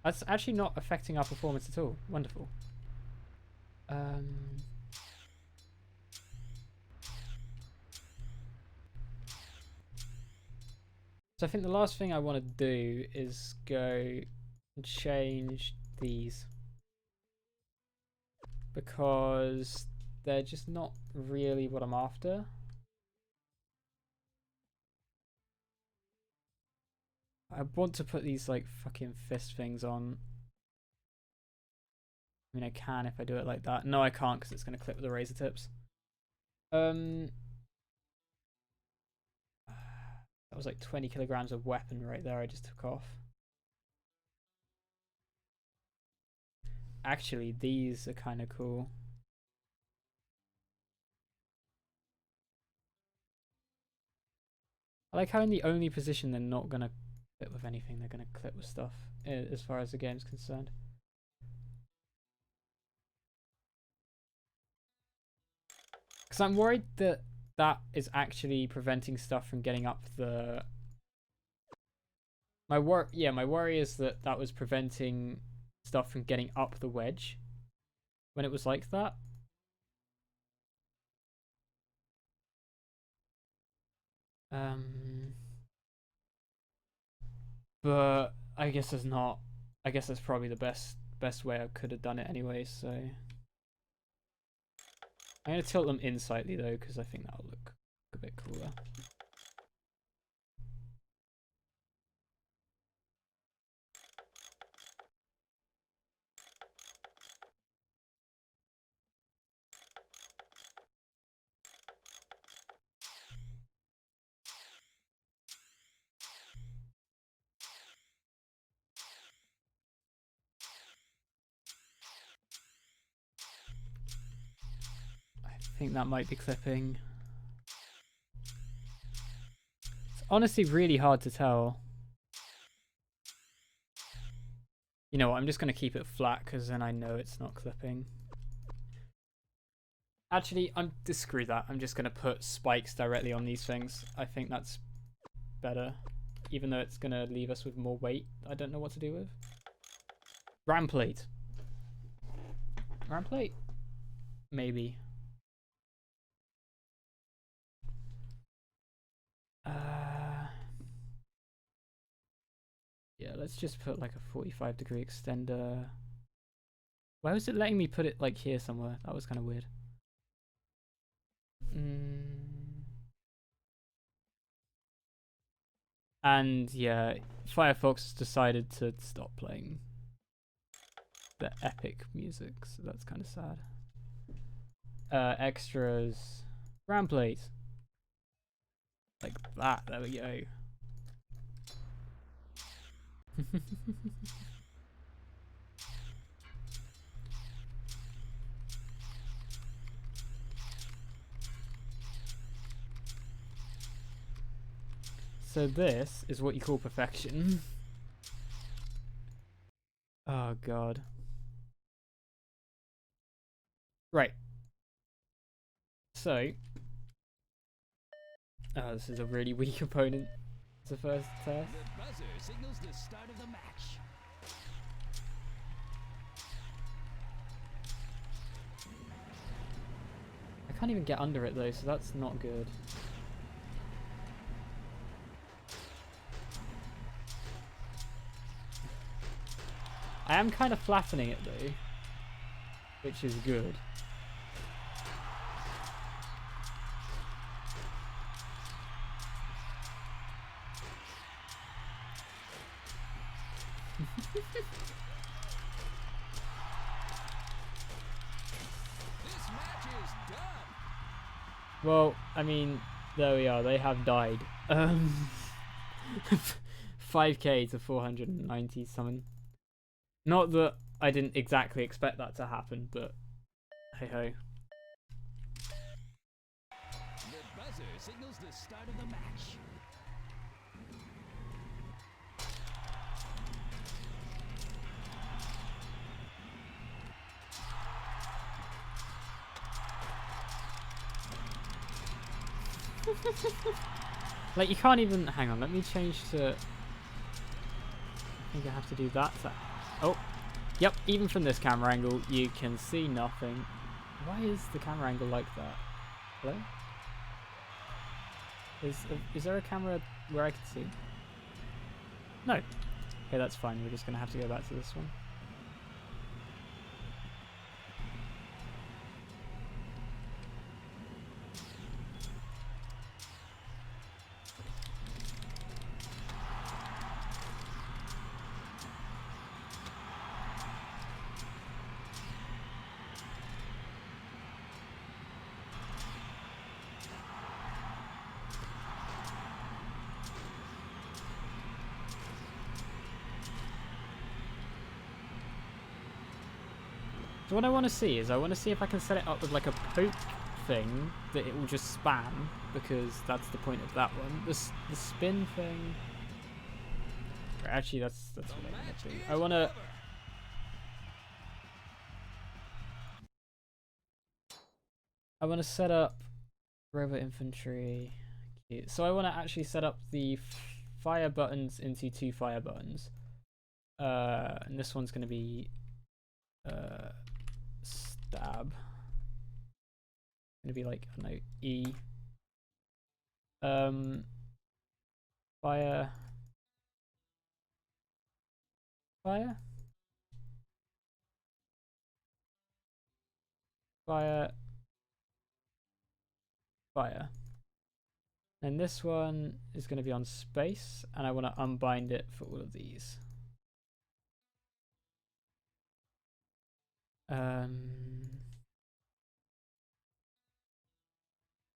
That's actually not affecting our performance at all. Wonderful. So I think the last thing I want to do is go and change these. Because they're just not really what I'm after. I want to put these like fucking fist things on. I mean, I can if I do it like that. No, I can't because it's going to clip with the razor tips. That was like 20 kilograms of weapon right there I just took off. Actually, these are kind of cool. I like how in the only position they're not going to clip with anything, they're going to clip with stuff as far as the game's concerned. Because I'm worried that that is actually preventing stuff from getting up the... My worry is that that was preventing stuff from getting up the wedge when it was like that. But I guess there's not. I guess that's probably the best way I could have done it anyway. So I'm gonna tilt them in slightly though, because I think that'll look a bit cooler. I think that might be clipping. It's honestly really hard to tell. You know what, I'm just going to keep it flat because then I know it's not clipping. Actually, screw that. I'm just going to put spikes directly on these things. I think that's better. Even though it's going to leave us with more weight I don't know what to do with. Ram plate. Ram plate? Maybe. Yeah, let's just put like a 45-degree extender. Why was it letting me put it like here somewhere? That was kind of weird. And yeah, Firefox decided to stop playing the epic music, so that's kind of sad. Extras, ram plate, like that. There we go. So this is what you call perfection. Oh god. Right. So. Oh, this is a really weak opponent. It's the first test. The buzzer signals the start of the match. I can't even get under it though, so that's not good. I am kind of flattening it though, which is good. This match is done. Well, I mean, there we are. They have died. 5k to 490 summon. Not that I didn't exactly expect that to happen, but hey ho. The buzzer signals the start of the match. Like, you can't even... Hang on, let me change to... I think I have to do that. Oh, yep, even from this camera angle, you can see nothing. Why is the camera angle like that? Hello? Is there a camera where I can see? No. Okay, that's fine. We're just going to have to go back to this one. So what I want to see is, I want to see if I can set it up with like a poke thing that it will just spam, because that's the point of that one. The spin thing... Actually, that's what I want to do. I want to set up robot infantry. So I want to actually set up the fire buttons into 2 fire buttons. And this one's going to be stab. Going to be like, I don't know, E. Fire. Fire. Fire. Fire. And this one is going to be on space, and I want to unbind it for all of these.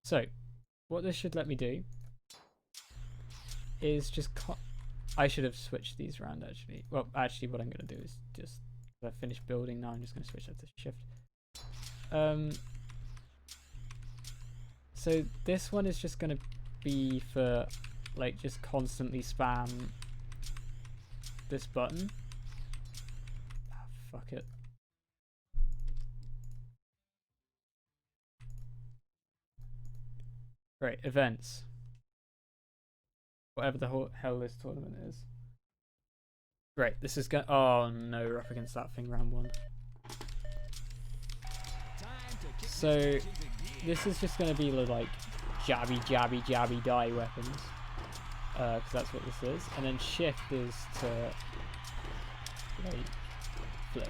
So, what this should let me do is just I should have switched these around actually. Well, actually what I'm going to do is just, I finished building now, I'm just going to switch that to shift. So this one is just going to be for like just constantly spam this button. Ah, fuck it. Right, events. Whatever the hell this tournament is. Right, this is going. Oh no, we're up against that thing round 1. So this is just going to be like jabby, jabby, jabby die weapons, because that's what this is. And then shift is to like flip.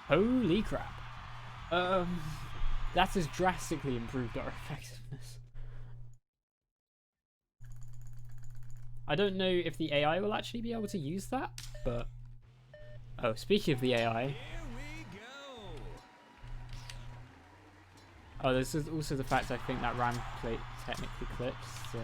Holy crap! That has drastically improved our effectiveness. I don't know if the AI will actually be able to use that, but... Oh, speaking of the AI... Here we go. Oh, this is also the fact I think that RAM plate technically clips, so...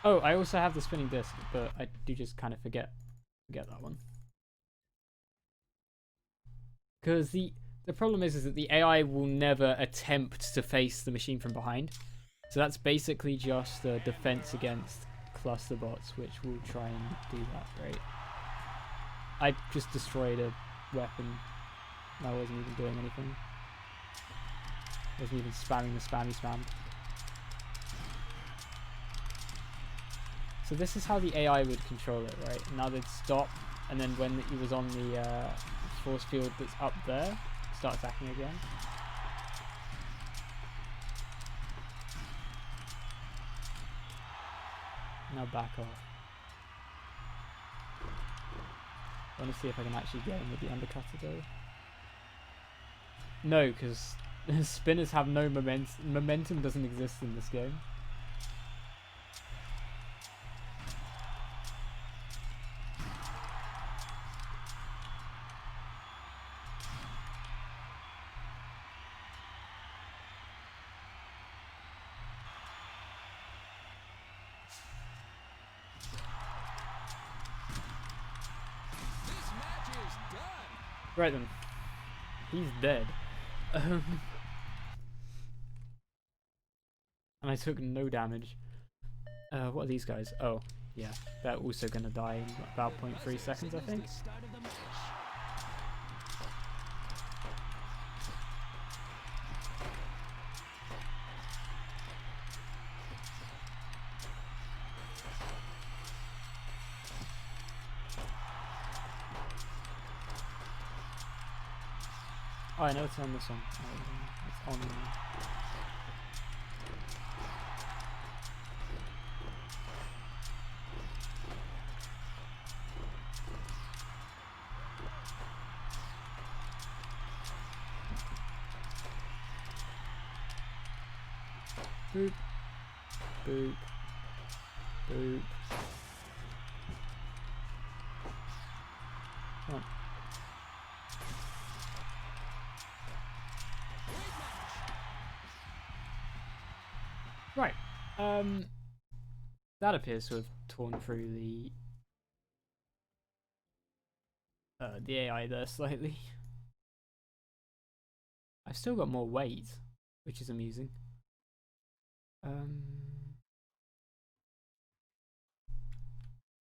Oh, I also have the spinning disc, but I do just kind of forget that one. Because the problem is that the AI will never attempt to face the machine from behind. So that's basically just a defense against cluster bots, which will try and do that, right? I just destroyed a weapon. I wasn't even doing anything. I wasn't even spamming the spammy spam. So this is how the AI would control it, right? Now they'd stop, and then when he was on the force field that's up there, start attacking again. Now back off. I want to see if I can actually get him with the undercutter though. No, because spinners have no momentum. Momentum doesn't exist in this game. Right then, he's dead. And I took no damage. What are these guys? Oh, yeah, they're also gonna die in about 0.3 seconds, I think. Oh, I know it's on this one. It's on. Boop. Boop. Boop. Come on. Right. That appears to have torn through the the AI there slightly. I've still got more weight, which is amusing.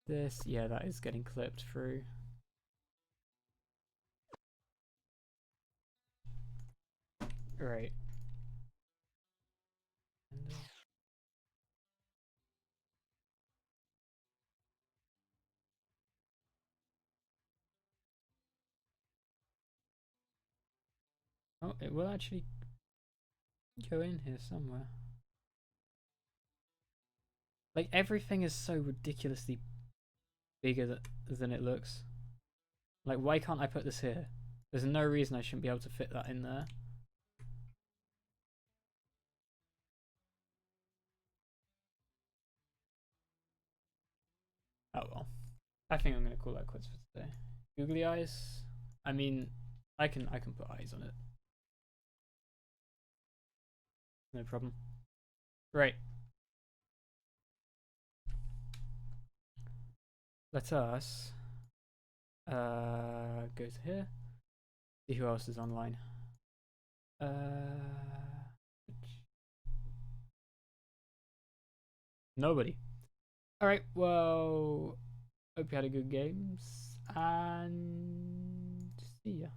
This, yeah, that is getting clipped through. Right. And, oh, it will actually go in here somewhere. Like, everything is so ridiculously bigger than it looks. Like, why can't I put this here? There's no reason I shouldn't be able to fit that in there. Oh well. I think I'm gonna call that quits for today. Googly eyes. I mean, I can put eyes on it. No problem. Right. Let us go to here. See who else is online. Nobody. Alright, well, hope you had a good games and see ya.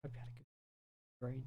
Hope you had a good brain.